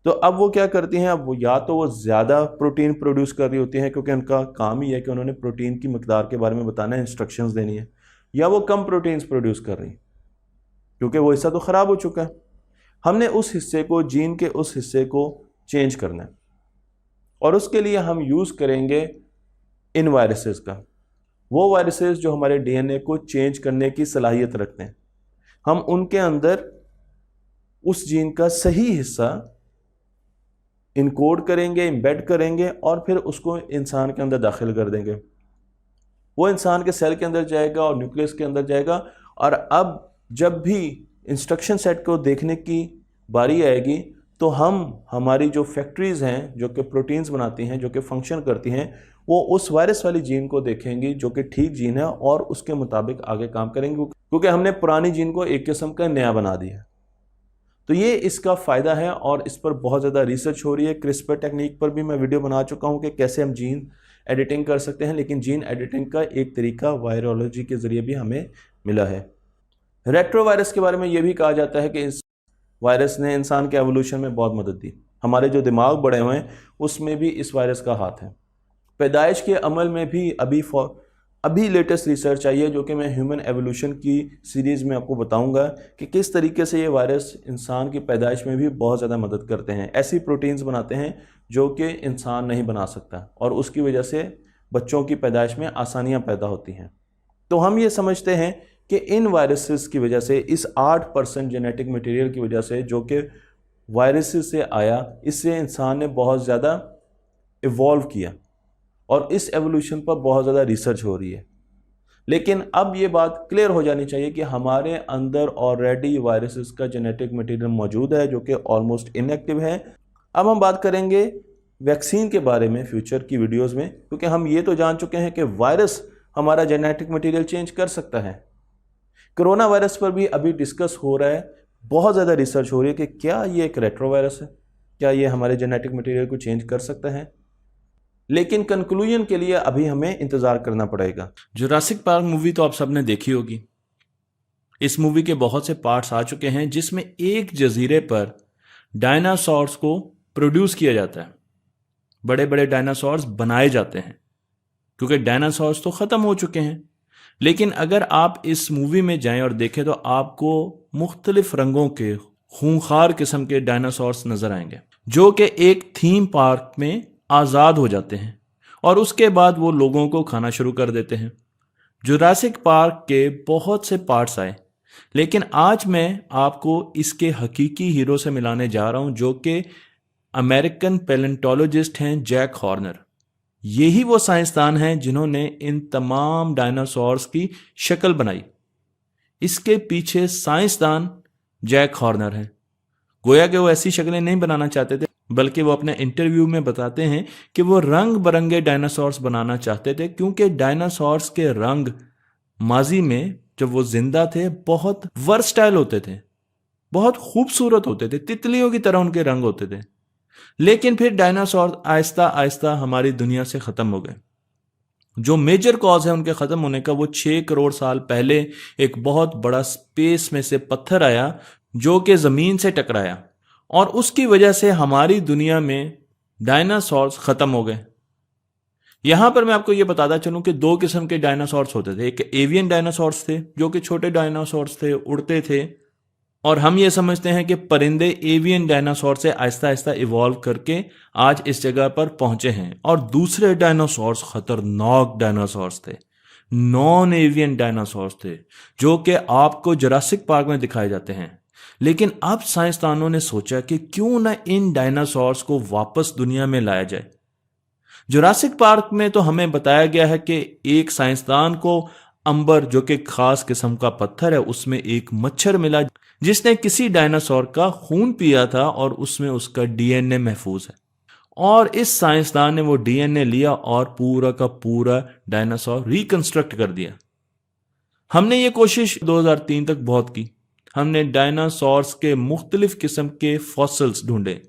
तो अब वो क्या करती हैं? अब वो या तो वो ज़्यादा प्रोटीन प्रोड्यूस कर रही होती हैं क्योंकि उनका काम ही है कि उन्होंने प्रोटीन की मकदार के बारे में बताना है, इंस्ट्रक्शंस देनी है, या वो कम प्रोटीन्स प्रोड्यूस कर रही हैं क्योंकि वो हिस्सा तो ख़राब हो चुका है। हमने उस हिस्से को, जीन के उस हिस्से को चेंज करना है और उसके लिए हम यूज़ करेंगे इन वायरसेस का। वो वायरसेस जो हमारे डीएनए को चेंज करने की सलाहियत रखते हैं, हम उनके अंदर उस जीन का सही हिस्सा इनकोड करेंगे, इम्बेड करेंगे और फिर उसको इंसान के अंदर दाखिल कर देंगे। वो इंसान के सेल के अंदर जाएगा और न्यूक्लियस के अंदर जाएगा। और अब जब भी इंस्ट्रक्शन सेट को देखने की बारी आएगी तो हमारी जो फैक्ट्रीज हैं जो कि प्रोटीन्स बनाती हैं, जो कि फंक्शन करती हैं, वो उस वायरस वाली जीन को देखेंगी जो कि ठीक जीन है और उसके मुताबिक आगे काम करेंगे, क्योंकि हमने पुरानी जीन को एक किस्म का नया बना दिया। तो ये इसका फ़ायदा है और इस पर बहुत ज़्यादा रिसर्च हो रही है। क्रिस्पर टेक्निक पर भी मैं वीडियो बना चुका हूँ कि कैसे हम जीन एडिटिंग कर सकते हैं, लेकिन जीन एडिटिंग का एक तरीका वायरोलॉजी के ज़रिए भी हमें मिला है। रेट्रोवायरस के बारे में ये भी कहा जाता है कि इस वायरस ने इंसान के एवोल्यूशन में बहुत मदद दी। हमारे जो दिमाग बड़े हुए हैं उसमें भी इस वायरस का हाथ है। पैदाइश के अमल में भी अभी लेटेस्ट रिसर्च आई है, जो कि मैं ह्यूमन एवोल्यूशन की सीरीज़ में आपको बताऊंगा कि किस तरीके से ये वायरस इंसान की पैदाइश में भी बहुत ज़्यादा मदद करते हैं। ऐसी प्रोटीन्स बनाते हैं जो कि इंसान नहीं बना सकता और उसकी वजह से बच्चों की पैदाइश में आसानियाँ पैदा होती हैं। तो हम ये समझते हैं कि इन वायरसेस की वजह से, इस 8% जेनेटिक मटेरियल की वजह से जो कि वायरसेस से आया, इससे इंसान ने बहुत ज़्यादा इवॉल्व किया और इस एवोल्यूशन पर बहुत ज़्यादा रिसर्च हो रही है। लेकिन अब ये बात क्लियर हो जानी चाहिए कि हमारे अंदर ऑलरेडी वायरसेस का जेनेटिक मटेरियल मौजूद है जो कि ऑलमोस्ट इनएक्टिव है। अब हम बात करेंगे वैक्सीन के बारे में फ्यूचर की वीडियोस में, क्योंकि हम ये तो जान चुके हैं कि वायरस हमारा जेनेटिक मटेरियल चेंज कर सकता है। कोरोना वायरस पर भी अभी डिस्कस हो रहा है, बहुत ज़्यादा रिसर्च हो रही है कि क्या ये एक रेट्रोवायरस है, क्या ये हमारे जेनेटिक मटेरियल को चेंज कर सकता है। लेकिन कंक्लूजन के लिए अभी हमें इंतजार करना पड़ेगा। जुरासिक पार्क मूवी तो आप सबने देखी होगी। इस मूवी के बहुत से पार्ट्स आ चुके हैं जिसमें एक जजीरे पर डायनासोर्स को प्रोड्यूस किया जाता है, बड़े बड़े डायनासोर्स बनाए जाते हैं, क्योंकि डायनासोर्स तो ख़त्म हो चुके हैं। लेकिन अगर आप इस मूवी में जाएं और देखें तो आपको मुख्तलिफ रंगों के खूंखार किस्म के डायनासोर्स नजर आएंगे जो कि एक थीम पार्क में आज़ाद हो जाते हैं और उसके बाद वो लोगों को खाना शुरू कर देते हैं। जुरासिक पार्क के बहुत से पार्ट्स आए, लेकिन आज मैं आपको इसके हकीकी हीरो से मिलाने जा रहा हूं जो कि अमेरिकन पैलेंटोलॉजिस्ट हैं जैक हॉर्नर। यही वो साइंसदान हैं जिन्होंने इन तमाम डायनासोर्स की शक्ल बनाई। इसके पीछे साइंसदान जैक हॉर्नर हैं। गोया कि वो ऐसी शक्लें नहीं बनाना चाहते थे, बल्कि वो अपने इंटरव्यू में बताते हैं कि वो रंग बिरंगे डायनासोर्स बनाना चाहते थे, क्योंकि डायनासोर्स के रंग माजी में जब वो जिंदा थे बहुत वर्सटाइल होते थे, बहुत खूबसूरत होते थे, तितलियों की तरह उनके रंग होते थे। लेकिन फिर डायनासोर आहिस्ता आहिस्ता हमारी दुनिया से खत्म हो गए। जो मेजर कॉज है उनके खत्म होने का, वो 6 करोड़ साल पहले एक बहुत बड़ा स्पेस में से पत्थर आया जो कि जमीन से टकराया और उसकी वजह से हमारी दुनिया में डायनासोर्स खत्म हो गए। यहां पर मैं आपको यह बताता चलूं कि 2 किस्म के डायनासोर्स होते थे। एक एवियन डायनासोर्स थे जो कि छोटे डायनासोर्स थे, उड़ते थे, और हम ये समझते हैं कि परिंदे एवियन डायनासोर से आहिस्ता आहिस्ता इवॉल्व करके आज इस जगह पर पहुंचे हैं। और दूसरे डायनासोर्स खतरनाक डायनासोर्स थे, नॉन एवियन डायनासोर्स थे, जो कि आपको जुरासिक पार्क में दिखाए जाते हैं। लेकिन अब साइंसदानों ने सोचा कि क्यों ना इन डायनासोर्स को वापस दुनिया में लाया जाए। जुरासिक पार्क में तो हमें बताया गया है कि एक साइंसदान को अंबर, जो कि खास किस्म का पत्थर है, उसमें एक मच्छर मिला जिसने किसी डायनासोर का खून पिया था और उसमें उसका डीएनए महफूज है। और इस साइंसदान ने वो डीएनए लिया और पूरा का पूरा डायनासोर रिकंस्ट्रक्ट कर दिया। हमने ये कोशिश 2003 तक बहुत की। हमने डायनासोर्स के मुख्तलिफ किस्म के फॉसिल्स ढूंढे,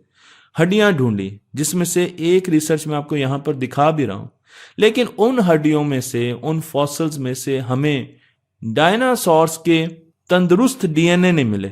हड्डियां ढूंढी, जिसमें से एक रिसर्च में आपको यहां पर दिखा भी रहा हूं। लेकिन उन हड्डियों में से, उन फॉसिल्स में से हमें डायनासोर्स के तंदुरुस्त डीएनए नहीं मिले,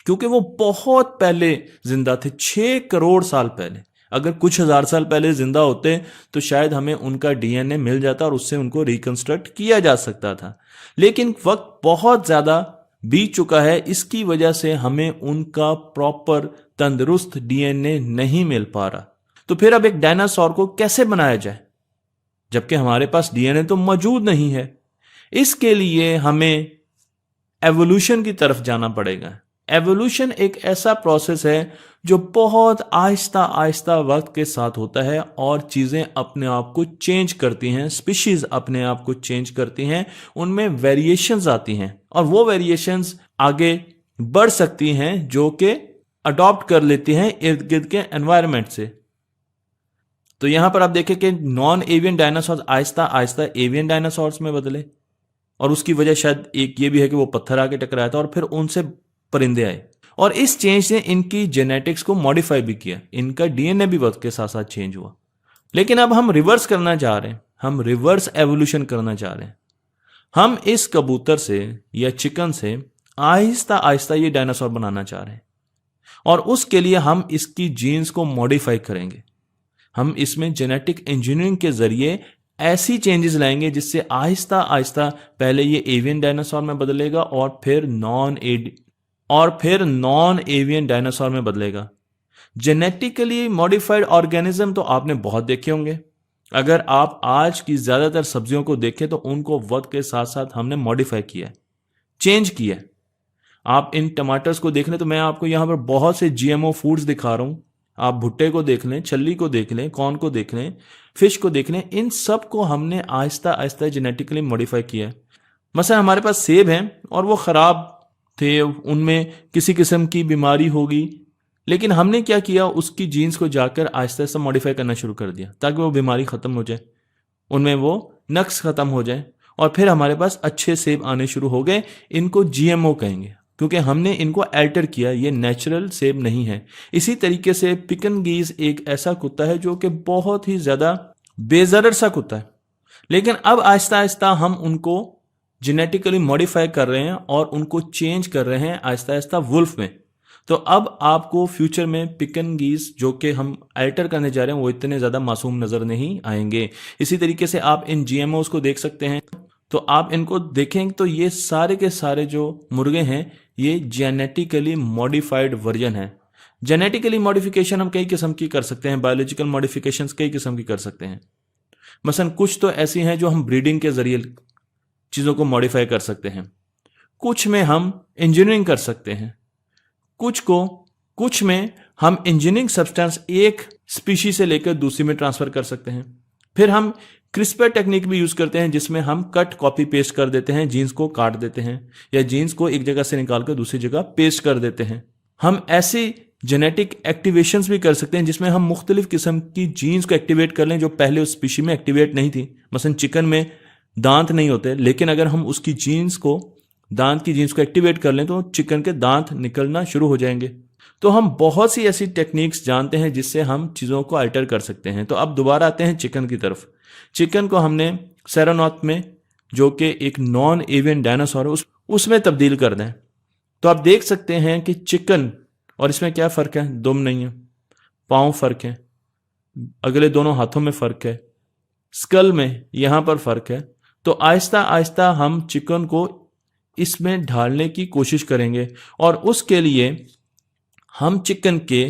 क्योंकि वो बहुत पहले जिंदा थे, 6 करोड़ साल पहले। अगर कुछ हजार साल पहले जिंदा होते तो शायद हमें उनका डीएनए मिल जाता और उससे उनको रिकंस्ट्रक्ट किया जा सकता था। लेकिन वक्त बहुत ज्यादा बीत चुका है, इसकी वजह से हमें उनका प्रॉपर तंदुरुस्त डीएनए नहीं मिल पा रहा। तो फिर अब एक डायनासोर को कैसे बनाया जाए जबकि हमारे पास डीएनए तो मौजूद नहीं है? इसके लिए हमें एवोल्यूशन की तरफ जाना पड़ेगा। एवोल्यूशन एक ऐसा प्रोसेस है जो बहुत आहिस्ता आहिस्ता वक्त के साथ होता है और चीजें अपने आप को चेंज करती हैं, स्पीशीज अपने आप को चेंज करती हैं, उनमें वेरिएशंस आती हैं और वो वेरिएशंस आगे बढ़ सकती हैं जो कि अडॉप्ट कर लेती हैं इर्द गिर्द के एनवायरनमेंट से। तो यहां पर आप देखें कि non avian dinosaur Aahista Aahista avian dinosaurs में बदले, और उसकी वजह शायद एक ये भी है कि वो पत्थर आके टकराया था और फिर उनसे परिंदे आए, और इस चेंज ने इनकी जेनेटिक्स को मॉडिफाई भी किया, इनका डीएनए भी वक्त के साथ साथ चेंज हुआ। लेकिन अब हम रिवर्स करना चाह रहे हैं, हम रिवर्स एवोल्यूशन करना चाह रहे हैं। हम इस कबूतर से या चिकन से आहिस्ता आहिस्ता ये डायनासोर बनाना चाह रहे हैं, और उसके लिए हम इसकी जीन्स को मॉडिफाई करेंगे। हम इसमें जेनेटिक इंजीनियरिंग के जरिए ऐसी चेंजेस लाएंगे जिससे आहिस्ता आहिस्ता पहले ये एवियन डायनासोर में बदलेगा और फिर नॉन एवियन डायनासोर में बदलेगा। जेनेटिकली मॉडिफाइड ऑर्गेनिज्म तो आपने बहुत देखे होंगे। अगर आप आज की ज्यादातर सब्जियों को देखें तो उनको वक्त के साथ साथ हमने मॉडिफाई किया है, चेंज किया है। आप इन टमाटर्स को देख लें तो मैं आपको यहां पर बहुत से जीएमओ फूड्स दिखा रहा हूं। आप भुट्टे को देख लें, छल्ली को देख लें, कॉर्न को देख लें, फिश को देख लें, इन सब को हमने आहिस्ता आहिस्ता जेनेटिकली मॉडिफाई किया है। मसलन हमारे पास सेब हैं और वो खराब थे, उनमें किसी किस्म की बीमारी होगी, लेकिन हमने क्या किया, उसकी जीन्स को जाकर आहिस्ता आहिस्ता मॉडिफाई करना शुरू कर दिया ताकि वो बीमारी खत्म हो जाए, उनमें वो नक्स खत्म हो जाए, और फिर हमारे पास अच्छे सेब आने शुरू हो गए। इनको जीएमओ कहेंगे क्योंकि हमने इनको अल्टर किया, ये नेचुरल सेब नहीं है। इसी तरीके से पिकनगीज एक ऐसा कुत्ता है जो कि बहुत ही ज्यादा बेजरर सा कुत्ता है, लेकिन अब आहिस्ता आहिस्ता हम उनको जेनेटिकली मॉडिफाई कर रहे हैं और उनको चेंज कर रहे हैं आहिस्ता आहिस्ता वुल्फ में। तो अब आपको फ्यूचर में पिकनगीज जो कि हम अल्टर करने जा रहे हैं वो इतने ज्यादा मासूम नजर नहीं आएंगे। इसी तरीके से आप इन जीएमओस को देख सकते हैं, तो आप इनको देखें तो ये सारे के सारे जो मुर्गे हैं ये जेनेटिकली मॉडिफाइड वर्जन है। जेनेटिकली मॉडिफिकेशन हम कई किस्म की कर सकते हैं, बायोलॉजिकल मॉडिफिकेशंस कई किस्म की कर सकते हैं। मसलन कुछ तो ऐसी हैं जो हम ब्रीडिंग के जरिए चीजों को मॉडिफाई कर सकते हैं, कुछ में हम इंजीनियरिंग कर सकते हैं, कुछ में हम इंजीनियरिंग सब्सटेंस एक स्पीशी से लेकर दूसरी में ट्रांसफर कर सकते हैं। फिर हम क्रिस्पर टेक्निक भी यूज करते हैं जिसमें हम कट कॉपी पेस्ट कर देते हैं, जीन्स को काट देते हैं या जीन्स को एक जगह से निकालकर दूसरी जगह पेस्ट कर देते हैं। हम ऐसी जेनेटिक एक्टिवेशंस भी कर सकते हैं जिसमें हम मुख्तलिफ किस्म की जीन्स को एक्टिवेट कर लें जो पहले उस स्पीशी में एक्टिवेट नहीं थी। मसलन चिकन में दांत नहीं होते, लेकिन अगर हम उसकी दांत की जीन्स को एक्टिवेट कर लें तो चिकन के दांत निकलना शुरू हो जाएंगे। तो हम बहुत सी ऐसी टेक्निक्स जानते हैं जिससे हम चीज़ों को अल्टर कर सकते हैं। तो अब दोबारा आते हैं चिकन की तरफ। चिकन को हमने सेरानॉथ में, जो कि एक नॉन एवियन डायनासोर है, उसमें तब्दील कर दें। तो आप देख सकते हैं कि चिकन और इसमें क्या फ़र्क है, दुम नहीं है, पाँव फ़र्क है, अगले दोनों हाथों में फ़र्क है, स्कल में यहाँ पर फ़र्क है। तो आहिस्ता आहिस्ता हम चिकन को इसमें ढालने की कोशिश करेंगे और उसके लिए हम चिकन के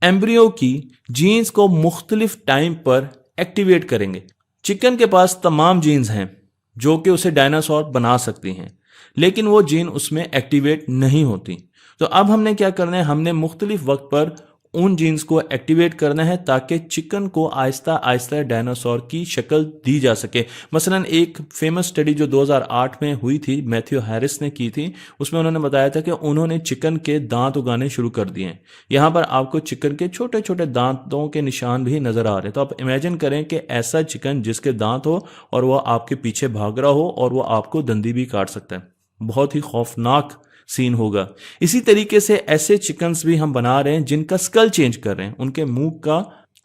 एम्ब्रियो की जीन्स को मुख्तलिफ टाइम पर एक्टिवेट करेंगे। चिकन के पास तमाम जीन्स हैं जो कि उसे डायनासोर बना सकती हैं, लेकिन वो जीन उसमें एक्टिवेट नहीं होती। तो अब हमने क्या करना है, हमने मुख्तलिफ वक्त पर उन जीन्स को एक्टिवेट करना है ताकि चिकन को आहिस्ता आहिस्ता डायनासोर की शक्ल दी जा सके। मसलन एक फेमस स्टडी जो 2008 में हुई थी, मैथ्यू हैरिस ने की थी, उसमें उन्होंने बताया था कि उन्होंने चिकन के दांत उगाने शुरू कर दिए हैं। यहाँ पर आपको चिकन के छोटे छोटे दांतों के निशान भी नजर आ रहे हैं। तो आप इमेजिन करें कि ऐसा चिकन जिसके दांत हो और वह आपके पीछे भाग रहा हो और वह आपको दंदी भी काट सकता है। बहुत ही खौफनाक सीन होगा। इसी तरीके से ऐसे चिकन्स भी हम बना रहे हैं जिनका स्कल चेंज कर रहे हैं, उनके मुंह का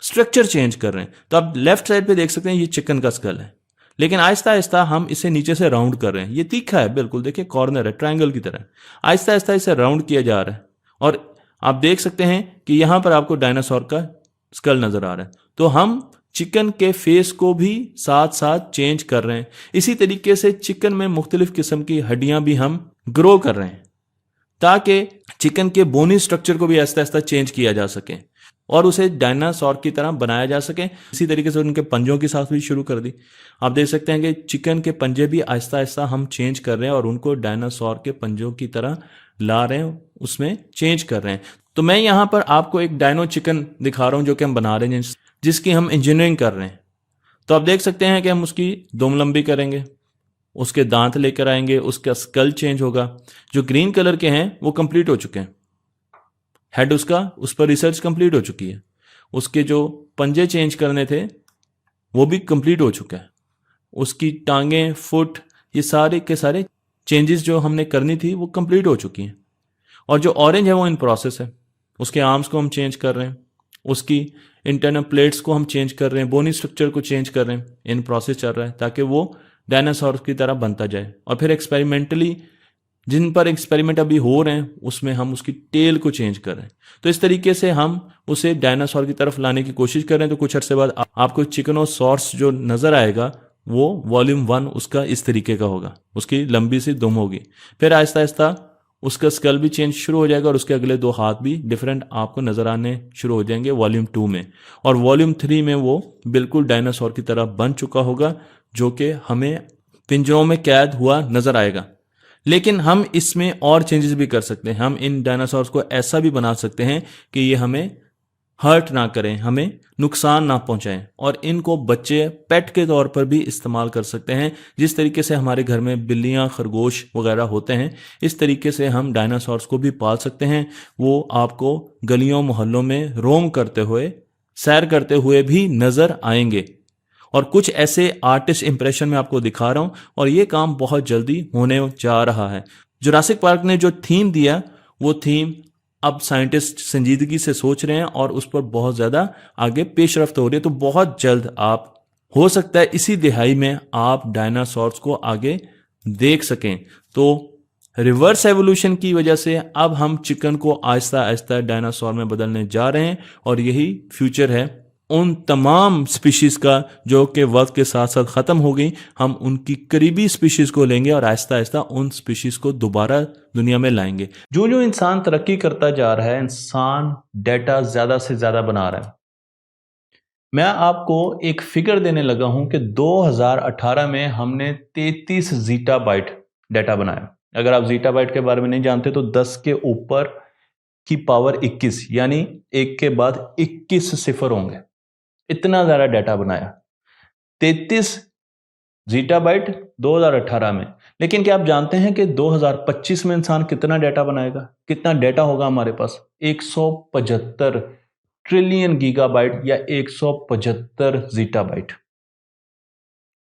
स्ट्रक्चर चेंज कर रहे हैं। तो आप लेफ्ट साइड पे देख सकते हैं ये चिकन का स्कल है, लेकिन आहिस्ता आहिस्ता हम इसे नीचे से राउंड कर रहे हैं। ये तीखा है बिल्कुल, देखिए कॉर्नर है ट्रायंगल की तरह, आहिस्ता आहिस्ता इसे राउंड किया जा रहा है और आप देख सकते हैं कि यहां पर आपको डायनासोर का स्कल नजर आ रहा है। तो हम चिकन के फेस को भी साथ साथ चेंज कर रहे हैं। इसी तरीके से चिकन में मुख्तलिफ किस्म की हड्डियां भी हम ग्रो कर रहे हैं ताकि चिकन के बोनी स्ट्रक्चर को भी आहिस्ता आहिस्ता चेंज किया जा सके और उसे डायनासोर की तरह बनाया जा सके। इसी तरीके से उनके पंजों की साथ भी शुरू कर दी। आप देख सकते हैं कि चिकन के पंजे भी आहिस्ता आहिस्ता हम चेंज कर रहे हैं और उनको डायनासोर के पंजों की तरह ला रहे हैं, उसमें चेंज कर रहे हैं। तो मैं यहाँ पर आपको एक डायनो चिकन दिखा रहा हूँ जो कि हम बना रहे हैं, जिसकी हम इंजीनियरिंग कर रहे हैं। तो आप देख सकते हैं कि हम उसकी दुम लंबी करेंगे, उसके दांत लेकर आएंगे, उसका स्कल चेंज होगा। जो ग्रीन कलर के हैं वो कंप्लीट हो चुके हैं, हेड उसका, उस पर रिसर्च कंप्लीट हो चुकी है, उसके जो पंजे चेंज करने थे वो भी कंप्लीट हो चुका है, उसकी टांगें, फुट, ये सारे के सारे चेंजेस जो हमने करनी थी वो कंप्लीट हो चुकी हैं। और जो ऑरेंज है वो इन प्रोसेस है, उसके आर्म्स को हम चेंज कर रहे हैं, उसकी इंटरनल प्लेट्स को हम चेंज कर रहे हैं, बोनी स्ट्रक्चर को चेंज कर रहे हैं, इन प्रोसेस चल रहा है ताकि वो डायनासोर की तरह बनता जाए। और फिर एक्सपेरिमेंटली जिन पर एक्सपेरिमेंट अभी हो रहे हैं उसमें हम उसकी टेल को चेंज कर रहे हैं। तो इस तरीके से हम उसे डायनासोर की तरफ लाने की कोशिश कर रहे हैं। तो कुछ अर्से बाद आपको चिकनोसॉर्स जो नज़र आएगा वो वॉल्यूम 1 उसका इस तरीके का होगा, उसकी लंबी सी दुम होगी। फिर आहिस्ता आहिस्ता उसका स्कल भी चेंज शुरू हो जाएगा और उसके अगले 2 हाथ भी डिफरेंट आपको नज़र आने शुरू हो जाएंगे वॉल्यूम 2 में। और वॉल्यूम 3 में वो बिल्कुल डायनासोर की तरह बन चुका होगा, जो कि हमें पिंजरों में कैद हुआ नज़र आएगा। लेकिन हम इसमें और चेंजेस भी कर सकते हैं। हम इन डायनासोर्स को ऐसा भी बना सकते हैं कि ये हमें हर्ट ना करें, हमें नुकसान ना पहुंचाएं, और इनको बच्चे पेट के तौर पर भी इस्तेमाल कर सकते हैं। जिस तरीके से हमारे घर में बिल्लियां, खरगोश वगैरह होते हैं, इस तरीके से हम डायनासोर्स को भी पाल सकते हैं। वो आपको गलियों मोहल्लों में रोम करते हुए, सैर करते हुए भी नज़र आएंगे। और कुछ ऐसे आर्टिस्ट इंप्रेशन में आपको दिखा रहा हूं, और ये काम बहुत जल्दी होने जा रहा है। जुरासिक पार्क ने जो थीम दिया वो थीम अब साइंटिस्ट संजीदगी से सोच रहे हैं और उस पर बहुत ज़्यादा आगे पेशरफ्त हो रही है। तो बहुत जल्द आप, हो सकता है इसी दिहाई में, आप डायनासोर्स को आगे देख सकें। तो रिवर्स एवोल्यूशन की वजह से अब हम चिकन को आहिस्ता आहिस्ता डायनासोर में बदलने जा रहे हैं, और यही फ्यूचर है उन तमाम स्पीशीज़ का जो कि वक्त के साथ साथ ख़त्म हो गई। हम उनकी करीबी स्पीशीज़ को लेंगे और आहिस्ता आहिस्ता उन स्पीशीज़ को दोबारा दुनिया में लाएंगे। जो जो इंसान तरक्की करता जा रहा है, इंसान डेटा ज़्यादा से ज़्यादा बना रहा है। मैं आपको एक फिगर देने लगा हूं कि 2018 में हमने 33 ज़ीटाबाइट डेटा बनाया। अगर आप ज़ीटाबाइट के बारे में नहीं जानते तो 10 के ऊपर की पावर 21, यानी 1 के बाद 21 सिफर होंगे। इतना ज़्यादा डाटा बनाया, 33 ज़ीटाबाइट 2018 में। लेकिन क्या आप जानते हैं कि 2025 में इंसान कितना डाटा बनाएगा? कितना डाटा होगा हमारे पास? 175 ट्रिलियन गीगाबाइट या 175 ज़ीटाबाइट।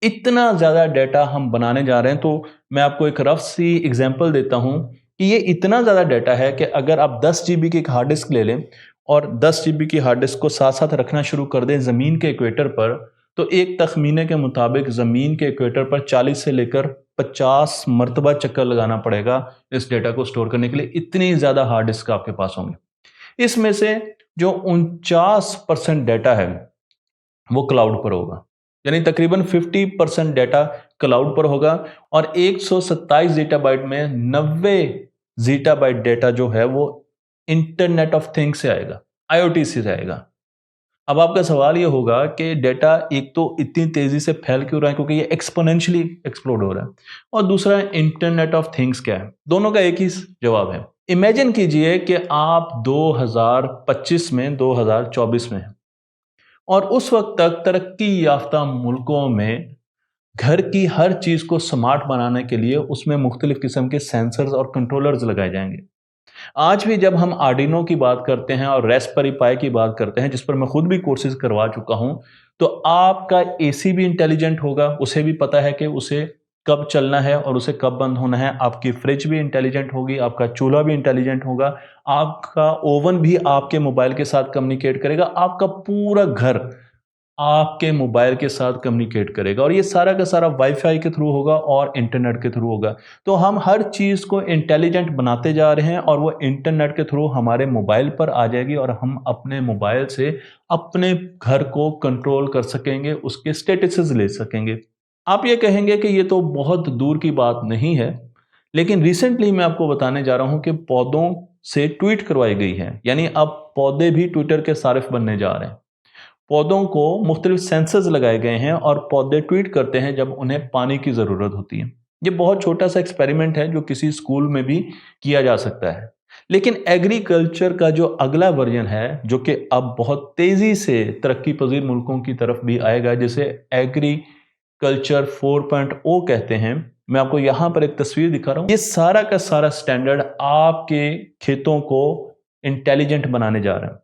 इतना ज़्यादा डाटा हम बनाने जा रहे हैं। तो मैं आपको एक रफ सी एग्जांपल देता हूं कि ये इतना ज़्यादा डाटा है कि अगर आप 10 GB की एक हार्ड डिस्क ले लें और 10 GB की हार्ड डिस्क को साथ साथ रखना शुरू कर दें ज़मीन के इक्वेटर पर, तो एक तखमीने के मुताबिक ज़मीन के इक्वेटर पर 40 से लेकर 50 मरतबा चक्कर लगाना पड़ेगा इस डेटा को स्टोर करने के लिए। इतनी ज़्यादा हार्ड डिस्क आपके पास होंगे। इसमें से जो 49% डाटा है वो क्लाउड पर होगा, यानी तकरीबन 50% डाटा क्लाउड पर होगा। और 127 ज़ीटाबाइट में 90 ज़ीटाबाइट डाटा जो है वो इंटरनेट ऑफ थिंग्स से आएगा, IoT से आएगा। अब आपका सवाल ये होगा कि डाटा एक तो इतनी तेजी से फैल क्यों रहा है, क्योंकि ये एक्सपोनेंशियली एक्सप्लोड हो रहा है, और दूसरा इंटरनेट ऑफ थिंग्स क्या है। दोनों का एक ही जवाब है। इमेजिन कीजिए कि आप 2025 में 2024 में हैं और उस वक्त तक तरक्की याफ्ता मुल्कों में घर की हर चीज को स्मार्ट बनाने के लिए उसमें मुख्तलिफ किस्म के सेंसर्स और कंट्रोलर्स लगाए जाएंगे। आज भी जब हम आर्डिनो की बात करते हैं और रेस्पबेरी पाई की बात करते हैं, जिस पर मैं खुद भी कोर्सेज करवा चुका हूं, तो आपका AC भी इंटेलिजेंट होगा, उसे भी पता है कि उसे कब चलना है और उसे कब बंद होना है। आपकी फ्रिज भी इंटेलिजेंट होगी, आपका चूल्हा भी इंटेलिजेंट होगा, आपका ओवन भी आपके मोबाइल के साथ कम्युनिकेट करेगा, आपका पूरा घर आपके मोबाइल के साथ कम्युनिकेट करेगा, और ये सारा का सारा वाईफाई के थ्रू होगा और इंटरनेट के थ्रू होगा। तो हम हर चीज़ को इंटेलिजेंट बनाते जा रहे हैं और वो इंटरनेट के थ्रू हमारे मोबाइल पर आ जाएगी और हम अपने मोबाइल से अपने घर को कंट्रोल कर सकेंगे, उसके स्टेटसेस ले सकेंगे। आप ये कहेंगे कि ये तो बहुत दूर की बात नहीं है, लेकिन रिसेंटली मैं आपको बताने जा रहा हूं कि पौधों से ट्वीट करवाई गई है, यानी अब पौधे भी ट्विटर के सारिफ बनने जा रहे हैं। पौधों को मुख्तलिफ सेंसर्स लगाए गए हैं और पौधे ट्वीट करते हैं जब उन्हें पानी की ज़रूरत होती है। ये बहुत छोटा सा एक्सपेरिमेंट है जो किसी स्कूल में भी किया जा सकता है। लेकिन एग्रीकल्चर का जो अगला वर्जन है, जो कि अब बहुत तेज़ी से तरक्की पजीर मुल्कों की तरफ भी आएगा, जिसे एग्रीकल्चर 4.0 कहते हैं। मैं आपको यहाँ पर एक तस्वीर दिखा रहा हूँ। ये सारा का सारा स्टैंडर्ड आपके खेतों को इंटेलिजेंट बनाने जा रहे हैं।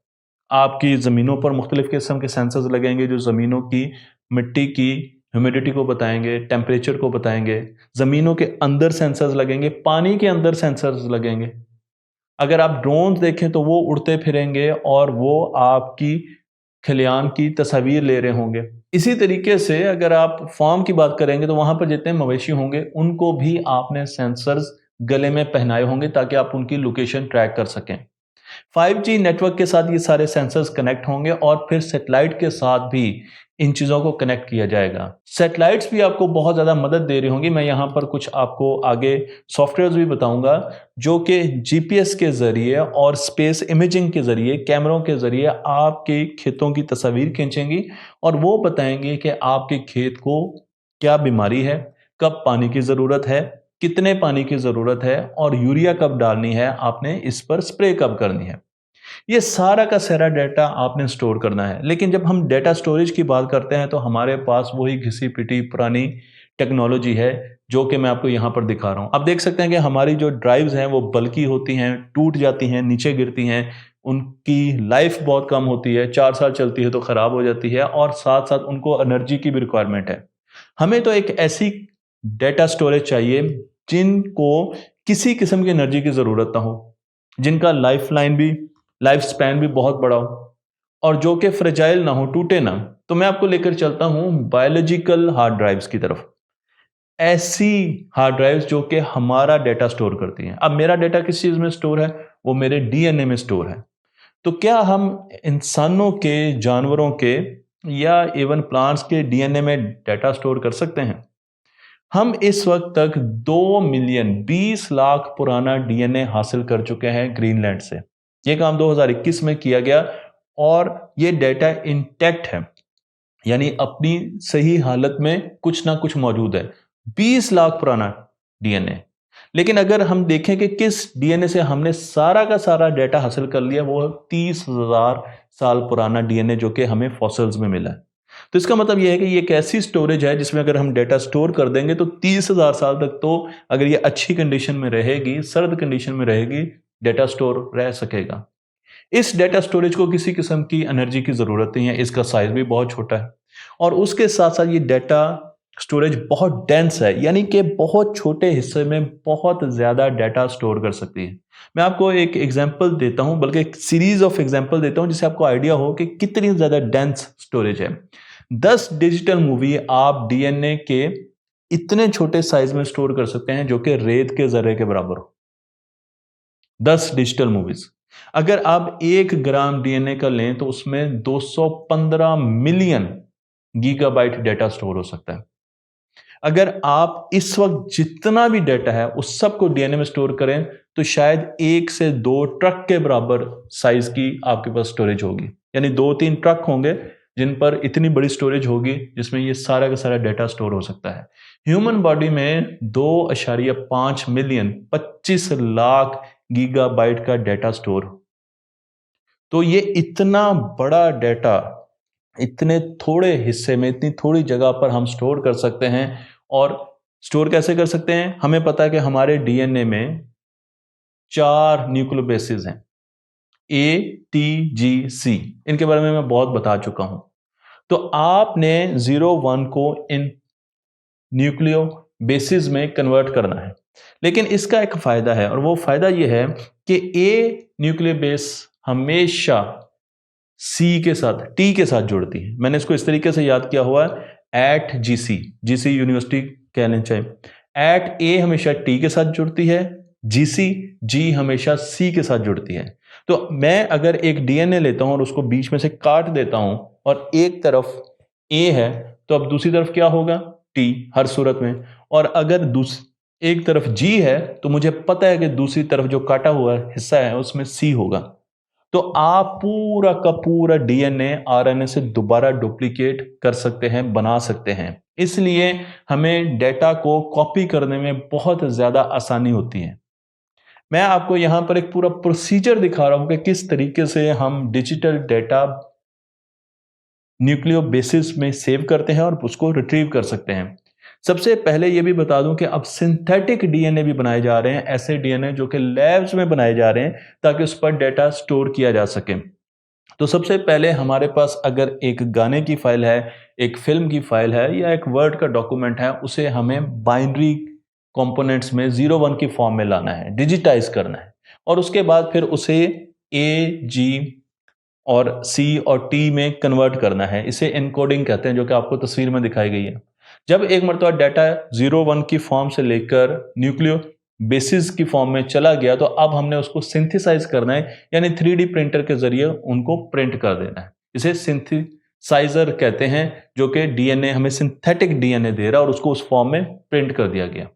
आपकी ज़मीनों पर मुख्तलिफ़ किस्म के सेंसर्स लगेंगे जो ज़मीनों की मिट्टी की ह्यूमिडिटी को बताएंगे, टेम्परेचर को बताएंगे। ज़मीनों के अंदर सेंसर्स लगेंगे, पानी के अंदर सेंसर्स लगेंगे। अगर आप ड्रोन देखें तो वो उड़ते फिरेंगे और वो आपकी खलियान की तस्वीर ले रहे होंगे। इसी तरीके से अगर आप फार्म की बात करेंगे तो वहाँ पर जितने मवेशी होंगे उनको भी आपने सेंसर्स गले में पहनाए होंगे ताकि आप उनकी लोकेशन ट्रैक कर सकें। 5G नेटवर्क के साथ ये सारे सेंसर्स कनेक्ट होंगे और फिर सैटेलाइट के साथ भी इन चीज़ों को कनेक्ट किया जाएगा। सैटेलाइट्स भी आपको बहुत ज़्यादा मदद दे रही होंगी। मैं यहाँ पर कुछ आपको आगे सॉफ्टवेयर्स भी बताऊंगा जो कि जीपीएस के ज़रिए और स्पेस इमेजिंग के ज़रिए, कैमरों के ज़रिए आपके खेतों की तस्वीर खींचेंगी और वो बताएंगे कि आपके खेत को क्या बीमारी है, कब पानी की ज़रूरत है, कितने पानी की ज़रूरत है और यूरिया कब डालनी है, आपने इस पर स्प्रे कब करनी है। ये सारा का सारा डाटा आपने स्टोर करना है। लेकिन जब हम डाटा स्टोरेज की बात करते हैं तो हमारे पास वही घिसी पिटी पुरानी टेक्नोलॉजी है जो कि मैं आपको यहाँ पर दिखा रहा हूँ। आप देख सकते हैं कि हमारी जो ड्राइव्स हैं वो बल्की होती हैं, टूट जाती हैं, नीचे गिरती हैं, उनकी लाइफ बहुत कम होती है, 4 साल चलती है तो ख़राब हो जाती है और साथ साथ उनको एनर्जी की भी रिक्वायरमेंट है। हमें तो एक ऐसी डाटा स्टोरेज चाहिए जिनको किसी किस्म की एनर्जी की ज़रूरत ना हो, जिनका लाइफ स्पैन भी बहुत बड़ा हो और जो कि फ्रेजाइल ना हो, टूटे ना। तो मैं आपको लेकर चलता हूं बायोलॉजिकल हार्ड ड्राइव्स की तरफ। ऐसी हार्ड ड्राइव्स जो कि हमारा डेटा स्टोर करती हैं। अब मेरा डेटा किस चीज़ में स्टोर है? वो मेरे डीएनए में स्टोर है। तो क्या हम इंसानों के, जानवरों के या इवन प्लांट्स के डीएनए में डेटा स्टोर कर सकते हैं? हम इस वक्त तक 2 मिलियन 20 लाख पुराना डीएनए हासिल कर चुके हैं ग्रीनलैंड से। ये काम 2021 में किया गया और ये डेटा इंटैक्ट है, यानी अपनी सही हालत में कुछ ना कुछ मौजूद है। 20 लाख पुराना डीएनए। लेकिन अगर हम देखें कि किस डीएनए से हमने सारा का सारा डेटा हासिल कर लिया, वो 30,000 साल पुराना डीएनए जो कि हमें फॉसिल्स में मिला है। तो इसका मतलब यह है कि ये एक ऐसी स्टोरेज है जिसमें अगर हम डेटा स्टोर कर देंगे तो 30,000 साल तक तो अगर ये अच्छी कंडीशन में रहेगी, सर्द कंडीशन में रहेगी, डेटा स्टोर रह सकेगा। इस डेटा स्टोरेज को किसी किस्म की एनर्जी की ज़रूरत नहीं है, इसका साइज भी बहुत छोटा है और उसके साथ साथ ये डेटा स्टोरेज बहुत डेंस है, यानी कि बहुत छोटे हिस्से में बहुत ज़्यादा डाटा स्टोर कर सकती है। मैं आपको एक एग्जांपल देता हूं, बल्कि एक सीरीज ऑफ एग्जांपल देता हूं जिससे आपको आइडिया हो कि कितनी ज़्यादा डेंस स्टोरेज है। 10 डिजिटल मूवी आप डीएनए के इतने छोटे साइज में स्टोर कर सकते हैं जो कि रेत के ज़र्रे के बराबर हो। 10 डिजिटल मूवीज। अगर आप 1 ग्राम डीएनए का लें तो उसमें 215 मिलियन गीगाबाइट डेटा स्टोर हो सकता है। अगर आप इस वक्त जितना भी डेटा है उस सब को डीएनए में स्टोर करें तो शायद 1 से 2 ट्रक के बराबर साइज की आपके पास स्टोरेज होगी, यानी 2-3 ट्रक होंगे जिन पर इतनी बड़ी स्टोरेज होगी जिसमें ये सारा का सारा डेटा स्टोर हो सकता है। ह्यूमन बॉडी में 2.5 मिलियन 25 लाख गीगाबाइट का डेटा स्टोर। तो ये इतना बड़ा डेटा इतने थोड़े हिस्से में, इतनी थोड़ी जगह पर हम स्टोर कर सकते हैं। और स्टोर कैसे कर सकते हैं? हमें पता है कि हमारे डीएनए में 4 न्यूक्लियोबेसिस हैं, ATGC। इनके बारे में मैं बहुत बता चुका हूं। तो आपने 0-1 को इन न्यूक्लियोबेसिस में कन्वर्ट करना है। लेकिन इसका एक फायदा है और वो फायदा ये है कि A न्यूक्लियोबेस हमेशा C के साथ, T के साथ जुड़ती है। मैंने इसको इस तरीके से याद किया हुआ है, GC यूनिवर्सिटी कह लें चाहे। A हमेशा T के साथ जुड़ती है, G हमेशा C के साथ जुड़ती है। तो मैं अगर एक डीएनए लेता हूं और उसको बीच में से काट देता हूं और एक तरफ A है तो अब दूसरी तरफ क्या होगा? T हर सूरत में। और अगर एक तरफ G है तो मुझे पता है कि दूसरी तरफ जो काटा हुआ हिस्सा है उसमें C होगा। तो आप पूरा का पूरा डीएनए आरएनए से दोबारा डुप्लीकेट कर सकते हैं, बना सकते हैं। इसलिए हमें डेटा को कॉपी करने में बहुत ज्यादा आसानी होती है। मैं आपको यहां पर एक पूरा प्रोसीजर दिखा रहा हूं कि किस तरीके से हम डिजिटल डेटा न्यूक्लियोबेसिस में सेव करते हैं और उसको रिट्रीव कर सकते हैं। सबसे पहले ये भी बता दूं कि अब सिंथेटिक डीएनए भी बनाए जा रहे हैं, ऐसे डीएनए जो कि लैब्स में बनाए जा रहे हैं ताकि उस पर डेटा स्टोर किया जा सके। तो सबसे पहले हमारे पास अगर एक गाने की फाइल है, एक फिल्म की फाइल है या एक वर्ड का डॉक्यूमेंट है, उसे हमें बाइनरी कंपोनेंट्स में 0 1 की फॉर्म में लाना है, डिजिटाइज करना है और उसके बाद फिर उसे ए, जी और सी और टी में कन्वर्ट करना है। इसे एनकोडिंग कहते हैं, जो कि आपको तस्वीर में दिखाई गई है। जब एक मरतबा डाटा 0 1 की फॉर्म से लेकर न्यूक्लियो बेसिस की फॉर्म में चला गया तो अब हमने उसको सिंथेसाइज करना है, यानी 3D प्रिंटर के जरिए उनको प्रिंट कर देना है। इसे सिंथेसाइजर कहते हैं, जो कि डीएनए हमें सिंथेटिक डीएनए दे रहा है और उसको उस फॉर्म में प्रिंट कर दिया गया।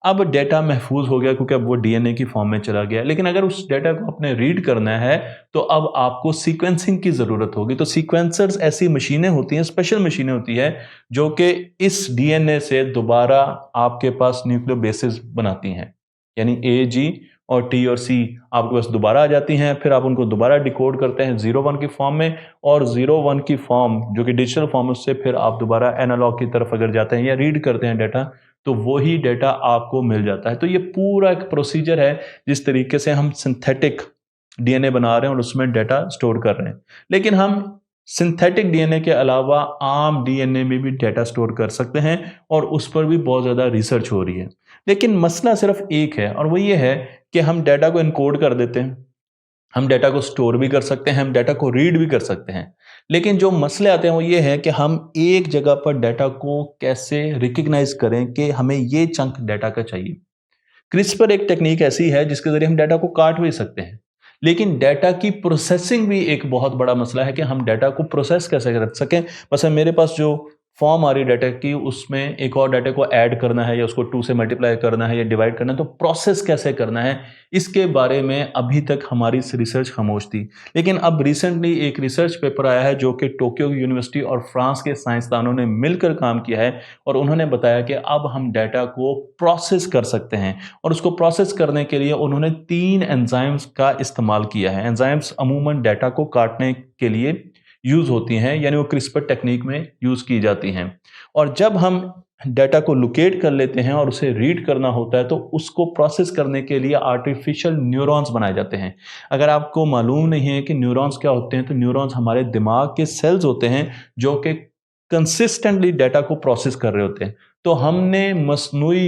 अब डेटा महफूज हो गया क्योंकि अब वो डीएनए की फॉर्म में चला गया। लेकिन अगर उस डेटा को आपने रीड करना है तो अब आपको सीक्वेंसिंग की ज़रूरत होगी। तो सीक्वेंसर्स ऐसी मशीनें होती हैं, स्पेशल मशीनें होती है जो कि इस डीएनए से दोबारा आपके पास न्यूक्लियो बेसिस बनाती हैं, यानी ए, जी और टी और सी आपके पास दोबारा आ जाती हैं। फिर आप उनको दोबारा डिकोड करते हैं 0 1 की फॉर्म में, और 0 1 की फॉर्म जो कि डिजिटल फॉर्म है उससे फिर आप दोबारा एनालॉग की तरफ अगर जाते हैं या रीड करते हैं डेटा, तो वही डेटा आपको मिल जाता है। तो ये पूरा एक प्रोसीजर है जिस तरीके से हम सिंथेटिक डीएनए बना रहे हैं और उसमें डेटा स्टोर कर रहे हैं। लेकिन हम सिंथेटिक डीएनए के अलावा आम डीएनए में भी डेटा स्टोर कर सकते हैं और उस पर भी बहुत ज़्यादा रिसर्च हो रही है। लेकिन मसला सिर्फ एक है और वो ये है कि हम डेटा को इनकोड कर देते हैं, हम डेटा को स्टोर भी कर सकते हैं, हम डेटा को रीड भी कर सकते हैं। लेकिन जो मसले आते हैं वो ये है कि हम एक जगह पर डेटा को कैसे रिकग्नाइज करें कि हमें ये चंक डेटा का चाहिए। क्रिस्पर एक टेक्निक ऐसी है जिसके जरिए हम डेटा को काट भी सकते हैं, लेकिन डेटा की प्रोसेसिंग भी एक बहुत बड़ा मसला है कि हम डेटा को प्रोसेस कैसे कर सकें। बस मेरे पास जो फॉर्म आ रही डाटा की, उसमें एक और डाटा को ऐड करना है या उसको 2 से मल्टीप्लाई करना है या डिवाइड करना है, तो प्रोसेस कैसे करना है, इसके बारे में अभी तक हमारी रिसर्च खामोश थी। लेकिन अब रिसेंटली एक रिसर्च पेपर आया है जो कि टोक्यो यूनिवर्सिटी और फ्रांस के साइंसदानों ने मिलकर काम किया है और उन्होंने बताया कि अब हम डाटा को प्रोसेस कर सकते हैं। और उसको प्रोसेस करने के लिए उन्होंने 3 एंजाइम्स का इस्तेमाल किया है। एंजाइम्स अमूमन डाटा को काटने के लिए यूज होती हैं, यानी वो क्रिस्पर टेक्निक में यूज की जाती हैं। और जब हम डाटा को लोकेट कर लेते हैं और उसे रीड करना होता है तो उसको प्रोसेस करने के लिए आर्टिफिशियल न्यूरॉन्स बनाए जाते हैं। अगर आपको मालूम नहीं है कि न्यूरॉन्स क्या होते हैं, तो न्यूरॉन्स हमारे दिमाग के सेल्स होते हैं जो कि कंसिस्टेंटली डाटा को प्रोसेस कर रहे होते हैं। तो हमने मसनूई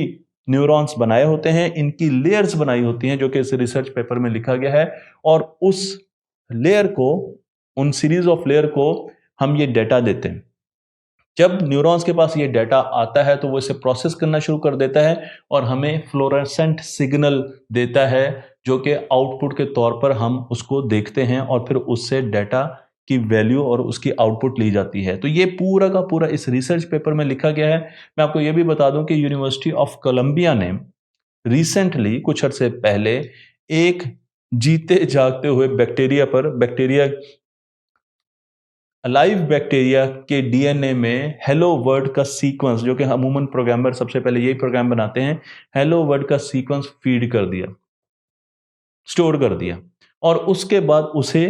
न्यूरॉन्स बनाए होते हैं, इनकी लेयर्स बनाई होती हैं जो कि इस रिसर्च पेपर में लिखा गया है, और उस लेयर को, उन सीरीज ऑफ लेयर को हम ये डेटा देते हैं। जब न्यूरॉन्स के पास ये डेटा आता है तो वो इसे प्रोसेस करना शुरू कर देता है और हमें फ्लोरेसेंट सिग्नल देता है, जो कि आउटपुट के तौर पर हम उसको देखते हैं और फिर उससे डाटा की वैल्यू और उसकी आउटपुट ली जाती है। तो ये पूरा का पूरा इस रिसर्च पेपर में लिखा गया है। मैं आपको ये भी बता दूं कि यूनिवर्सिटी ऑफ कोलंबिया ने रिसेंटली कुछ अर्से पहले एक जीते जागते हुए बैक्टीरिया लाइव बैक्टीरिया के डीएनए में हेलो वर्ड का सीक्वेंस, जो कि अमूमन प्रोग्रामर सबसे पहले यही प्रोग्राम बनाते हैं, हेलो वर्ड का सीक्वेंस फीड कर दिया, स्टोर कर दिया और उसके बाद उसे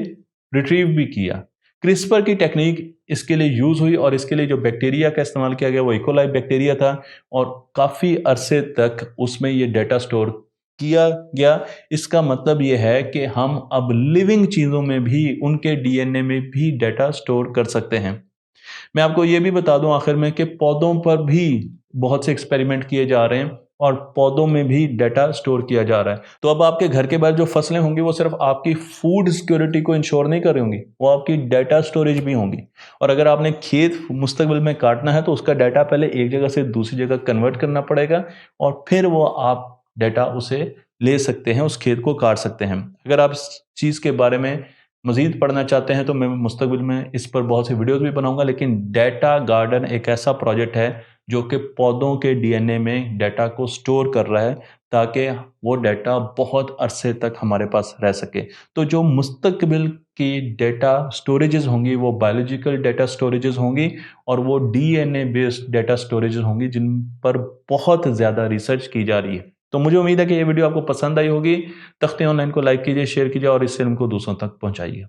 रिट्रीव भी किया। क्रिस्पर की टेक्निक इसके लिए यूज हुई और इसके लिए जो बैक्टीरिया का इस्तेमाल किया गया वो इकोलाई बैक्टीरिया था और काफी अरसे तक उसमें ये डेटा स्टोर किया गया। इसका मतलब यह है कि हम अब लिविंग चीजों में भी, उनके डीएनए में भी डेटा स्टोर कर सकते हैं। मैं आपको यह भी बता दूं आखिर में कि पौधों पर भी बहुत से एक्सपेरिमेंट किए जा रहे हैं और पौधों में भी डेटा स्टोर किया जा रहा है। तो अब आपके घर के बाहर जो फसलें होंगी वो सिर्फ आपकी फूड सिक्योरिटी को इंश्योर नहीं कर रही होंगी, वो आपकी डेटा स्टोरेज भी होंगी। और अगर आपने खेत मुस्तकबिल में काटना है तो उसका डाटा पहले एक जगह से दूसरी जगह कन्वर्ट करना पड़ेगा और फिर वो आप डाटा उसे ले सकते हैं, उस खेत को काट सकते हैं। अगर आप इस चीज़ के बारे में मज़ीद पढ़ना चाहते हैं तो मैं मुस्तकबिल में इस पर बहुत सी वीडियोस भी बनाऊंगा। लेकिन डेटा गार्डन एक ऐसा प्रोजेक्ट है जो कि पौधों के डीएनए में डाटा को स्टोर कर रहा है ताकि वो डाटा बहुत अरसे तक हमारे पास रह सके। तो जो मुस्तकबिल की डेटा स्टोरेजेस होंगी वो बायोलॉजिकल डेटा स्टोरेजेस होंगी और वो डीएनए बेस्ड डेटा स्टोरेजेस होंगी जिन पर बहुत ज़्यादा रिसर्च की जा रही है। तो मुझे उम्मीद है कि ये वीडियो आपको पसंद आई होगी। तख्ते ऑनलाइन को लाइक कीजिए, शेयर कीजिए और इस फिल्म को दूसरों तक पहुंचाइए।